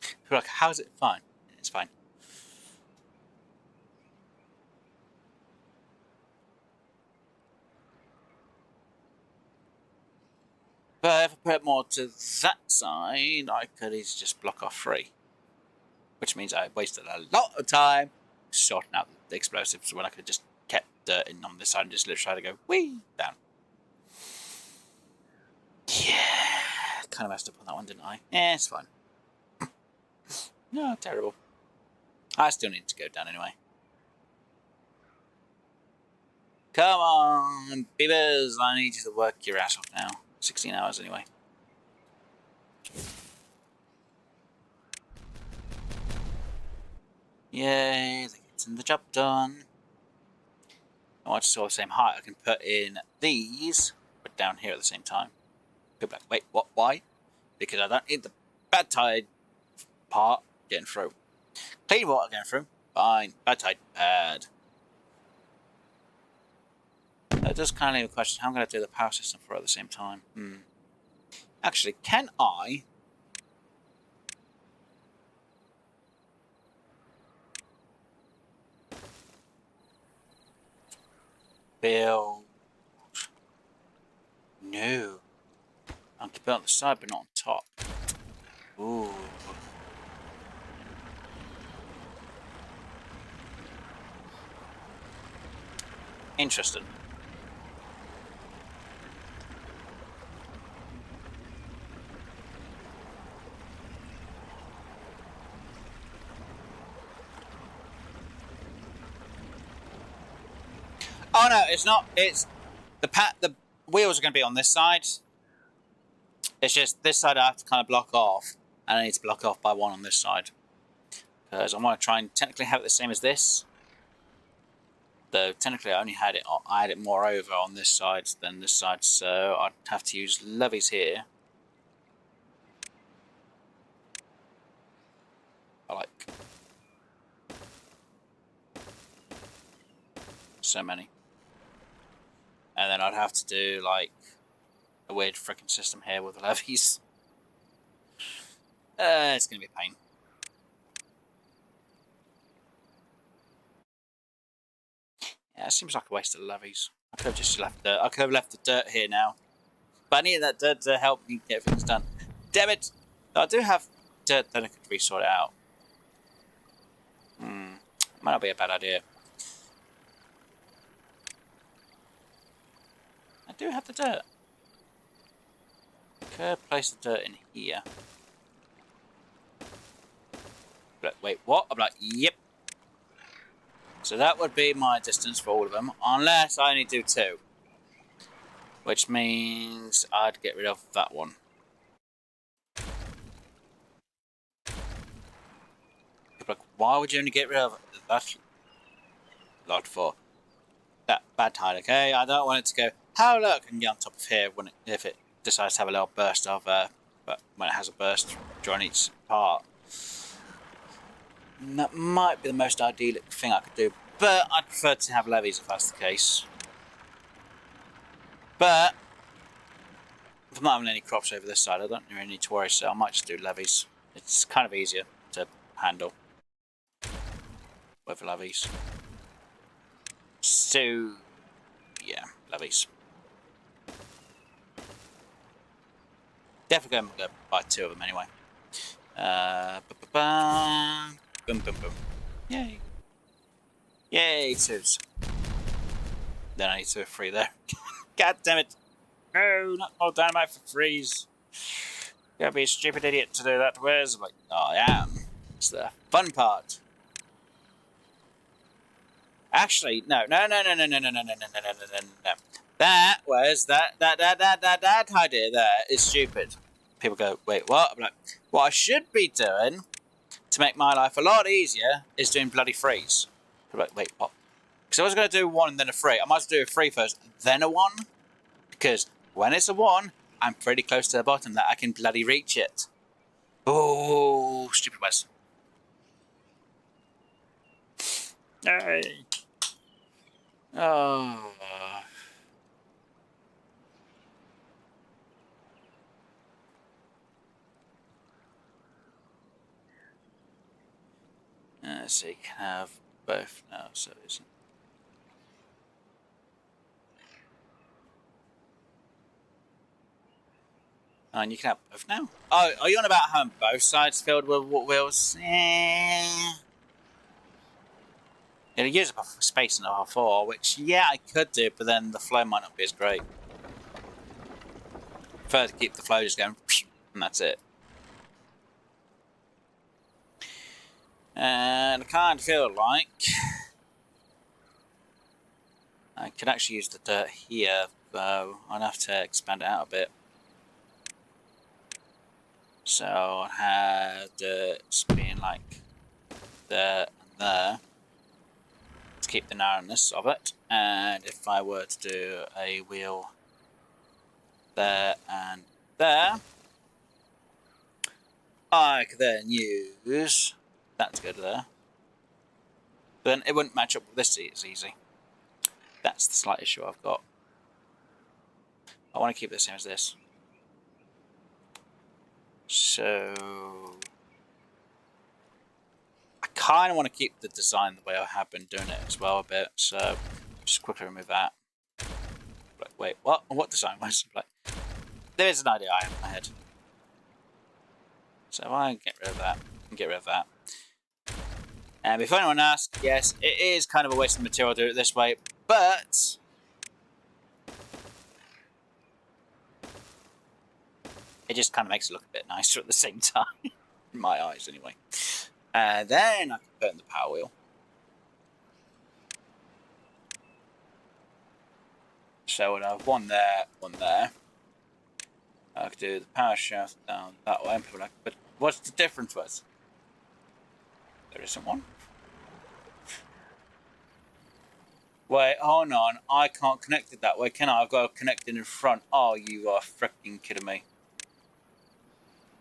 People are like, how's it fine? It's fine. But if I put more to that side, I could easily just block off 3. Which means I wasted a lot of time sorting out the explosives when I could have just kept dirt in on this side and just literally had to go whee down. Yeah, kind of messed up on that one, didn't I? Yeah, it's fine. No, terrible. I still need to go down anyway. Come on, Beavers, I need you to work your ass off now. 16 hours anyway. Yay, they're getting the job done. I want to see all the same height. I can put in these, but down here at the same time. Go back. Wait, what? Why? Because I don't need the bad tide part getting through. Clean water getting through. Fine. Bad tide. Bad. That does kind of leave a question. How am I going to do the power system for it at the same time? Actually, can I... build... No. I can build on the side, but not on top. Ooh. Interesting. Oh no, it's not. It's the wheels are going to be on this side. It's just this side I have to kind of block off, and I need to block off by 1 on this side because I want to try and technically have it the same as this. Though technically I only had it. I had it more over on this side than this side, so I'd have to use levees here. I like so many. And then I'd have to do like a weird freaking system here with the levees. It's going to be a pain. Yeah, it seems like a waste of levees. I could have just left dirt. I could have left the dirt here now. But I need that dirt to help me get things done. Damn it! I do have dirt, then I could resort it out. Might not be a bad idea. I do have the dirt. Could place the dirt in here. But wait, what? I'm like, yep. So that would be my distance for all of them, unless I only do 2. Which means I'd get rid of that one. Like, why would you only get rid of that lot for? That bad tide, okay? I don't want it to go, how look, and get on top of here when if it decides to have a little burst of, but when it has a burst during each part. And that might be the most idyllic thing I could do, but I'd prefer to have levees if that's the case. But if I'm not having any crops over this side, I don't really need to worry, so I might just do levees. It's kind of easier to handle with levees. So, yeah, levees. Definitely going to buy 2 of them anyway. Boom, boom, boom. Yay. Yay, 2s. Then I need 2 or 3 there. God damn it. No, not all dynamite for freeze. Gotta be a stupid idiot to do that. Where's like, oh, I am. It's the fun part. Actually, no. That was that idea there is stupid. People go, wait, what? I'm like, what I should be doing to make my life a lot easier is doing bloody freeze. I'm like, wait, what? Because I was going to do 1 and then a 3. I might as well do a 3 first, then a 1. Because when it's a 1, I'm pretty close to the bottom that I can bloody reach it. Oh, stupid Wes. Hey. Oh. So you can have both now, so it isn't. And you can have both now. Oh, are you on about having both sides filled with wheels? It'll use up space in the R4, which, yeah, I could do, but then the flow might not be as great. Prefer to keep the flow just going, and that's it. And I kind of feel like I could actually use the dirt here, though I'd have to expand it out a bit. So I'd have dirt being like there and there to keep the narrowness of it. And if I were to do a wheel there and there, I could then use that to go to there. But then it wouldn't match up with this as easy. That's the slight issue I've got. I want to keep the same as this. So I kind of want to keep the design the way I have been doing it as well a bit. So just quickly remove that. Like, wait, what? What design was? Like, there is an idea I have in my head. So if I get rid of that and get rid of that. And if anyone asks, yes, it is kind of a waste of material to do it this way, but it just kind of makes it look a bit nicer at the same time, in my eyes anyway. And then I can put in the power wheel. So I'd have one there, one there. I could do the power shaft down that way, and people are like, but what's the difference with? There isn't one. Wait, hold on. I can't connect it that way, can I? I've got to connect it in front. Oh, you are freaking kidding me.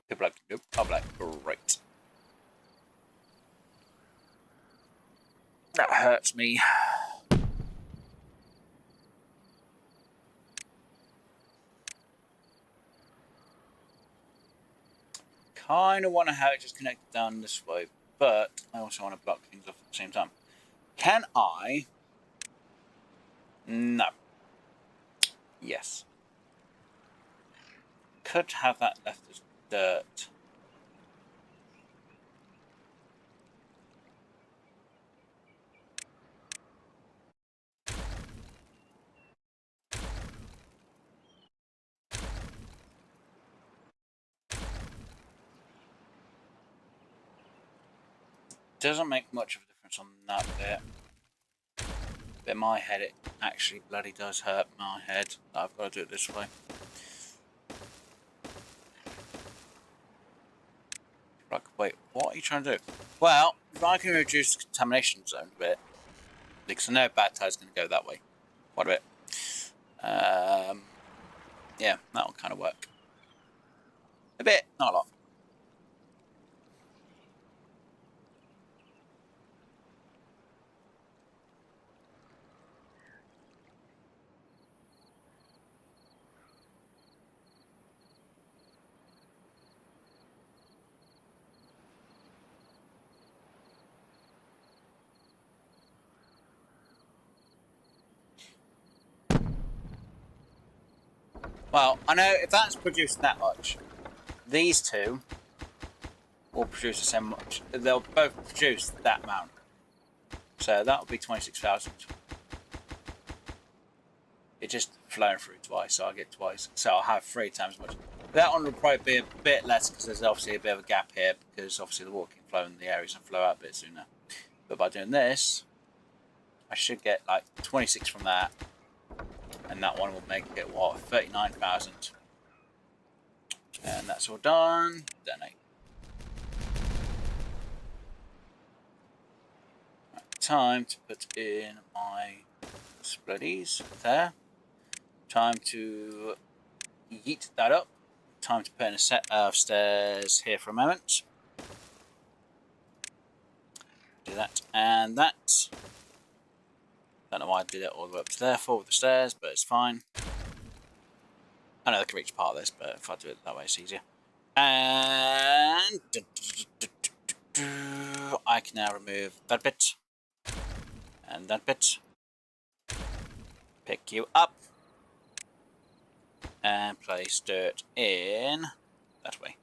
People are like, nope. I'm like, great. That hurts me. Kind of want to have it just connected down this way, but I also want to block things off at the same time. Can I? No. Yes. Could have that left as dirt. Doesn't make much of a difference on that bit. But in my head, it actually bloody does hurt my head. I've got to do it this way. Like, wait, what are you trying to do? Well, if I can reduce the contamination zone a bit, because I know bad tide's going to go that way. Quite a bit. Yeah, that'll kind of work. A bit, not a lot. Well, I know if that's producing that much, these two will produce the same much. They'll both produce that amount. So that'll be 26,000. It's just flowing through twice, so I get twice. So I'll have 3 times as much. That one will probably be a bit less because there's obviously a bit of a gap here because obviously the water can flow in the areas and flow out a bit sooner. But by doing this, I should get like 26 from that. And that one will make it, what, 39,000. And that's all done. Donate. Right, time to put in my splitties there. Time to yeet that up. Time to put in a set of stairs here for a moment. Do that and that. Don't know why I did it all the way up to there for with the stairs, but it's fine. I know I can reach part of this, but if I do it that way, it's easier. And I can now remove that bit and that bit. Pick you up and place dirt in that way.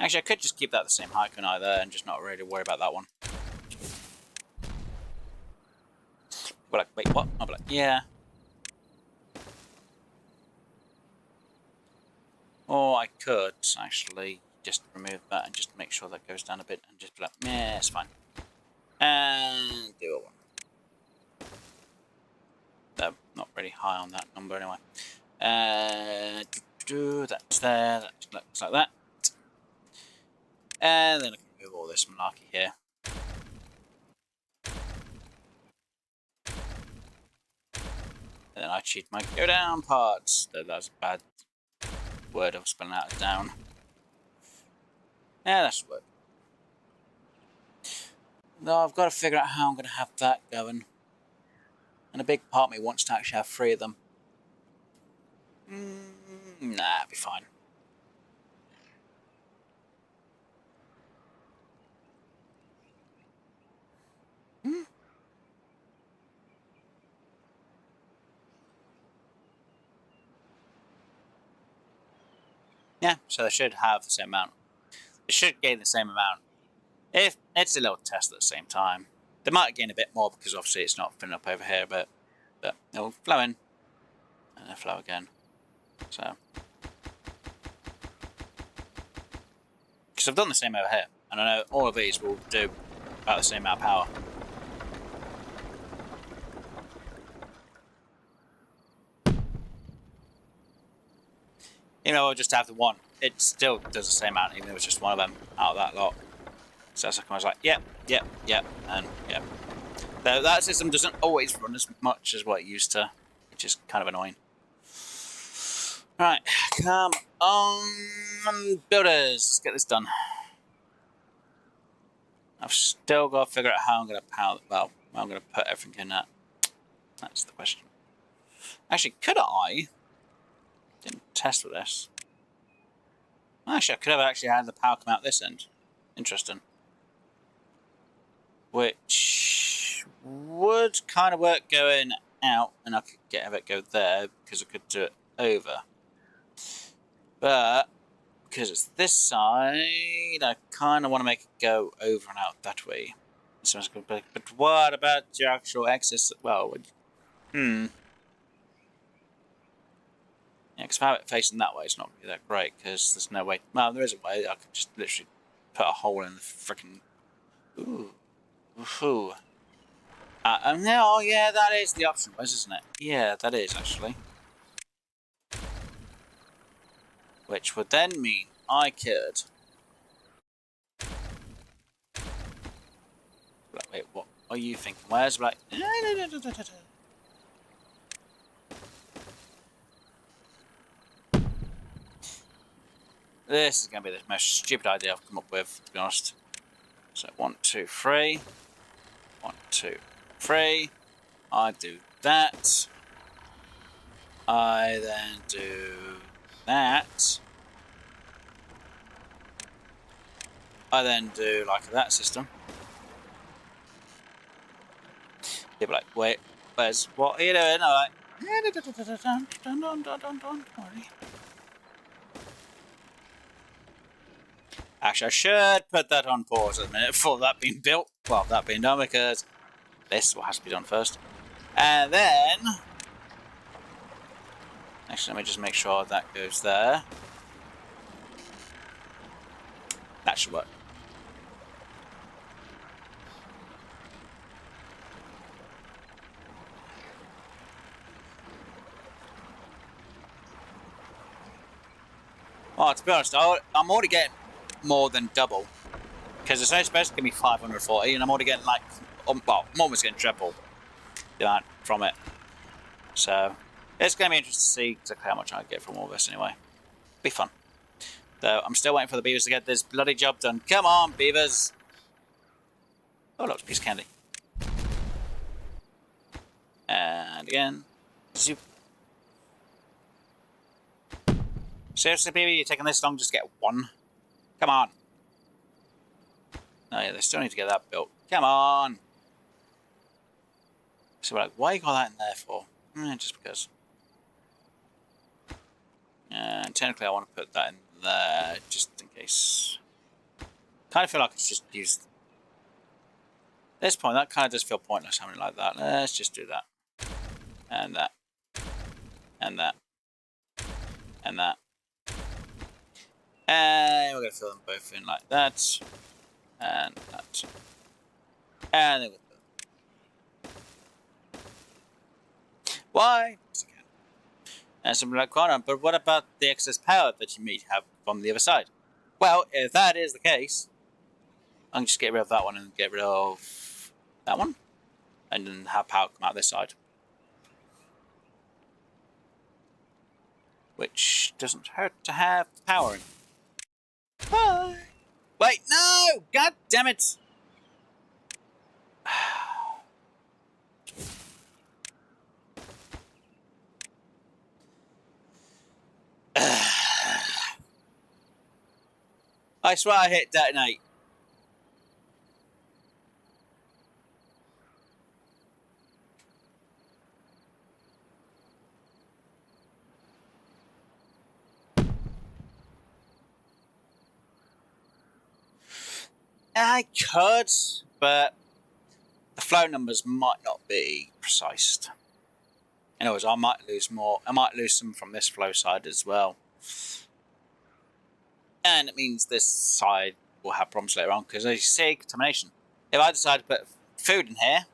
Actually, I could just keep that the same height, couldn't I, there, and just not really worry about that one. We're like, wait, what? I'll be like, yeah. Or I could actually just remove that and just make sure that goes down a bit and just be like, yeah, it's fine. And do a one. They're not really high on that number anyway. That's there, that looks like that. And then I can move all this malarkey here. And then I cheat my go down parts. That was a bad word I was spelling out as down. Yeah, that should work. Though I've got to figure out how I'm going to have that going. And a big part of me wants to actually have 3 of them. Nah, it'll be fine. Yeah, so they should have the same amount. They should gain the same amount. If it's a little test at the same time. They might gain a bit more because obviously it's not filling up over here, but it'll flow in. And then flow again. So. Because I've done the same over here. And I know all of these will do about the same amount of power. You know, I'll just have the one. It still does the same amount, even though it's just one of them out of that lot. So that's like I was like, yep, and yep. Though that system doesn't always run as much as what it used to, which is kind of annoying. Right, come on, builders, let's get this done. I've still got to figure out how I'm going to power. Well, I'm going to put everything in that. That's the question. Actually, could I? Didn't test with this. Actually, I could have actually had the power come out this end. Interesting. Which would kind of work going out and I could have it go there because I could do it over. But because it's this side, I kind of want to make it go over and out that way. So but what about your actual access? Well, Yeah, because if I have it facing that way, it's not really that great because there's no way. Well, there is a way. I could just literally put a hole in the freaking. Ooh. Ooh. No, yeah, that is the option, isn't it? Yeah, that is actually. Which would then mean I could. Wait, what are you thinking? Where's like? This is going to be the most stupid idea I've come up with, to be honest. So 1, 2, 3. 1, 2, 3. I do that. I then do that. I then do like that system. People are like, wait, where's what are you doing? I'm like, don't worry. Actually, I should put that on pause a minute before that being built. Well, that being done because this has to be done first. And then, actually, let me just make sure that goes there. That should work. Well, to be honest, I'm already getting more than double. Because it's only supposed to give me 540, and I'm already getting like, well, I'm almost getting triple the amount from it. So, it's going to be interesting to see exactly how much I get from all this anyway. Be fun. Though, I'm still waiting for the beavers to get this bloody job done. Come on, beavers! Oh, look, piece of candy. And again. Zoop. Seriously, beaver, you're taking this long just to get one? Come on. Oh yeah, they still need to get that built. Come on! So we're like, why you got that in there for? Just because. And technically I want to put that in there, just in case. Kind of feel like it's just used. At this point, that kind of does feel pointless having it like that. Let's just do that. And that. And that. And that. And we're going to fill them both in like that. And that. And then we'll put why? Because I can. And something like, but what about the excess power that you may have from the other side? Well, if that is the case, I can just get rid of that one and get rid of that one. And then have power come out this side. Which doesn't hurt to have power in. Bye! Wait, no! God damn it! I swear I hit detonate. I could, but the flow numbers might not be precise. Anyways, I might lose more. I might lose some from this flow side as well. And it means this side will have problems later on, because as you see, contamination. If I decide to put food in here,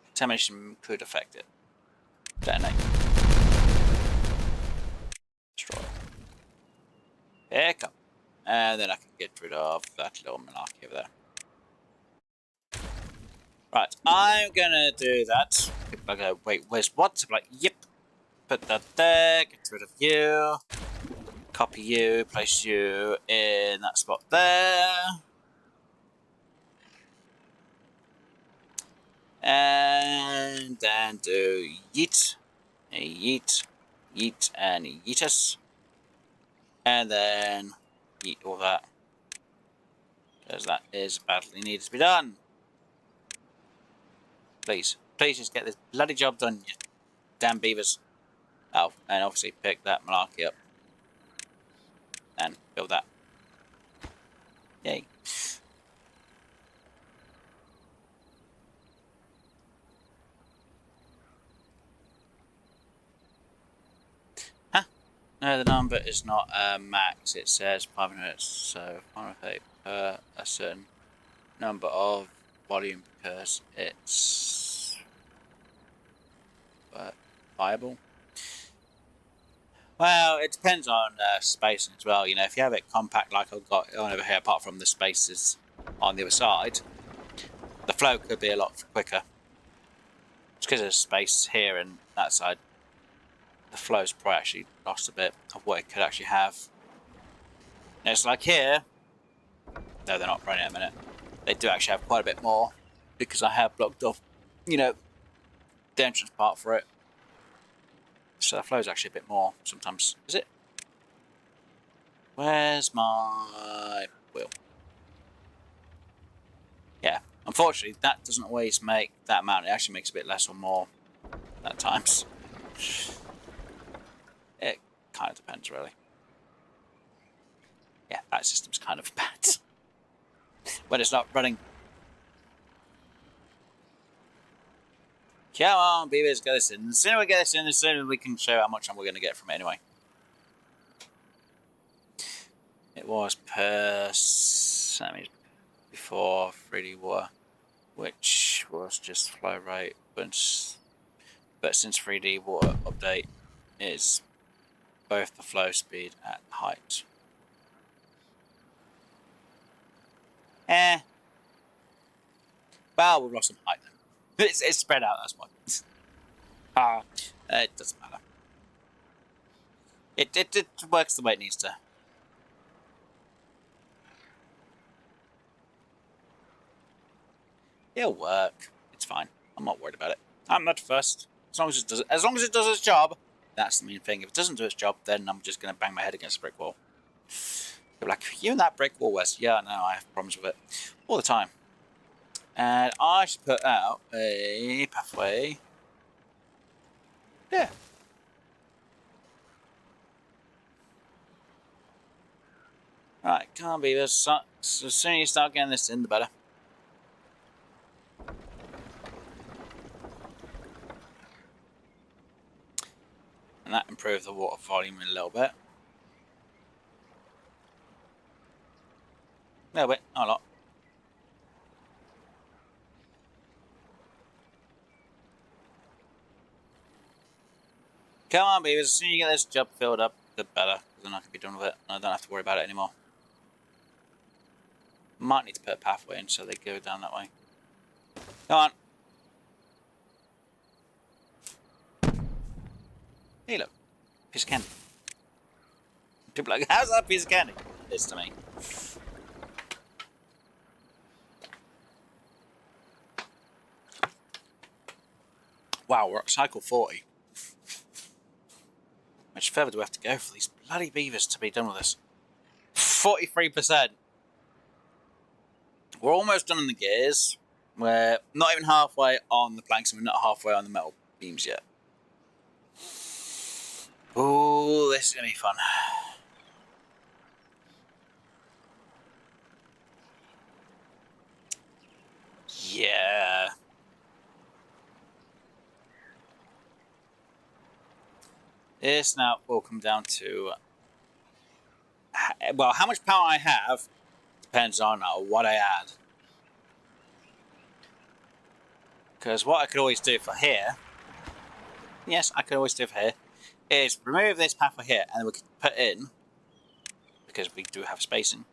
contamination could affect it. Detonate. Destroy. Pick up. And then I can get rid of that little malarkey over there. Right, I'm gonna do that. People are go, wait, where's what? I'm like, yep. Put that there, get rid of you. Copy you, place you in that spot there. And then do yeet, yeet, yeet, and yeetus. And then yeet all that. Because that is badly needed to be done. Please. Please just get this bloody job done, you damn beavers. Oh, and obviously pick that malarkey up. And build that. Yay. Huh? No, the number is not max. It says 500, so 500 per a certain number of volume because it's viable. Well, it depends on spacing as well. You know, if you have it compact like I've got on over here, apart from the spaces on the other side, the flow could be a lot quicker. Just because there's space here and that side, the flow's probably actually lost a bit of what it could actually have. And it's like here, no, they're not running at a minute. They do actually have quite a bit more because I have blocked off, you know, the entrance part for it. So the flow's actually a bit more sometimes. Is it? Where's my wheel? Yeah. Unfortunately, that doesn't always make that amount. It actually makes a bit less or more at times. It kind of depends, really. Yeah, that system's kind of bad. When it's not running. Come on, beavers, get this in. The sooner we get this in, the sooner we can show how much we're going to get from it anyway. It was per before 3D water, which was just flow rate, but since 3D water update is both the flow speed and height. Well, we've lost some height then. It's spread out, that's why. It doesn't matter. It works the way it needs to. It'll work. It's fine. I'm not worried about it. I'm not fussed. As long as it does its job, that's the main thing. If it doesn't do its job, then I'm just gonna bang my head against a brick wall. They're like, you and that brick wall, Wes. Yeah, no, I have problems with it all the time. And I should put out a pathway there. Right, can't be this. So as soon as you start getting this in, the better. And that improved the water volume a little bit. A little bit, not a lot. Come on, beavers, as soon as you get this job filled up, the better. Because then I can be done with it and I don't have to worry about it anymore. Might need to put a pathway in so they go down that way. Come on. Hey, look. Piece of candy. People are like, how's that a piece of candy? It is to me. Wow, we're at cycle 40. How much further do we have to go for these bloody beavers to be done with this? 43%. We're almost done in the gears. We're not even halfway on the planks and we're not halfway on the metal beams yet. Ooh, this is going to be fun. Yeah. This now will come down to, well, how much power I have depends on what I add. Because what I could always do for here, yes, I could always do for here, is remove this pathway here and then we could put in, because we do have spacing,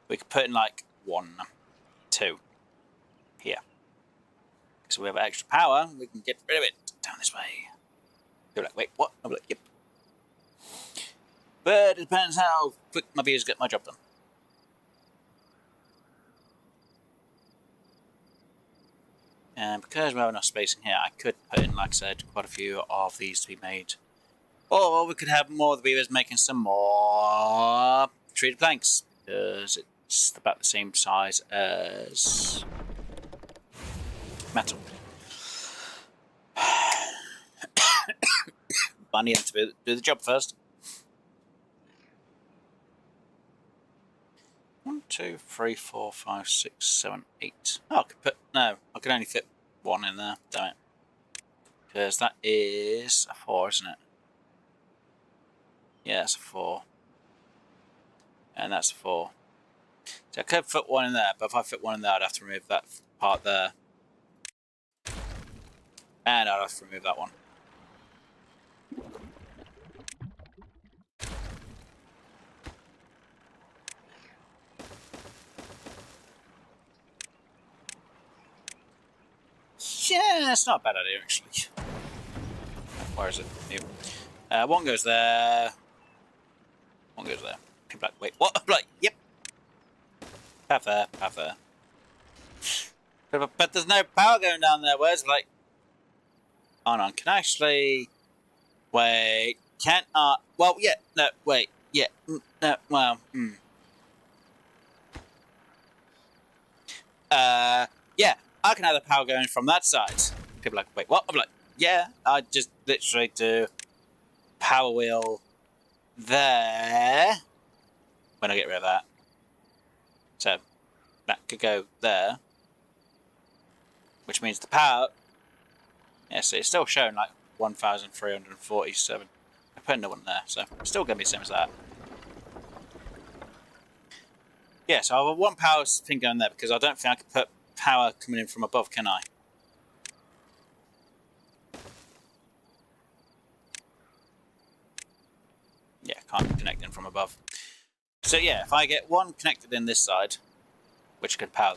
we could put in like 1, 2 here. So we have extra power, we can get rid of it down this way. You're like, wait, what? I'm like, yep. But it depends how quick my beavers get my job done. And because we have enough spacing here, I could put in, like I said, quite a few of these to be made. Or we could have more of the beavers making some more treated planks, because it's about the same size as metal. but I need them to do the job first. 1, 2, 3, 4, 5, 6, 7, 8. Oh, I could put... No, I can only fit one in there. Damn it. Because that is a 4, isn't it? Yeah, it's a 4. And that's a 4. So I could fit one in there, but if I fit one in there, I'd have to remove that part there. And I'd have to remove that one. Yeah, it's not a bad idea, actually. Where is it? Here. One goes there. One goes there. People like, wait, what? I'm like, yep. Path there, path there. But there's no power going down there. Where's like... Hold on, can I actually... Wait, can't I... Well, yeah, no, wait, yeah, no, well, yeah, I can have the power going from that side. People are like, wait, what? I'm like, yeah, I just literally do power wheel there when I get rid of that. So, that could go there. Which means the power... Yeah, see, it's still showing like 1,347. I put another one there, so it's still going to be the same as that. Yeah, so I have one power thing going there because I don't think I can put power coming in from above, can I? Yeah, can't connect in from above. So yeah, if I get one connected in this side, which could power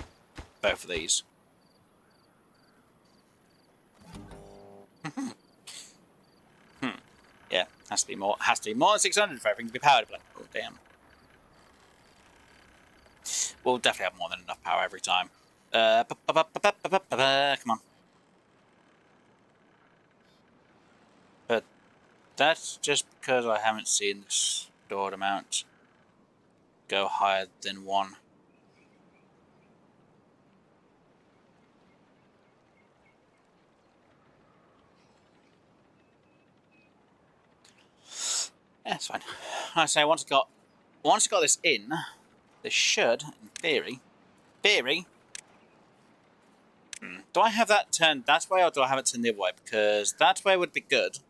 both of these. Yeah, has to be more than 600 for everything to be powered. Like, oh damn. We'll definitely have more than enough power every time. Come on. But that's just because I haven't seen the stored amount go higher than 1. Yeah, it's fine. I say once I got this in, this should, in theory. Do I have that turned that way or do I have it turned the other way? Because that way would be good.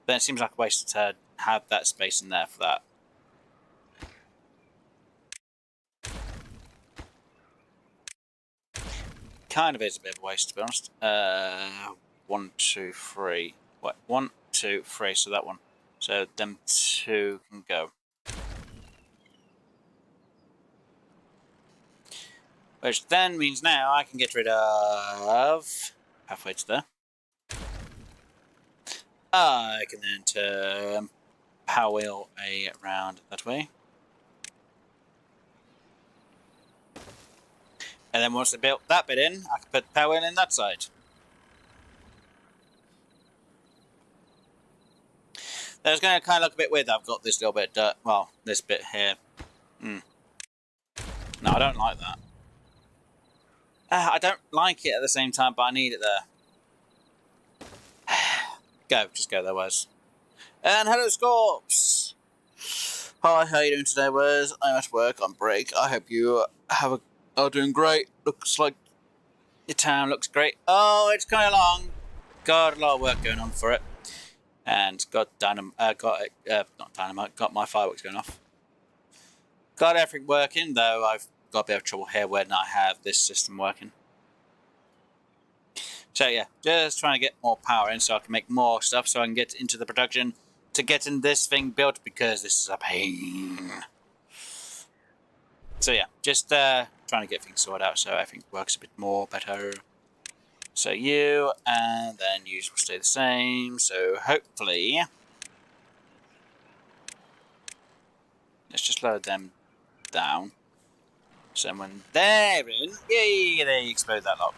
Then it seems like a waste to have that space in there for that. Kind of is a bit of a waste, to be honest. 1, 2, 3. What? 1, 2, 3. So that one. So them 2 can go. Which then means now I can get rid of halfway to there. I can then turn power wheel around that way. And then once I built that bit in, I can put the power wheel in that side. That's going to kind of look a bit weird. I've got this little bit dirt. Well, this bit here. No, I don't like that. I don't like it at the same time, but I need it there. Go, just go there, Wes. And hello, Scorps! Hi, how you doing today, Wes? I'm at work on break. I hope you are doing great. Looks like your town looks great. Oh, it's coming along. Got a lot of work going on for it. And got my fireworks going off. Got everything working, though I've got a bit of trouble here when I have this system working. So yeah, just trying to get more power in so I can make more stuff so I can get into the production to getting this thing built because this is a pain. So yeah, just trying to get things sorted out so everything works a bit more better. So you, and then you will stay the same. So hopefully, let's just lower them down. So when they're in, yay, they explode that lot.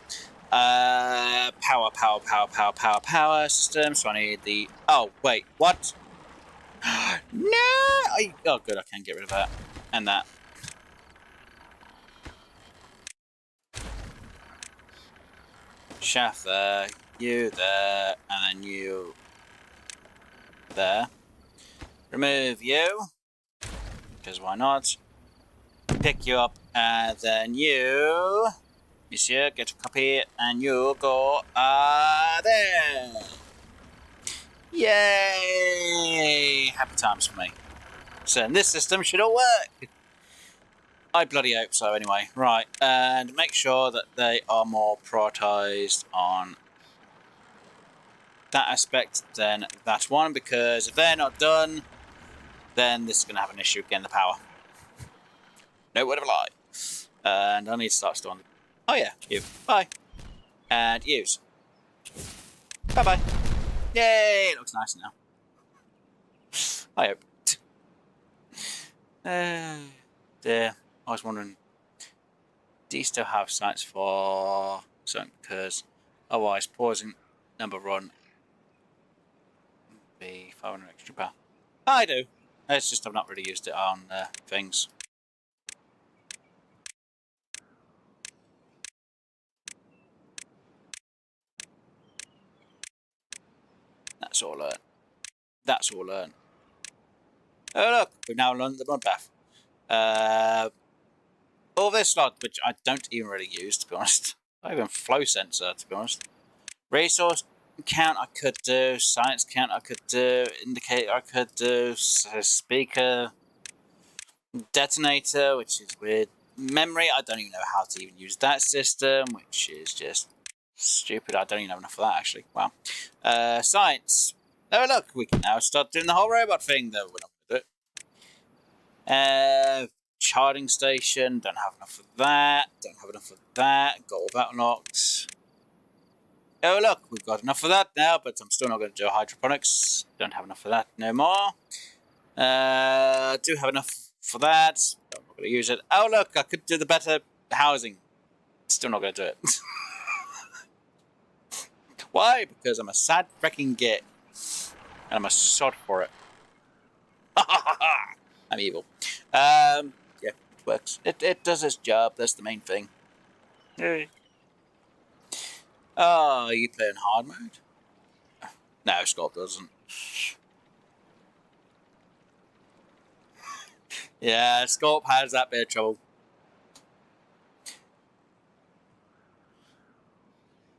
Power system. So I need the. Oh wait, what? No! Oh good, I can get rid of that and that. Shaft there. you there, and then you there. Remove you, because why not? Pick you up, and then you, monsieur, get a copy, and you go there. Yay! Happy times for me. So this system should all work. I bloody hope so anyway. Right, and make sure that they are more prioritised on that aspect than that one, because if they're not done, then this is going to have an issue getting the power. No word of a lie. And I need to start storing. Oh yeah, you. Bye. And use. Bye-bye. Yay! It looks nice now. I hope. There. I was wondering, do you still have sites for something? Because otherwise, pausing number run would be 500 extra power. I do. It's just I've not really used it on things. That's all learned. That's all learned. Oh look, we've now learned the mud bath. All this lot, which I don't even really use, to be honest. Not even flow sensor, to be honest. Resource count I could do, science count I could do, indicator I could do, speaker, detonator, which is weird. Memory, I don't even know how to even use that system, which is just stupid. I don't even have enough of that, actually. Wow. Science. Oh look, we can now start doing the whole robot thing, though we're not going to do it. Charging station, don't have enough of that, don't have enough of that, got all that unlocked. Oh look, we've got enough of that now, but I'm still not going to do hydroponics, don't have enough of that no more. Do have enough for that, I'm not going to use it. Oh look, I could do the better housing, still not going to do it. Why? Because I'm a sad freaking git, and I'm a sod for it. I'm evil. Yeah, it works. It does its job. That's the main thing. Hey. Oh, are you playing hard mode? No, Sculpt doesn't. Yeah, Sculpt has that bit of trouble.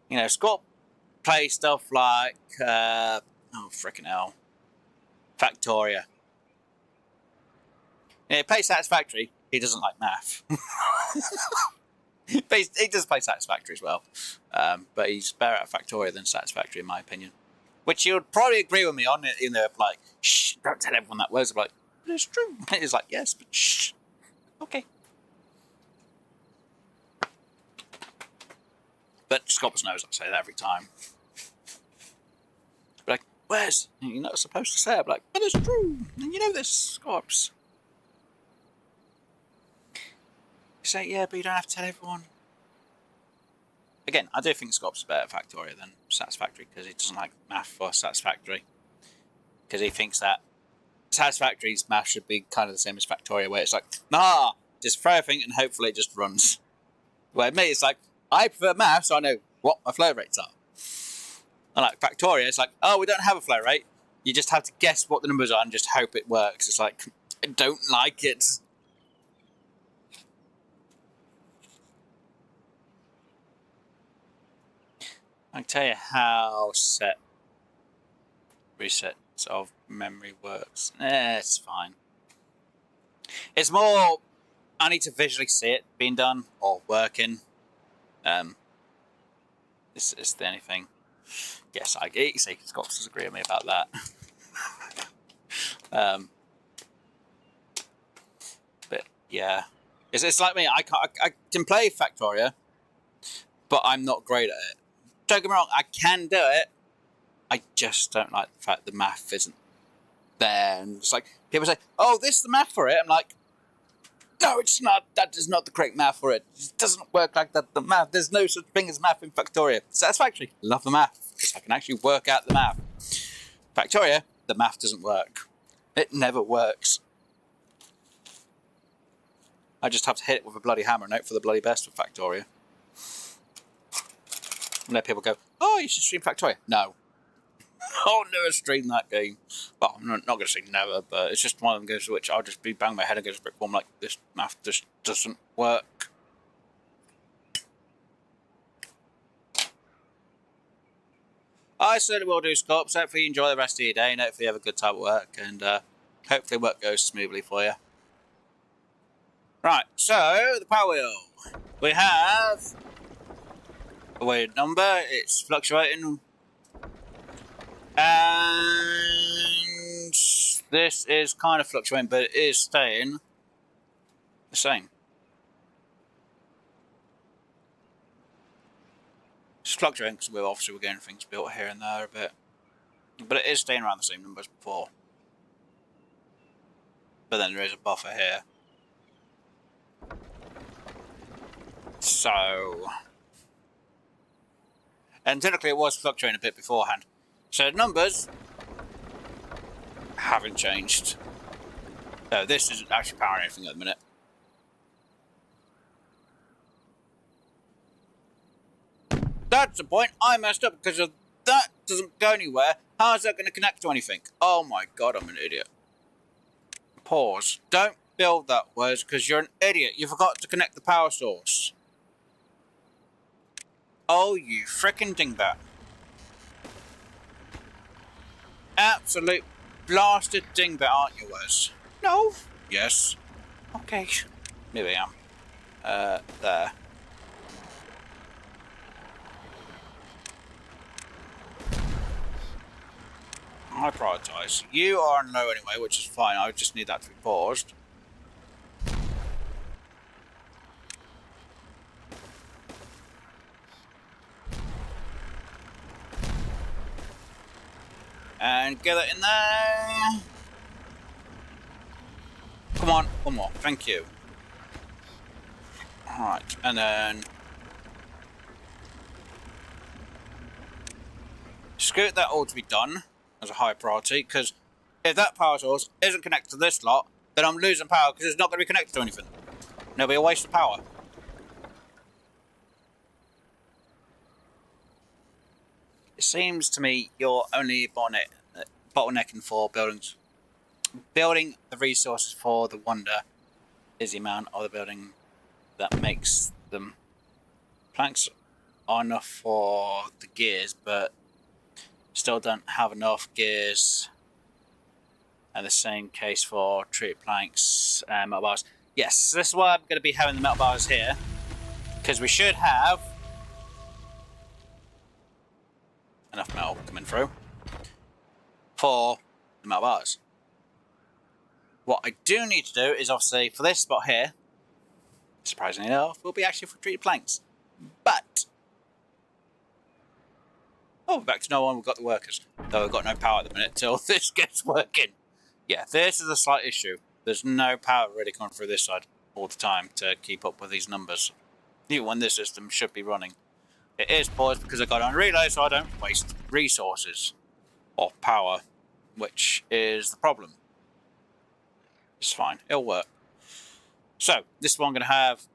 You know, Sculpt plays stuff like oh frickin' hell, Factoria. Yeah, he plays Satisfactory. He doesn't like math. He does play Satisfactory as well. But he's better at Factoria than Satisfactory, in my opinion. Which you would probably agree with me on, you know, like, shh, don't tell everyone that words. I'm like, but it's true. It's like, yes, but shh. Okay. But Scops knows I say that every time. But like, where's? You're not supposed to say it. I'm like, but it's true. And you know this, Scops. Say, yeah, but you don't have to tell everyone. Again, I do think Scops is better at Factoria than Satisfactory because he doesn't like math for Satisfactory. Because he thinks that Satisfactory's math should be kind of the same as Factoria, where it's like, nah, just throw everything and hopefully it just runs. Where me, it's like, I prefer math, so I know what my flow rates are. And like Factoria, it's like, oh, we don't have a flow rate. You just have to guess what the numbers are and just hope it works. It's like, I don't like it. I can tell you how resets of memory works. It's fine. It's more, I need to visually see it being done or working. This is the only thing. Yes, I get. See, Scots does agree with me about that. But yeah, it's like me. I can play Factoria, but I'm not great at it. Don't get me wrong, I can do it. I just don't like the fact the math isn't there. And it's like, people say, oh, this is the math for it. I'm like, no, it's not. That is not the correct math for it. It doesn't work like that. The math, there's no such thing as math in Factoria. Satisfactory, love the math. I can actually work out the math. Factoria, the math doesn't work. It never works. I just have to hit it with a bloody hammer and hope for the bloody best with Factoria. And then people go, oh, you should stream Factoria. No. I'll never stream that game. Well, I'm not going to say never, but it's just one of them games which I'll just be banging my head against a brick wall. I'm like, this math just doesn't work. I certainly will do, Scorps. Hopefully you enjoy the rest of your day and hopefully you have a good time at work and hopefully work goes smoothly for you. Right, so the power wheel. We have a weird number. It's fluctuating. And this is kind of fluctuating, but it is staying the same. It's fluctuating because we're getting things built here and there a bit. But it is staying around the same number as before. But then there is a buffer here. So... And technically it was fluctuating a bit beforehand. So the numbers haven't changed. So this isn't actually powering anything at the minute. That's the point. I messed up because of that doesn't go anywhere. How is that going to connect to anything? Oh my god, I'm an idiot. Pause. Don't build that way because you're an idiot. You forgot to connect the power source. Oh, you frickin' dingbat. Absolute blasted dingbat, aren't you, Wes? No. Yes. Okay. Maybe I am. There. I prioritise. You are on low anyway, which is fine. I just need that to be paused. And get it in there. Come on, one more. Thank you. Alright, and then... Scoot that all to be done as a high priority, because if that power source isn't connected to this lot, then I'm losing power because it's not going to be connected to anything. And it'll be a waste of power. It seems to me you're only bottlenecking for buildings. Building the resources for the wonder is the amount of the building that makes them. Planks are enough for the gears, but still don't have enough gears. And the same case for treated planks and metal bars. Yes, this is why I'm going to be having the metal bars here, because we should have enough metal coming through for the metal bars. What I do need to do is obviously for this spot here, surprisingly enough, will be actually for treated planks. But oh, back to no one. We've got the workers. Though we've got no power at the minute till this gets working. Yeah, this is a slight issue. There's no power really coming through this side all the time to keep up with these numbers. Even when this system should be running. It is paused because I got on relay so I don't waste resources or power, which is the problem. It's fine, it'll work. So, this one I'm going to have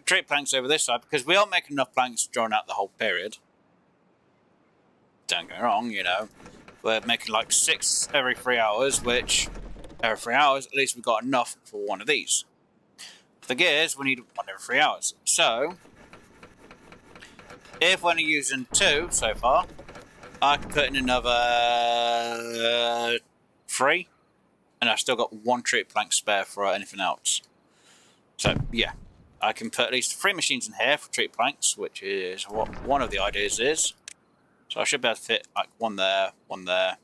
treated planks over this side because we aren't making enough planks during out the whole period. Don't get me wrong, you know. We're making like 6 every 3 hours, which every 3 hours, at least we've got enough for one of these. For the gears, we need 1 every 3 hours. So, if we're only using 2 so far, I can put in another 3, and I've still got 1 treated plank spare for anything else. So, yeah, I can put at least 3 machines in here for treated planks, which is what one of the ideas is. So I should be able to fit like 1 there, 1 there,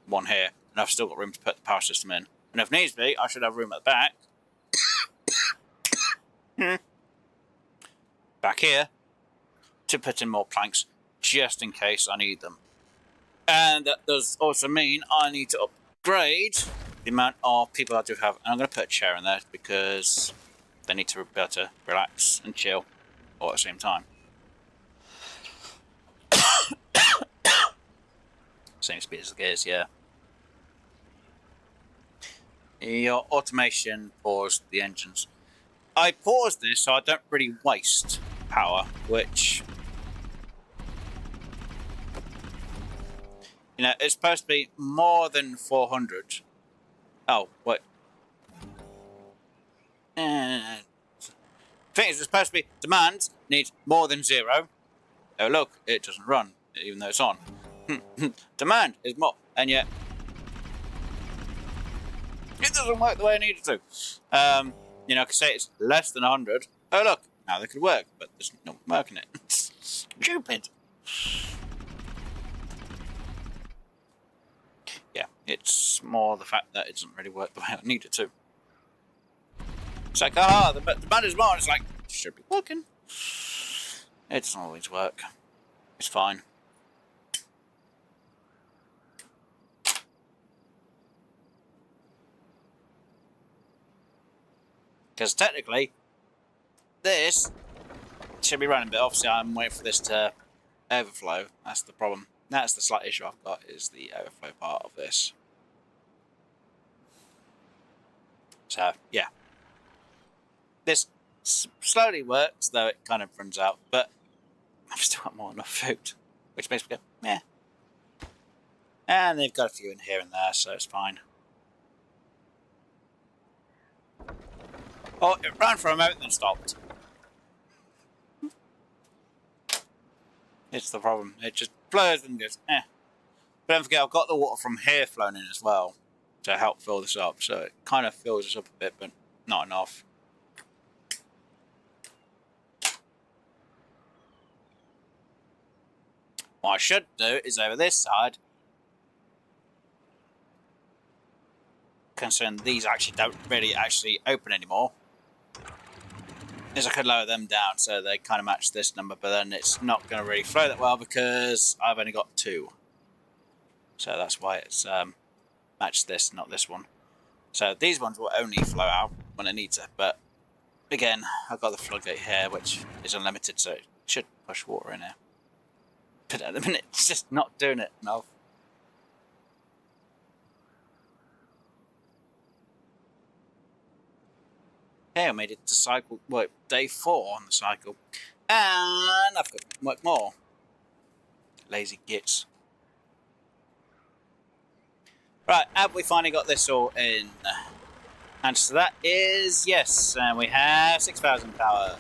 1 here, and I've still got room to put the power system in. And if needs be, I should have room at the back, back here, to put in more planks, just in case I need them. And that does also mean I need to upgrade the amount of people I do have. And I'm going to put a chair in there because they need to be able to relax and chill all at the same time. Same speed as the gears, yeah. Your automation paused the engines. I paused this so I don't really waste power, which You know, it's supposed to be more than 400. Oh, what? Thing is, it's supposed to be demand needs more than 0. Oh, look, it doesn't run, even though it's on. Demand is more, and yet it doesn't work the way I need it to. You know, I could say it's less than 100. Oh, look, now they could work, but there's no working it. It's stupid. Yeah, it's more the fact that it doesn't really work the way I need it to. It's like, the demand is more. It's like, it should be working. It doesn't always work. It's fine. Because technically, this should be running, but obviously I'm waiting for this to overflow. That's the problem. That's the slight issue I've got, is the overflow part of this. So, yeah. This slowly works, though it kind of runs out, but I've still got more than enough food, which makes me go, meh. And they've got a few in here and there, so it's fine. Oh, it ran for a moment and then stopped. It's the problem. It just flows and goes, eh. But don't forget, I've got the water from here flowing in as well to help fill this up, so it kind of fills us up a bit, but not enough. What I should do is over this side, considering these actually don't really open anymore, is I could lower them down so they kind of match this number, but then it's not going to really flow that well because I've only got 2. So that's why it's matched this, not this one. So these ones will only flow out when I need to, but again, I've got the floodgate here, which is unlimited, so it should push water in here. But at the minute, it's just not doing it enough. Okay, I made it to cycle, well, day 4 on the cycle. And I've got to work more. Lazy gits. Right, have we finally got this all in? Answer to that is yes, and we have 6,000 power.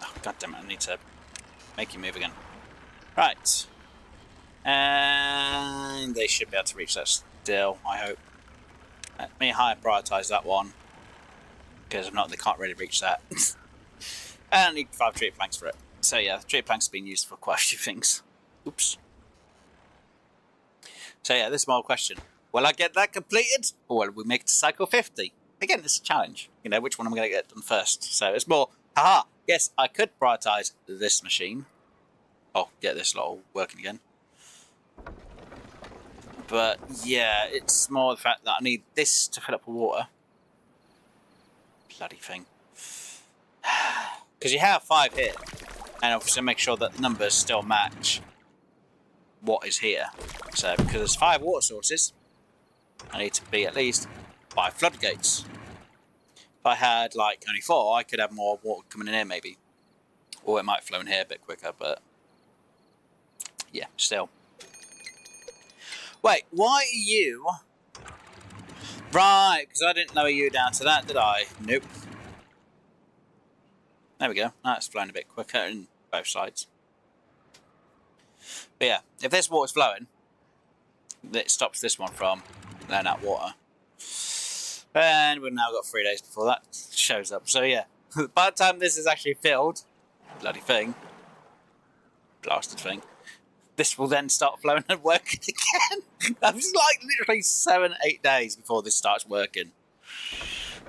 Oh, god damn it, I need to make you move again. Right. And they should be able to reach that still, I hope. Let me higher prioritise that one, because if not, they can't really reach that. And I need 5 tree planks for it. So yeah, the tree planks have been used for quite a few things. Oops. So yeah, this is my question. Will I get that completed, or will we make it to cycle 50? Again, it's a challenge. You know, which one am I going to get done first? So it's more, haha, yes, I could prioritise this machine. Oh, get this lot all working again. But yeah, it's more the fact that I need this to fill up with water. Bloody thing. Because you have 5 here, and obviously make sure that the numbers still match what is here. So because there's 5 water sources, I need to be at least 5 floodgates. If I had like only 4, I could have more water coming in here maybe. Or it might flow in here a bit quicker, but yeah, still. Wait, why are you? Right, because I didn't lower you down to that, did I? Nope. There we go. That's flowing a bit quicker in both sides. But yeah, if this water's flowing, it stops this one from letting out water. And we've now got 3 days before that shows up. So yeah, by the time this is actually filled, bloody thing, blasted thing, this will then start flowing and working again. That's like literally 7-8 days before this starts working,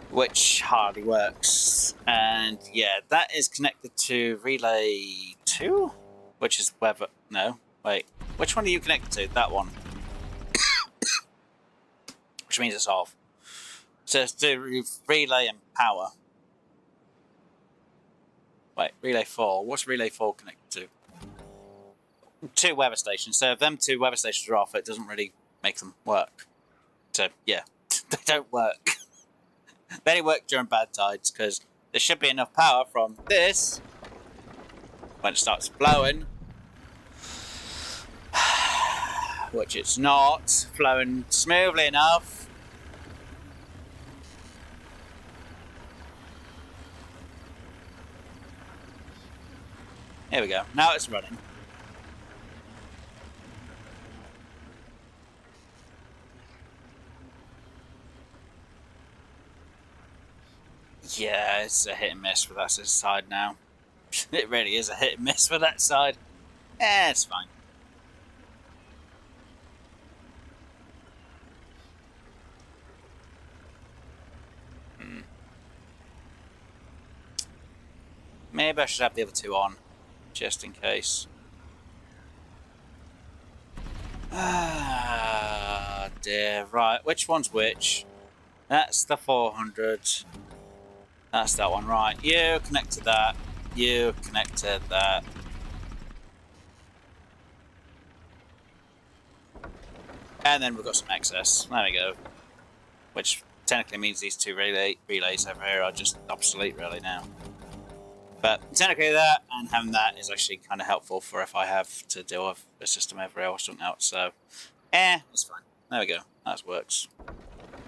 which hardly works. And yeah, that is connected to relay 2, which is whether, no, wait, which one are you connected to? That one. Which means it's off. So it's to relay and power. Wait, relay 4, what's relay 4 connected to? 2 weather stations. So if them 2 weather stations are off, it doesn't really make them work. So yeah, they don't work. They only work during bad tides because there should be enough power from this when it starts blowing which it's not flowing smoothly enough. Here we go. Now it's running. Yeah, it's a hit and miss with that side now. It really is a hit and miss with that side. It's fine. Maybe I should have the other two on, just in case. Ah, dear. Right, which one's which? That's the 400. That's that one, right. You connect to that. You connect to that. And then we've got some excess. There we go. Which technically means these two relays over here are just obsolete really now. But technically that and having that is actually kind of helpful for if I have to deal with a system over here or something else. So, it's fine. There we go. That works.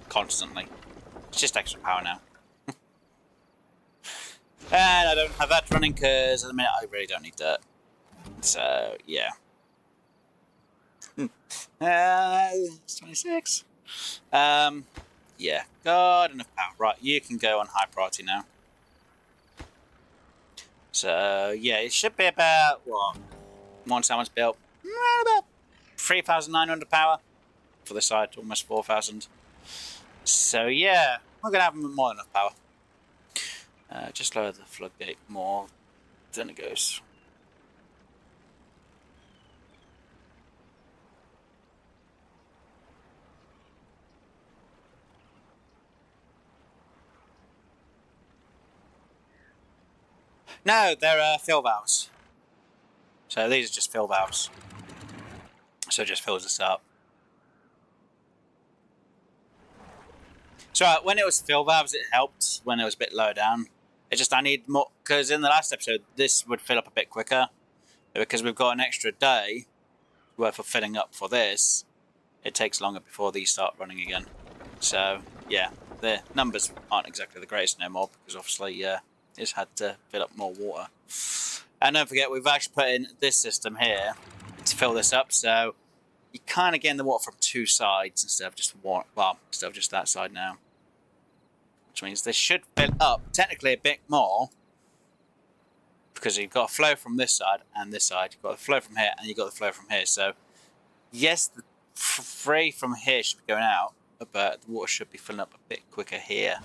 Constantly. It's just extra power now. And I don't have that running because at the minute I really don't need dirt. So, yeah. It's 26. Yeah. God, enough power. Right, you can go on high priority now. So, yeah, it should be about, what? Once that one's built, about 3,900 power for this side, almost 4,000. So, yeah, we're going to have more than enough power. Just lower the floodgate more, then it goes. No, they're fill valves. So these are just fill valves. So it just fills this up. So when it was fill valves, it helped when it was a bit lower down. It's just I need more, because in the last episode, this would fill up a bit quicker. Because we've got an extra day worth of filling up for this, it takes longer before these start running again. So, yeah, the numbers aren't exactly the greatest no more, because obviously it's had to fill up more water. And don't forget, we've actually put in this system here to fill this up, so you're kind of getting the water from two sides instead of just one, well, instead of just that side now. Which means this should fill up technically a bit more, because you've got a flow from this side and this side. You've got a flow from here and you've got the flow from here. So, yes, the free from here should be going out, but the water should be filling up a bit quicker here.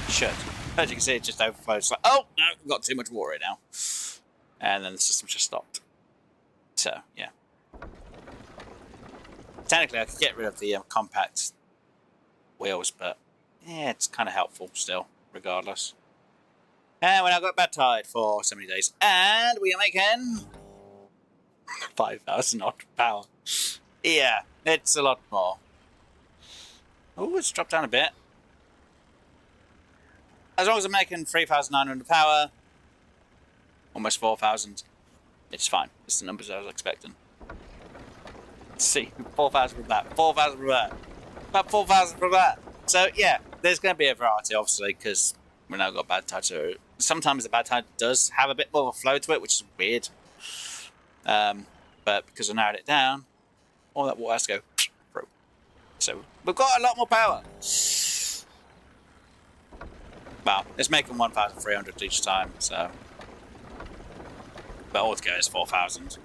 Should. As you can see, it just overflows. It's like, oh, no, we've got too much water now. And then the system just stopped. So, yeah. Technically, I could get rid of the compact wheels, but yeah, it's kind of helpful still, regardless. And we now got bad tide for so many days. And we are making 5,000 odd power. Yeah, it's a lot more. Oh, it's dropped down a bit. As long as I'm making 3,900 power, almost 4,000, it's fine. It's the numbers I was expecting. Let's see, 4,000 from that, 4,000 from that, about 4,000 from that. So, yeah, there's going to be a variety, obviously, because we now got bad tide. So sometimes the bad tide does have a bit more of a flow to it, which is weird. But because I narrowed it down, all that water has to go through. So we've got a lot more power. Well, it's making 1,300 each time, so. But altogether it's 4,000.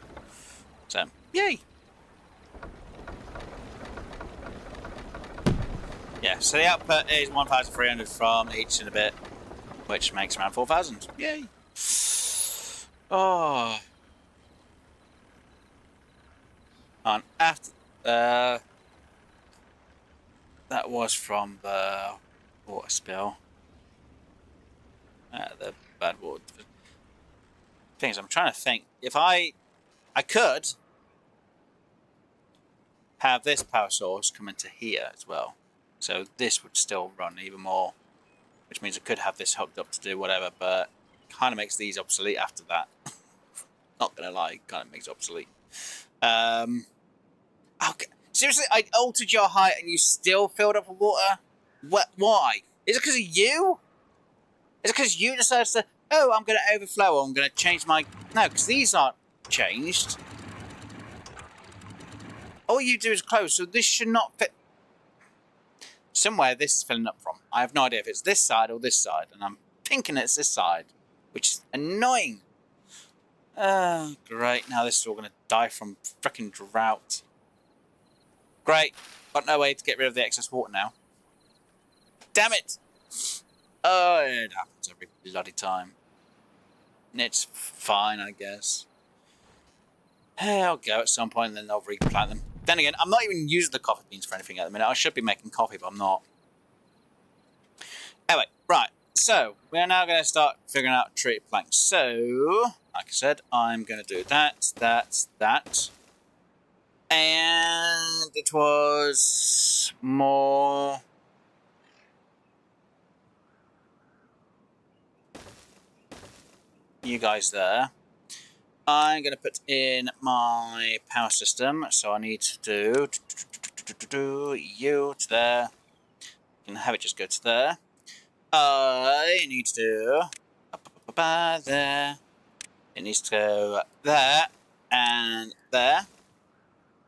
So, yay! Yeah, so the output is 1,300 from each in a bit, which makes around 4,000. Yay! Oh. And after that was from the water spill. The bad water. Things I'm trying to think. If I could have this power source come into here as well. So this would still run even more, which means I could have this hooked up to do whatever, but kind of makes these obsolete after that. Not gonna lie, kind of makes it obsolete. Okay. Seriously, I altered your height and you still filled up with water? What? Why? Is it because of you? Is it because you decided to, oh, I'm going to overflow, or I'm going to change my... No, because these aren't changed. All you do is close, so this should not fit... Somewhere this is filling up from. I have no idea if it's this side or this side, and I'm thinking it's this side, which is annoying. Oh, great. Now this is all going to die from frickin' drought. Great. Got no way to get rid of the excess water now. Damn it! Oh, it happens every bloody time. It's fine, I guess. I'll go at some point and then I'll replant them. Then again, I'm not even using the coffee beans for anything at the minute. I should be making coffee, but I'm not. Anyway, right. So, we're now going to start figuring out treated planks. So, like I said, I'm going to do that. And it was more... You guys there. I'm going to put in my power system, so I need to do you to there. You can have it just go to there. I need to do there. It needs to go there and there.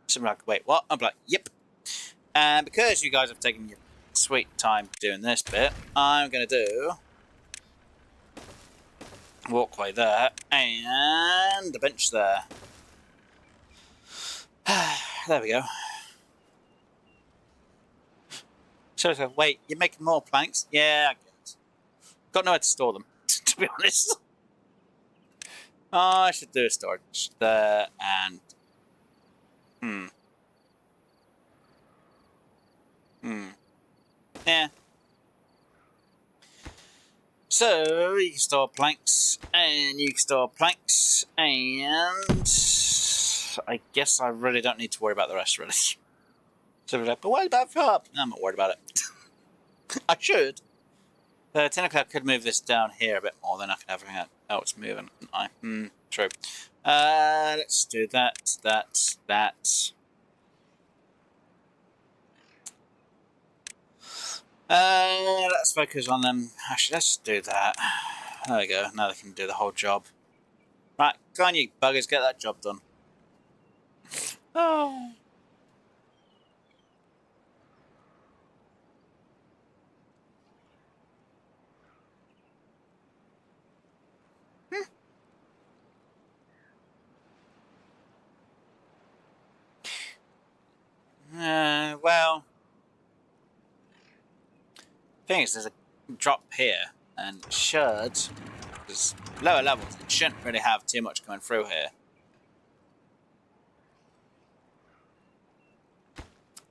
So I'm like, wait, what? I'm like, yep. And because you guys have taken your sweet time doing this bit, I'm going to do walkway there and a bench there. There we go. So wait, you're making more planks? Yeah, I guess. Got nowhere to store them, to be honest. I should do a storage there and... Yeah. So, you can store planks, and you can store planks, and... I guess I really don't need to worry about the rest, really. So we're like, but what about farm? No, I'm not worried about it. I should. Technically, I could move this down here a bit more, then I could have everything else moving, couldn't I? True. Let's do that. Let's focus on them. Actually, let's do that. There we go. Now they can do the whole job. Right, go on, you buggers, get that job done. Oh. Well, thing is, there's a drop here, and there's lower levels. It shouldn't really have too much coming through here.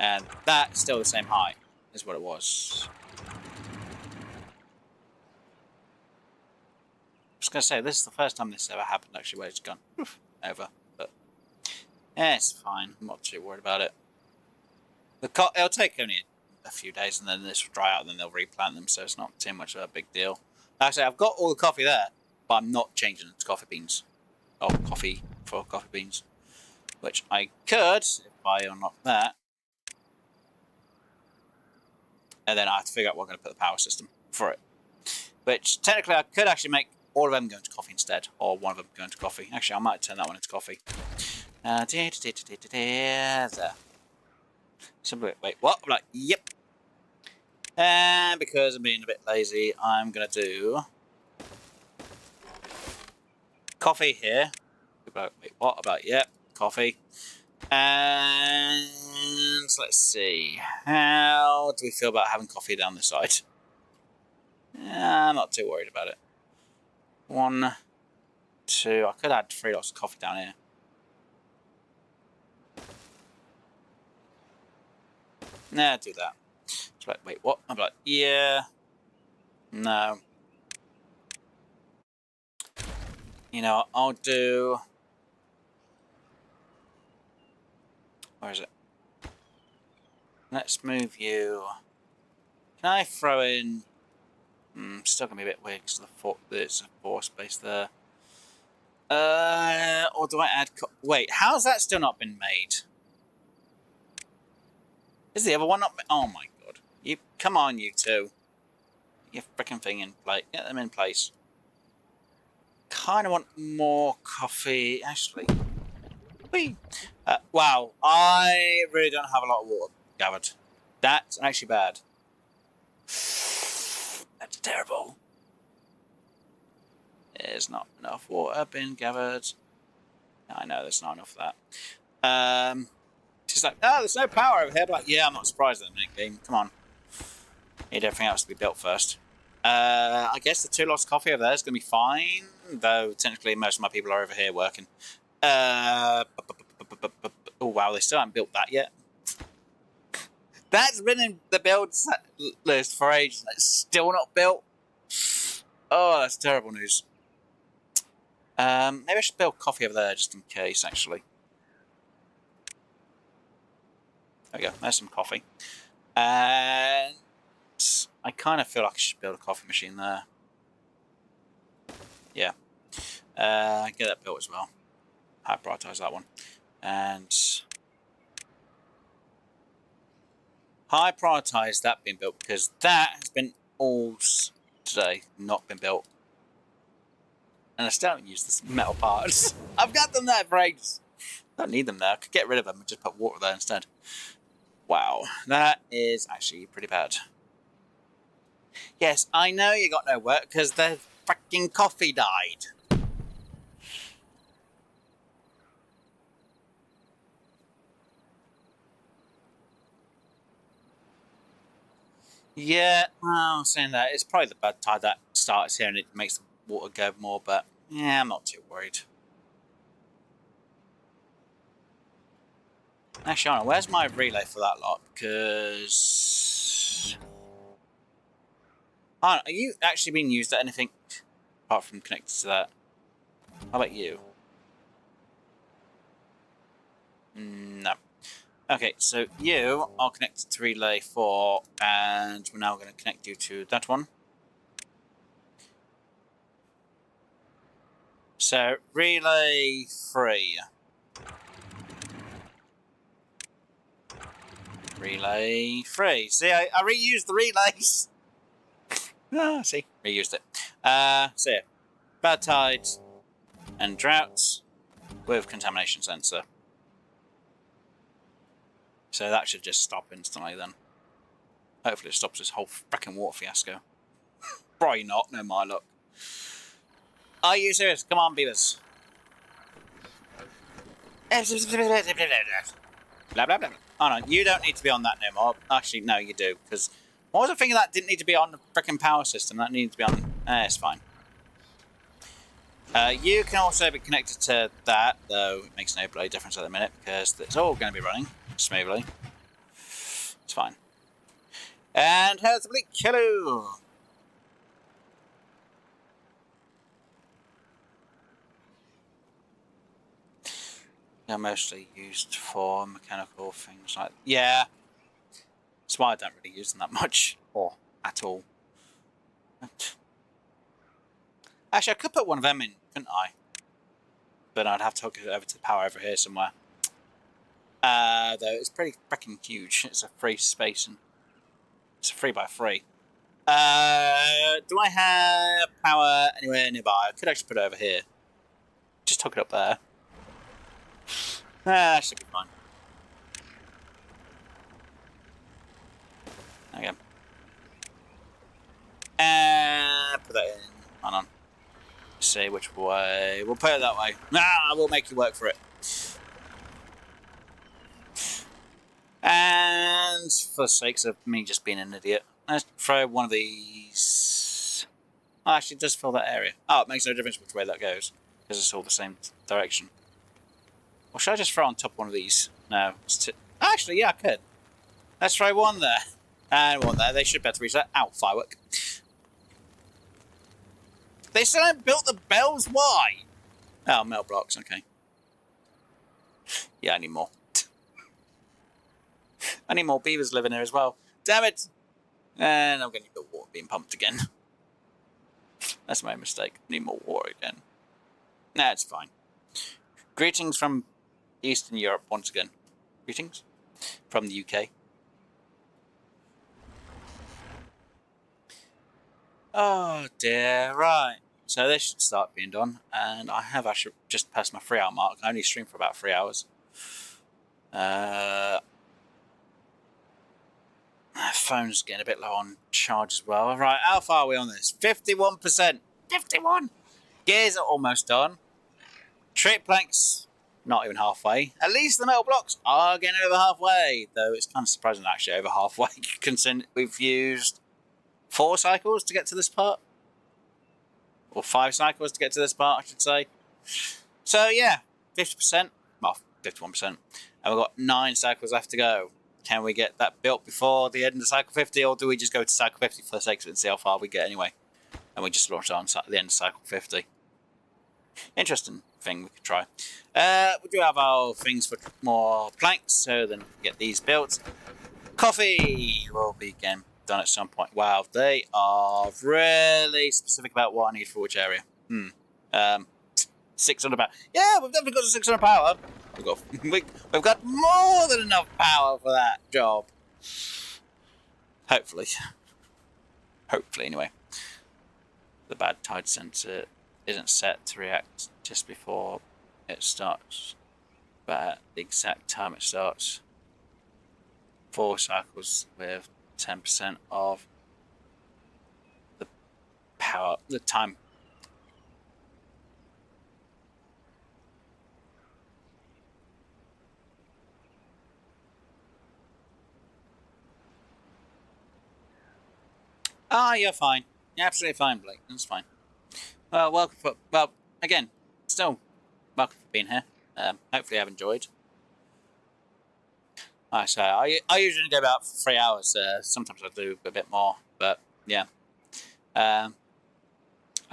And that's still the same height as what it was. I was going to say, this is the first time this ever happened, actually, where it's gone over. But, yeah, it's fine. I'm not too worried about it. It'll take only a few days, and then this will dry out, and then they'll replant them, so it's not too much of a big deal. Actually, I've got all the coffee there, but I'm not changing it to coffee beans. Or coffee for coffee beans. Which I could, if I unlock that. And then I have to figure out where I'm going to put the power system for it. Which, technically, I could actually make all of them go into coffee instead, or one of them go into coffee. Actually, I might turn that one into coffee. There. So, wait, what? I'm like, yep. And because I'm being a bit lazy, I'm going to do coffee here. Wait, what? About, yep, coffee. And let's see. How do we feel about having coffee down this side? I'm not too worried about it. 1, 2. I could add 3 lots of coffee down here. Nah, do that. It's like, wait, what? I'm like, yeah. No. You know, I'll do... Where is it? Let's move you. Can I throw in... still going to be a bit weird because there's a 4 space there. Or do I add... Wait, how's that still not been made? Is the other one not? Oh my god! You come on, you two. Get your frickin' thing in place. Get them in place. Kind of want more coffee, actually. Whee! Wow, I really don't have a lot of water gathered. That's actually bad. That's terrible. There's not enough water being gathered. I know there's not enough of that. Just like, oh, there's no power over here. Like, yeah, I'm not surprised at the game. Come on. Need everything else to be built first. I guess the 2 lots of coffee over there is going to be fine, though technically most of my people are over here working. Oh wow, they still haven't built that yet. That's been in the build list for ages. It's still not built. Oh, that's terrible news. Maybe I should build coffee over there just in case, actually. There we go. There's some coffee. And I kind of feel like I should build a coffee machine there. Yeah. Get that built as well. I prioritise that one. And I prioritise that being built because that has been all today not been built. And I still haven't used the metal parts. I've got them there for ages. Don't need them there. I could get rid of them and just put water there instead. Wow, that is actually pretty bad. Yes, I know you got no work because the fucking coffee died. Yeah, well, saying that, it's probably the bad tide that starts here and it makes the water go more, but yeah, I'm not too worried. Actually, Anna, where's my relay for that lot? Because Anna, are you actually being used at anything apart from connected to that? How about you? No. Okay, so you are connected to relay 4, and we're now going to connect you to that one. So, relay 3. Relay 3. See, I reused the relays. Ah, see, reused it. So yeah, bad tides and droughts with contamination sensor. So that should just stop instantly then. Hopefully it stops this whole frickin' water fiasco. Probably not, no my luck. Are you serious? Come on, beavers. Blah, blah, blah. Oh no, you don't need to be on that no more. Actually, no, you do, because what was I thinking that didn't need to be on the frickin' power system? That needs to be on. It's fine. You can also be connected to that, though it makes no bloody difference at the minute because it's all going to be running smoothly. It's fine. And here's the bleak killoo. They're mostly used for mechanical things like yeah. That's why I don't really use them that much or at all. Actually, I could put one of them in, couldn't I? But I'd have to hook it over to the power over here somewhere. Though it's pretty freaking huge. It's a free space and it's a 3x3. Do I have power anywhere nearby? I could actually put it over here. Just hook it up there. That should be fine. There we go. And put that in. Hold on. See which way. We'll put it that way. Nah, we'll make you work for it. And for the sakes of me just being an idiot, let's throw one of these. Oh, actually, it does fill that area. Oh, it makes no difference which way that goes because it's all the same direction. Or should I just throw on top one of these? No. Actually, yeah, I could. Let's try one there. And one there. They should be able to reach that. Ow, firework. They still haven't built the bells? Why? Oh, metal blocks, okay. Yeah, I need more. I need more beavers living here as well. Damn it! And I'm going to need the water being pumped again. That's my mistake. I need more water again. Nah, it's fine. Greetings from Eastern Europe once again. Greetings from the UK. Oh dear, right. So this should start being done, and I have actually just passed my 3 hour mark. I only stream for about 3 hours. My phone's getting a bit low on charge as well. Right, how far are we on this? 51%. 51! Gears are almost done. Trick planks, not even halfway. At least the metal blocks are getting over halfway, though it's kind of surprising actually over halfway, considering we've used 4 cycles to get to this part. Or 5 cycles to get to this part, I should say. So yeah, 50%, well, 51%. And we've got 9 cycles left to go. Can we get that built before the end of cycle 50, or do we just go to cycle 50 for the sake of it and see how far we get anyway? And we just launch on the end of cycle 50. Interesting thing we could try. We do have our things for more planks, so then we can get these built. Coffee will be again done at some point. Wow, they are really specific about what I need for which area. 600 power. Yeah, we've definitely got 600 power. We've got more than enough power for that job. Hopefully. Hopefully, anyway. The bad tide sensor isn't set to react just before it starts, but at the exact time it starts. 4 cycles with 10% of the power, the time. Ah, you're fine. You're absolutely fine, Blake. That's fine. Well, welcome for, well, again, still welcome for being here. Hopefully I've enjoyed. Like I say, I usually do about 3 hours. Sometimes I do a bit more, but yeah. I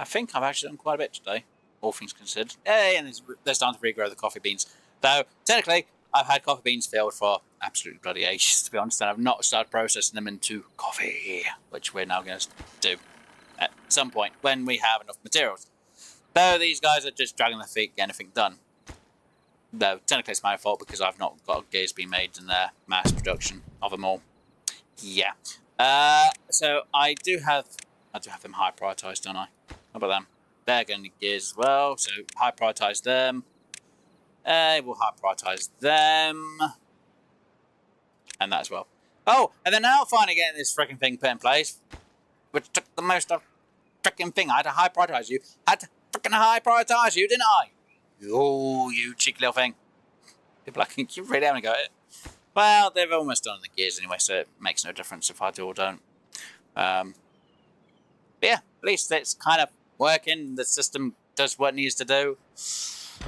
think I've actually done quite a bit today, all things considered. Hey, and there's time to regrow the coffee beans. Though, technically, I've had coffee beans filled for absolutely bloody ages, to be honest, and I've not started processing them into coffee, which we're now going to do at some point when we have enough materials. Though these guys are just dragging their feet, getting anything done. Though technically it's my fault because I've not got gears being made in their mass production of them all. Yeah. So I do have them high prioritised, don't I? How about them? They're going to need gears as well, so high prioritise them. We'll high prioritise them. And that as well. Oh, and then now finally getting this freaking thing put in place, which took the most of freaking thing. I had to high prioritise you. Didn't I? Oh, you cheeky little thing. People are like, you really haven't got it. Well, they've almost done the gears anyway, so it makes no difference if I do or don't. But yeah, at least it's kind of working. The system does what it needs to do.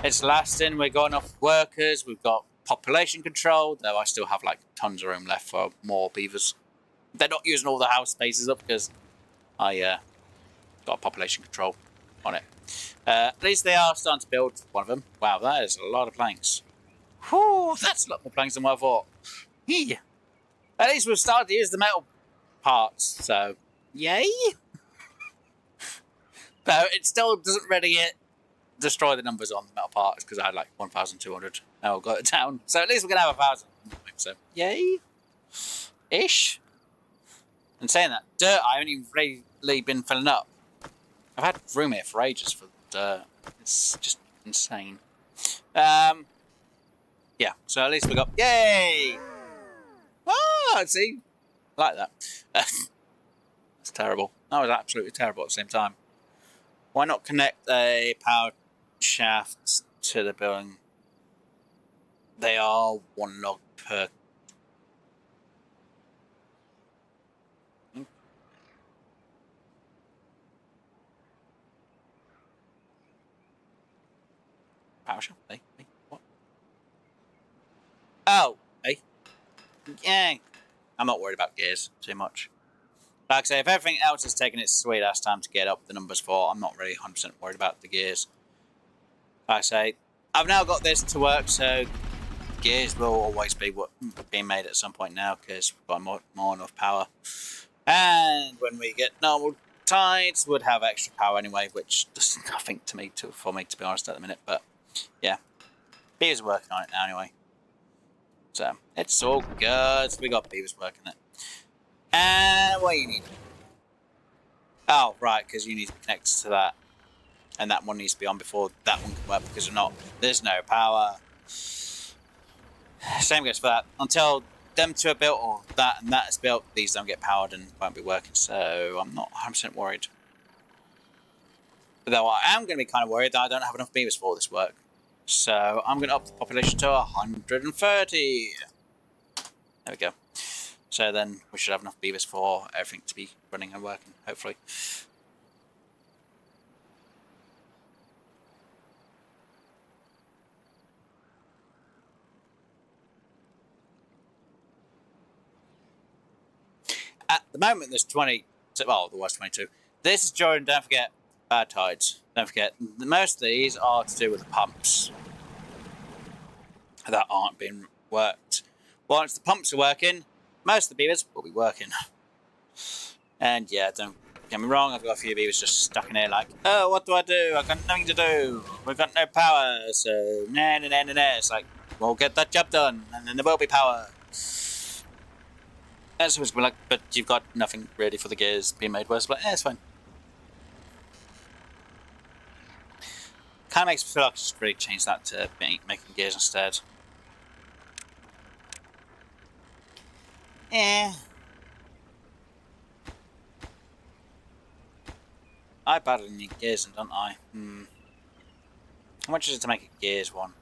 It's lasting. We've got enough workers. We've got population control, though I still have like tons of room left for more beavers. They're not using all the house spaces up because I got population control on it. At least they are starting to build one of them. Wow, that is a lot of planks. Whew, that's a lot more planks than what I thought. Yeah. At least we've started to use the metal parts, so yay. Though it still doesn't really destroy the numbers on the metal parts because I had like 1,200. Now I've got it down. So at least we're going to have 1,000. So yay. Ish. And saying that, dirt I haven't even really been filling up. I've had room here for ages for dirt. It's just insane. Yeah, so at least we got... Yay! Ah, see? I like that. That's terrible. That was absolutely terrible at the same time. Why not connect a power shaft to the building? They are 1 log per... Power shaft? Hey, what? Oh, hey. Yeah. I'm not worried about gears too much. Like I say, if everything else is taking its sweet ass time to get up the numbers for, I'm not really 100% worried about the gears. Like I say, I've now got this to work, so gears will always be being made at some point now because we've got more enough power. And when we get normal tides, we'd have extra power anyway, which does nothing to me for me to be honest at the minute. But yeah, Beavers are working on it now anyway. So it's all good. We got Beavers working it. And what do you need? Oh, right, because you need to be connected to that. And that one needs to be on before that one can work, because if not, there's no power. Same goes for that. Until them two are built, or that and that is built, these don't get powered and won't be working, so I'm not 100% worried. Though I am going to be kind of worried that I don't have enough beavers for this work. So I'm going to up the population to 130. There we go. So then we should have enough beavers for everything to be running and working, hopefully. At the moment, there's 20. Well, there was 22. This is during, don't forget, bad tides. Don't forget, most of these are to do with the pumps that aren't being worked. Once the pumps are working, most of the beavers will be working. And yeah, don't get me wrong, I've got a few beavers just stuck in here like, oh, what do I do? I've got nothing to do. We've got no power, so nah. It's like, we'll get that job done, and then there will be power. That's supposed to be like, but you've got nothing really for the gears being made worse, but it's fine. Kind of makes me feel like I should really change that to making gears instead. I badly need gears, don't I? How much is it to make a gears one?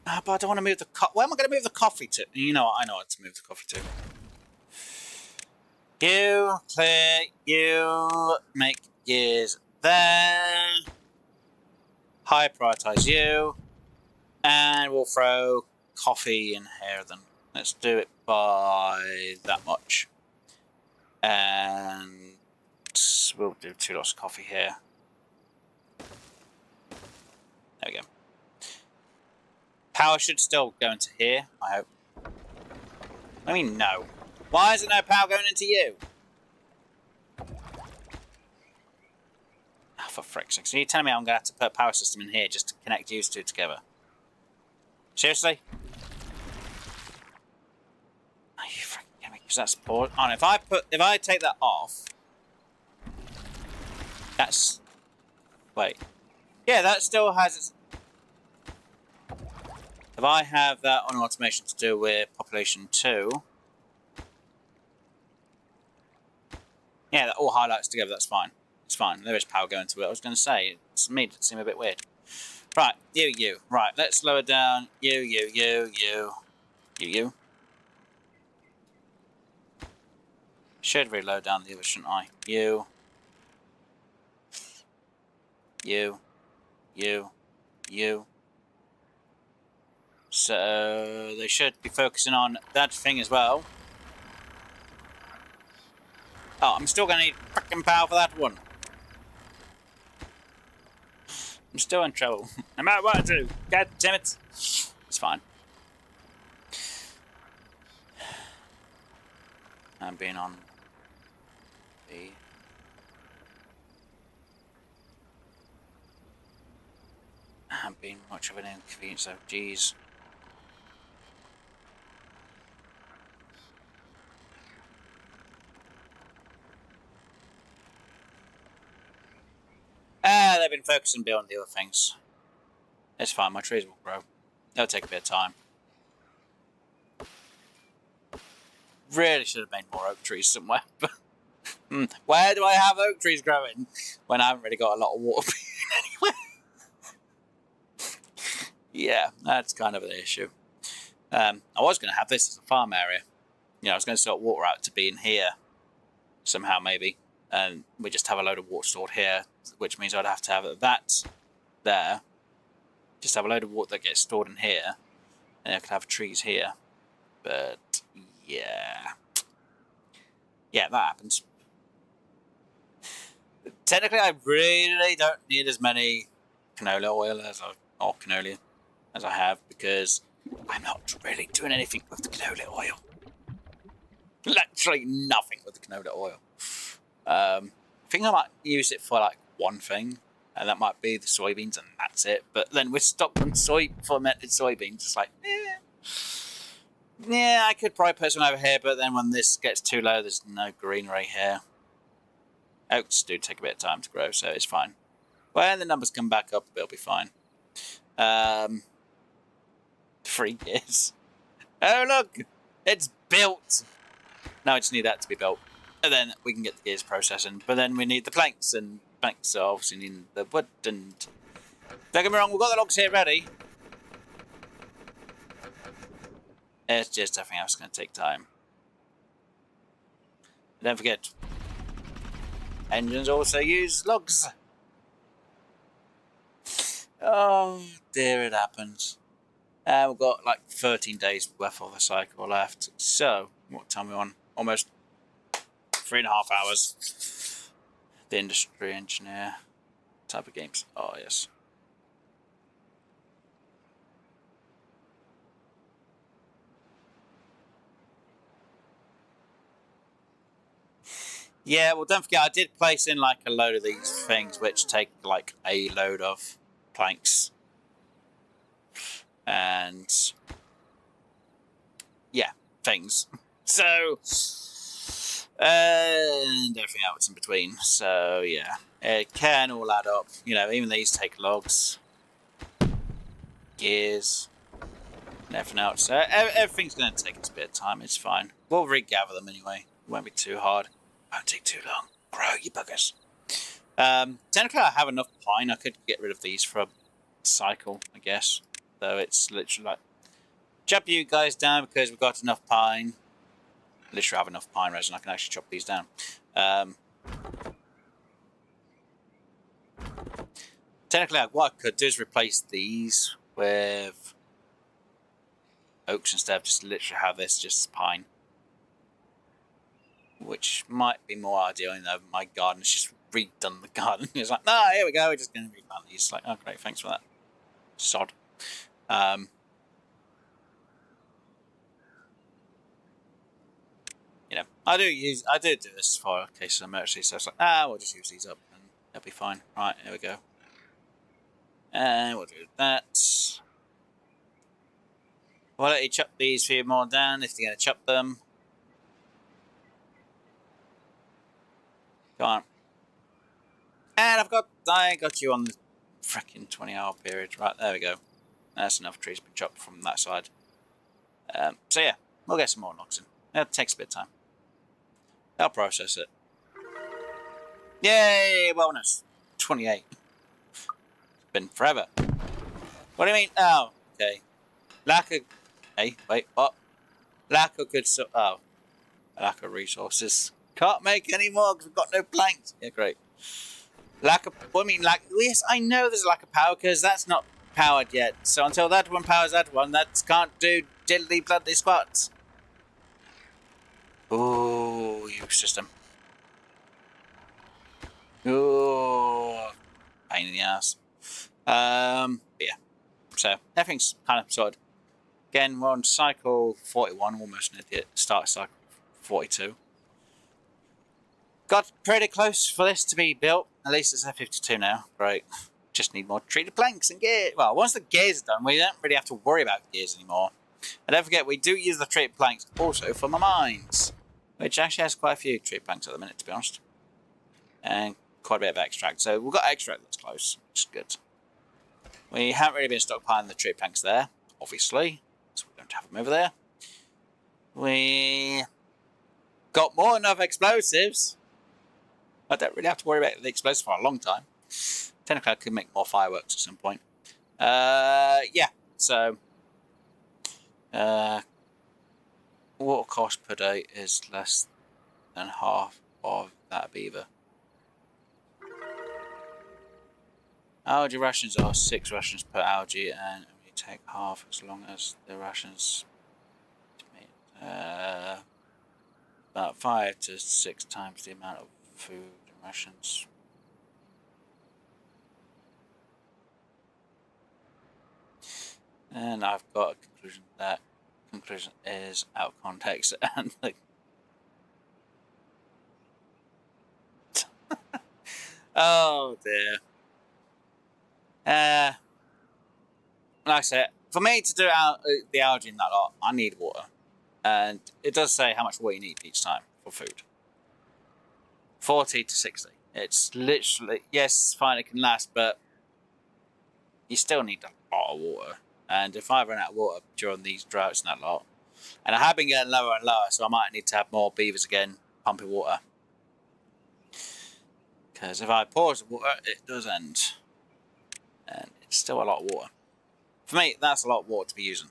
But I don't want to move the where am I going to move the coffee to? You know what? I know what to move the coffee to. You clear. You make gears there. High prioritize you, and we'll throw coffee in here. Then let's do it by that much, and we'll do 2 lots of coffee here. There we go. Power should still go into here, I hope. I mean, no. Why is there no power going into you? Oh, for frick's sake. So you're telling me I'm going to have to put a power system in here just to connect you two together? Seriously? Are you freaking kidding me? Because that's poor. Oh, no, if I take that off, that's... Wait. Yeah, that still has its... If I have that on automation to do with population 2, yeah, that all highlights together, that's fine. It's fine, there is power going to it. I was going to say, to me, it seemed a bit weird. Right, you. Right, let's lower down you. Should really lower down the other, shouldn't I? You. So they should be focusing on that thing as well. Oh, I'm still going to need fucking power for that one. I'm still in trouble. No matter what I do. God damn it. It's fine. I'm being on the... I'm being much of an inconvenience though. Jeez. They've been focusing on building the other things. It's fine, my trees will grow. It'll take a bit of time. Really should have made more oak trees somewhere. Where do I have oak trees growing when I haven't really got a lot of water anywhere? Yeah, that's kind of an issue. I was going to have this as a farm area. You know, I was going to sort water out to be in here somehow, maybe. And we just have a load of water stored here, which means I'd have to have that there. Just have a load of water that gets stored in here, and I could have trees here. But yeah, that happens. Technically, I really don't need as many canola oil as I have, because I'm not really doing anything with the canola oil. Literally nothing with the canola oil. I think I might use it for like one thing, and that might be the soybeans, and that's it. But then we're stuck on fermented soybeans. It's like, yeah, I could probably put some over here, but then when this gets too low, there's no greenery here. Oaks do take a bit of time to grow, so it's fine. When the numbers come back up, it'll be fine. 3 years. Oh look! It's built! Now I just need that to be built. And then we can get the gears processing. But then we need the planks, and planks are obviously need the wood, and... Don't get me wrong, we've got the logs here ready. It's just everything else is going to take time. And don't forget, engines also use logs. Oh dear, it happens. We've got like 13 days worth of the cycle left. So, what time are we on? Almost 3.5 hours. The industry engineer type of games. Oh, yes. Yeah, well, don't forget, I did place in like a load of these things which take like a load of planks. And yeah, things. So, and everything else in between. So yeah, it can all add up. You know, even these take logs, gears, and everything else. So everything's going to take us a bit of time. It's fine. We'll regather them anyway. It won't be too hard. Won't take too long. Grow, you buggers. Technically, I have enough pine. I could get rid of these for a cycle, I guess. So it's literally like, chop you guys down because we've got enough pine. Literally have enough pine resin. I can actually chop these down. Technically, what I could do is replace these with oaks instead of just literally have this just pine. Which might be more ideal, you know, my garden's just redone the garden. It's like, no, here we go, we're just going to replant these. It's like, oh, great, thanks for that. Sod. You know, I do this for a case of emergency, so it's like, we'll just use these up and that'll be fine. Right, here we go. And we'll do that. We'll let you chop these few more down if you're going to chop them. Come on. And I got you on the freaking 20-hour period. Right, there we go. That's enough trees been chopped from that side. So yeah, we'll get some more logs in. That takes a bit of time. I'll process it. Yay, wellness. 28. It's been forever. What do you mean? Oh, okay. Lack of... Hey, wait, what? Lack of good... lack of resources. Can't make any more because we've got no planks. Yeah, great. Lack of... What do you mean lack... Yes, I know there's a lack of power because that's not powered yet. So until that one powers that one, that can't do diddly bloody squats. Ooh, you system. Ooh. Pain in the ass. Yeah. So, everything's kind of sorted. Again, we're on cycle 41, almost near the start of cycle 42. Got pretty close for this to be built. At least it's at 52 now. Great. Just need more treated planks and gear. Well, once the gears are done, we don't really have to worry about gears anymore. And don't forget, we do use the treated planks also for my mines, which actually has quite a few treated planks at the minute, to be honest. And quite a bit of extract. So we've got extract that's close, which is good. We haven't really been stockpiling the treated planks there, obviously. So we don't have them over there. We got more than enough explosives. I don't really have to worry about the explosives for a long time. Technically, I could make more fireworks at some point. Yeah, so... water cost per day is less than half of that beaver. Algae rations are 6 rations per algae, and we take half as long as the rations. About 5 to 6 times the amount of food and rations. And I've got a conclusion. That conclusion is out of context and like. Oh dear. Like I said, for me to do the algae in that lot, I need water. And it does say how much water you need each time for food. 40 to 60. It's literally, yes, fine, it can last, but you still need a lot of water. And if I run out of water during these droughts and that lot, and I have been getting lower and lower, so I might need to have more beavers again pumping water. Because if I pause the water, it does end. And it's still a lot of water. For me, that's a lot of water to be using.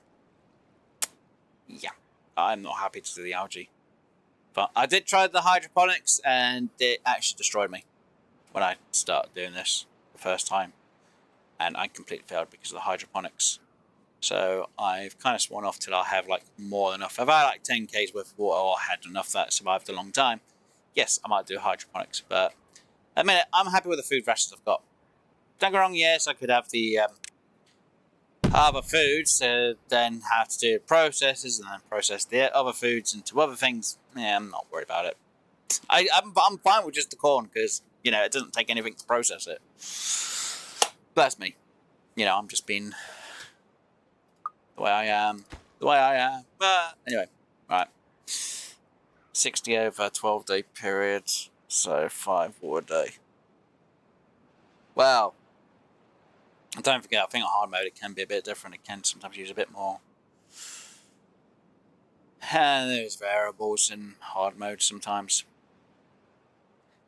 Yeah, I'm not happy to do the algae. But I did try the hydroponics, and it actually destroyed me when I started doing this the first time. And I completely failed because of the hydroponics. So I've kind of sworn off till I have like more than enough. If I had like 10 k's worth of water or had enough that survived a long time, yes, I might do hydroponics. But at the minute, I'm happy with the food rations I've got. Don't get me wrong, yes, I could have the other foods, then have to do processes and then process the other foods into other things. Yeah, I'm not worried about it. I'm fine with just the corn because, you know, it doesn't take anything to process it. But that's me. You know, I'm just being the way I am. But anyway, right. 60 over 12-day period, so 5 water day. Well, don't forget, I think on hard mode it can be a bit different. It can sometimes use a bit more. And there's variables in hard mode sometimes.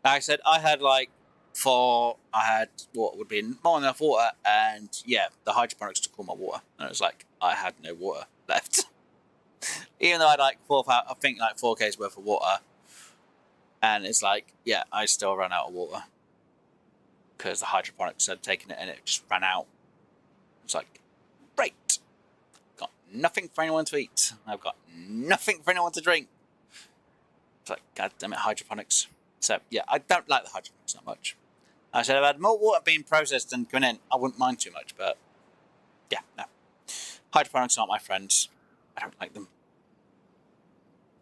Like I said, I had like I had what would be more than enough water, and yeah, the hydroponics took all my water, and it was like I had no water left. Even though I had like 4 k's worth of water, and it's like, yeah, I still ran out of water because the hydroponics had taken it and it just ran out. It's like, great, got nothing for anyone to eat. I've got nothing for anyone to drink. It's like, god damn it, hydroponics. So yeah, I don't like the hydroponics that much. I said if I had more water being processed and coming in, I wouldn't mind too much, but yeah, no. Hydroponics aren't my friends. I don't like them.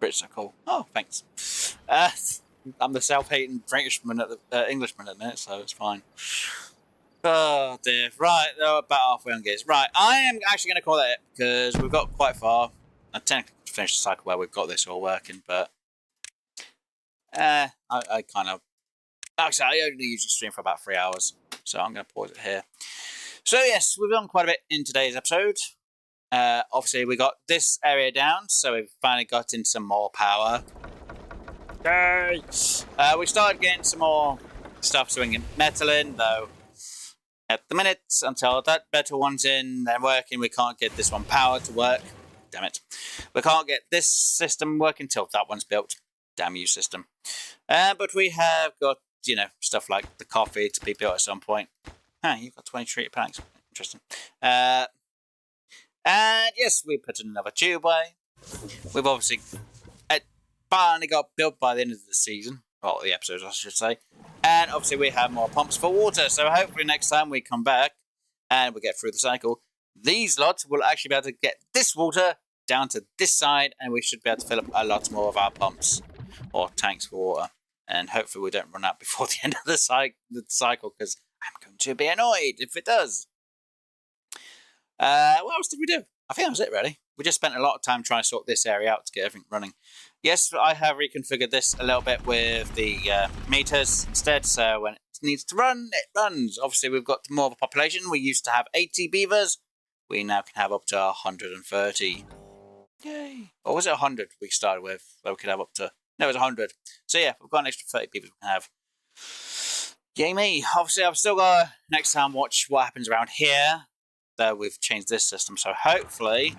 Brits are cool. Oh, thanks. I'm the self-hating Englishman at the minute, so it's fine. Oh dear. Right, they're about halfway on gears. Right, I am actually going to call that it because we've got quite far. I technically finished the cycle where we've got this all working, but I kind of. Actually, I only usually stream for about 3 hours, so I'm going to pause it here. So yes, we've done quite a bit in today's episode. Obviously, we got this area down, so we've finally got in some more power. Yay! We started getting some more stuff so we can get metal in, though at the minute, until that better one's in and working, we can't get this one power to work. Damn it. We can't get this system working until that one's built. Damn you, system. But we have got, you know, stuff like the coffee to be built at some point. You've got 20 treated planks. Interesting. And yes, we put another tube away. We've obviously finally got built by the end of the season. Well, the episodes, I should say. And obviously we have more pumps for water. So hopefully next time we come back and we get through the cycle, these lots will actually be able to get this water down to this side, and we should be able to fill up a lot more of our pumps or tanks for water. And hopefully we don't run out before the end of the cycle, because I'm going to be annoyed if it does. What else did we do? I think that was it, really. We just spent a lot of time trying to sort this area out to get everything running. Yes, I have reconfigured this a little bit with the meters instead, so when it needs to run, it runs. Obviously, we've got more of a population. We used to have 80 beavers. We now can have up to 130. Yay. Or was it 100 we started with, where we could have up to... No, it was 100. So yeah, we've got an extra 30 beavers we can have. Yay me. Obviously, I've still got to next time watch what happens around here. Though we've changed this system, so hopefully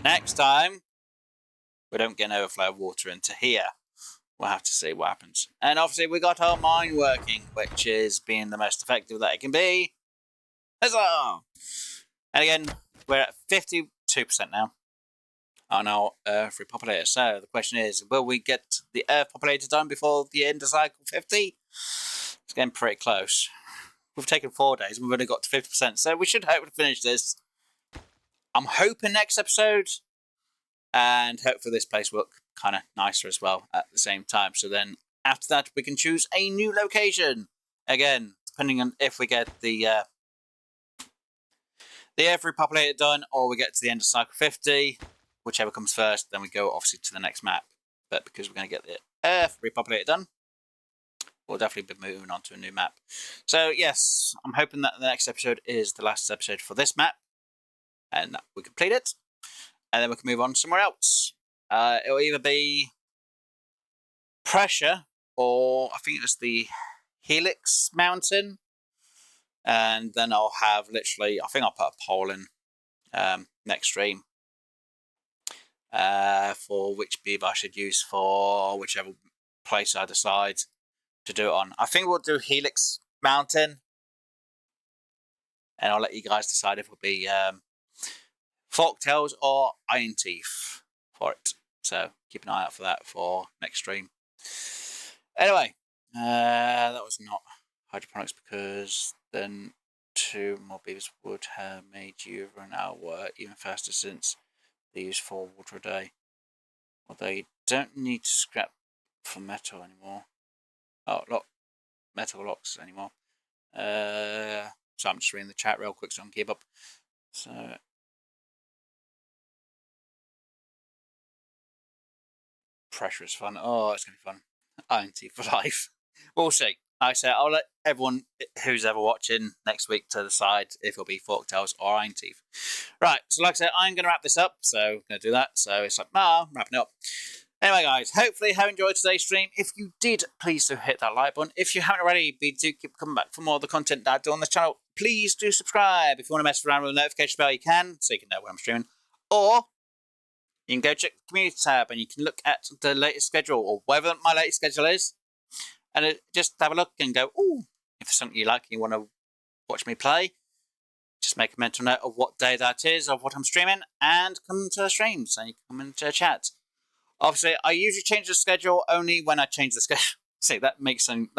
next time we don't get an overflow of water into here. We'll have to see what happens. And obviously we got our mine working, which is being the most effective that it can be. Huzzah! And again, we're at 52% now on our Earth repopulator. So the question is, will we get the Earth populator done before the end of cycle 50? It's getting pretty close. We've taken 4 days and we've only got to 50%, so we should hope to finish this. I'm hoping next episode, and hopefully this place will look kind of nicer as well at the same time. So then after that, we can choose a new location. Again, depending on if we get the Earth repopulator done or we get to the end of cycle 50, whichever comes first, then we go obviously to the next map. But because we're going to get the Earth repopulator done, we'll definitely be moving on to a new map. So yes, I'm hoping that the next episode is the last episode for this map, and that we complete it, and then we can move on somewhere else. It'll either be Pressure, or I think it's the Helix Mountain, and then I'll have literally, I think I'll put a poll in next stream for which beaver I should use for whichever place I decide to do it on. I think we'll do Helix Mountain, and I'll let you guys decide if it'll be Folktails or Iron Teeth for it. So keep an eye out for that for next stream. Anyway, that was not hydroponics, because then 2 more beavers would have made you run out of work even faster, since they use 4 water a day. Although you don't need to scrap for metal anymore. Oh, look, metal locks anymore. So I'm just reading the chat real quick so I can keep up. So Pressure is fun. Oh, it's going to be fun. Iron Teeth for life. We'll see. Like I said, I'll let everyone who's ever watching next week to decide if it'll be Folktails or Iron Teeth. Right, so like I said, I'm going to wrap this up, so I'm going to do that. So it's like, I'm wrapping it up. Anyway, guys, hopefully you have enjoyed today's stream. If you did, please do hit that like button. If you haven't already, please do keep coming back for more of the content that I do on this channel. Please do subscribe. If you want to mess around with the notification bell, you can, so you can know when I'm streaming. Or you can go check the community tab and you can look at the latest schedule, or whatever my latest schedule is, and just have a look and go, ooh, if there's something you like and you want to watch me play, just make a mental note of what day that is, of what I'm streaming, and come to the streams and you can come into a chat. Obviously, I usually change the schedule only when I change the schedule. See, that makes me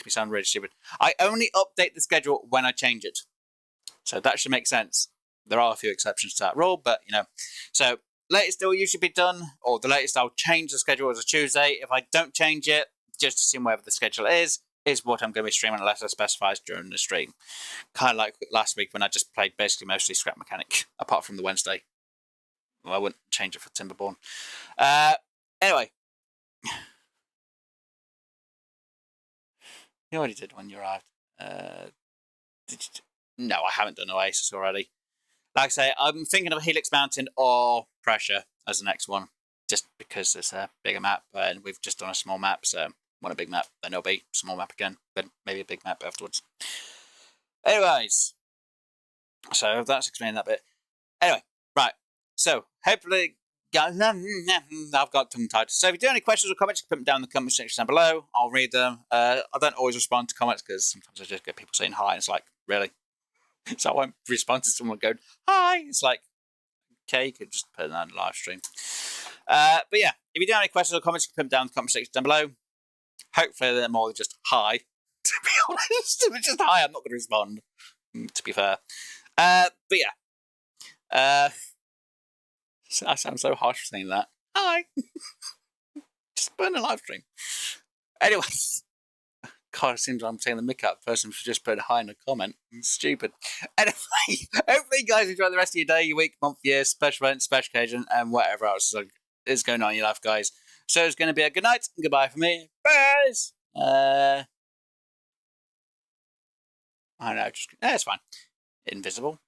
sound really stupid. I only update the schedule when I change it. So that should make sense. There are a few exceptions to that rule, but, you know. So, latest will usually be done, or the latest I'll change the schedule as a Tuesday. If I don't change it, just to see whatever the schedule is what I'm going to be streaming unless it specifies during the stream. Kind of like last week when I just played basically mostly Scrap Mechanic, apart from the Wednesday. Well, I wouldn't change it for Timberborn. Anyway. You already did when you arrived. No, I haven't done Oasis already. Like I say, I'm thinking of Helix Mountain or Pressure as the next one, just because it's a bigger map, and we've just done a small map, so want a big map, then it'll be a small map again, then maybe a big map afterwards. Anyways, so that's explaining that bit. Anyway, right, so hopefully, I've got tongue-tied. So if you do have any questions or comments, you can put them down in the comment section down below. I'll read them. I don't always respond to comments because sometimes I just get people saying hi, and it's like, really? So I won't respond to someone going, hi. It's like, okay, you could just put it on the live stream. But yeah, if you do have any questions or comments, you can put them down in the comment section down below. Hopefully they're more than just hi. To be honest, if it's just hi, I'm not going to respond, to be fair. But yeah. I sound so harsh for saying that. Hi. Just put in a live stream. Anyways. God, it seems like I'm taking the mick out. Person should just put a hi in a comment. It's stupid. Anyway, hopefully you guys enjoy the rest of your day, your week, month, year, special event, special occasion, and whatever else is going on in your life, guys. So it's going to be a good night and goodbye from me. Bye! I don't know. It's fine. Invisible.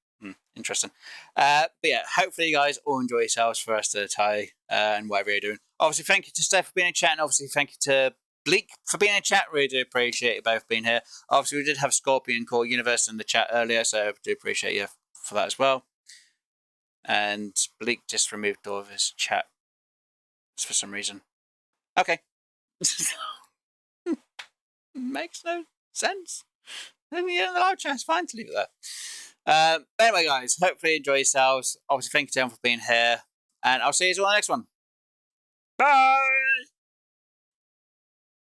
Interesting. But yeah, hopefully you guys all enjoy yourselves for the rest of the day and whatever you're doing. Obviously, thank you to Steph for being in chat, and obviously thank you to Bleak for being in chat. Really do appreciate you both being here. Obviously, we did have Scorpion Core Universe in the chat earlier, so I do appreciate you for that as well. And Bleak just removed all of his chat for some reason. Okay. Makes no sense. Then you're in the live chat, it's fine to leave it there. But anyway, guys, hopefully you enjoy yourselves. Obviously, thank you to everyone for being here. And I'll see you all on the next one. Bye!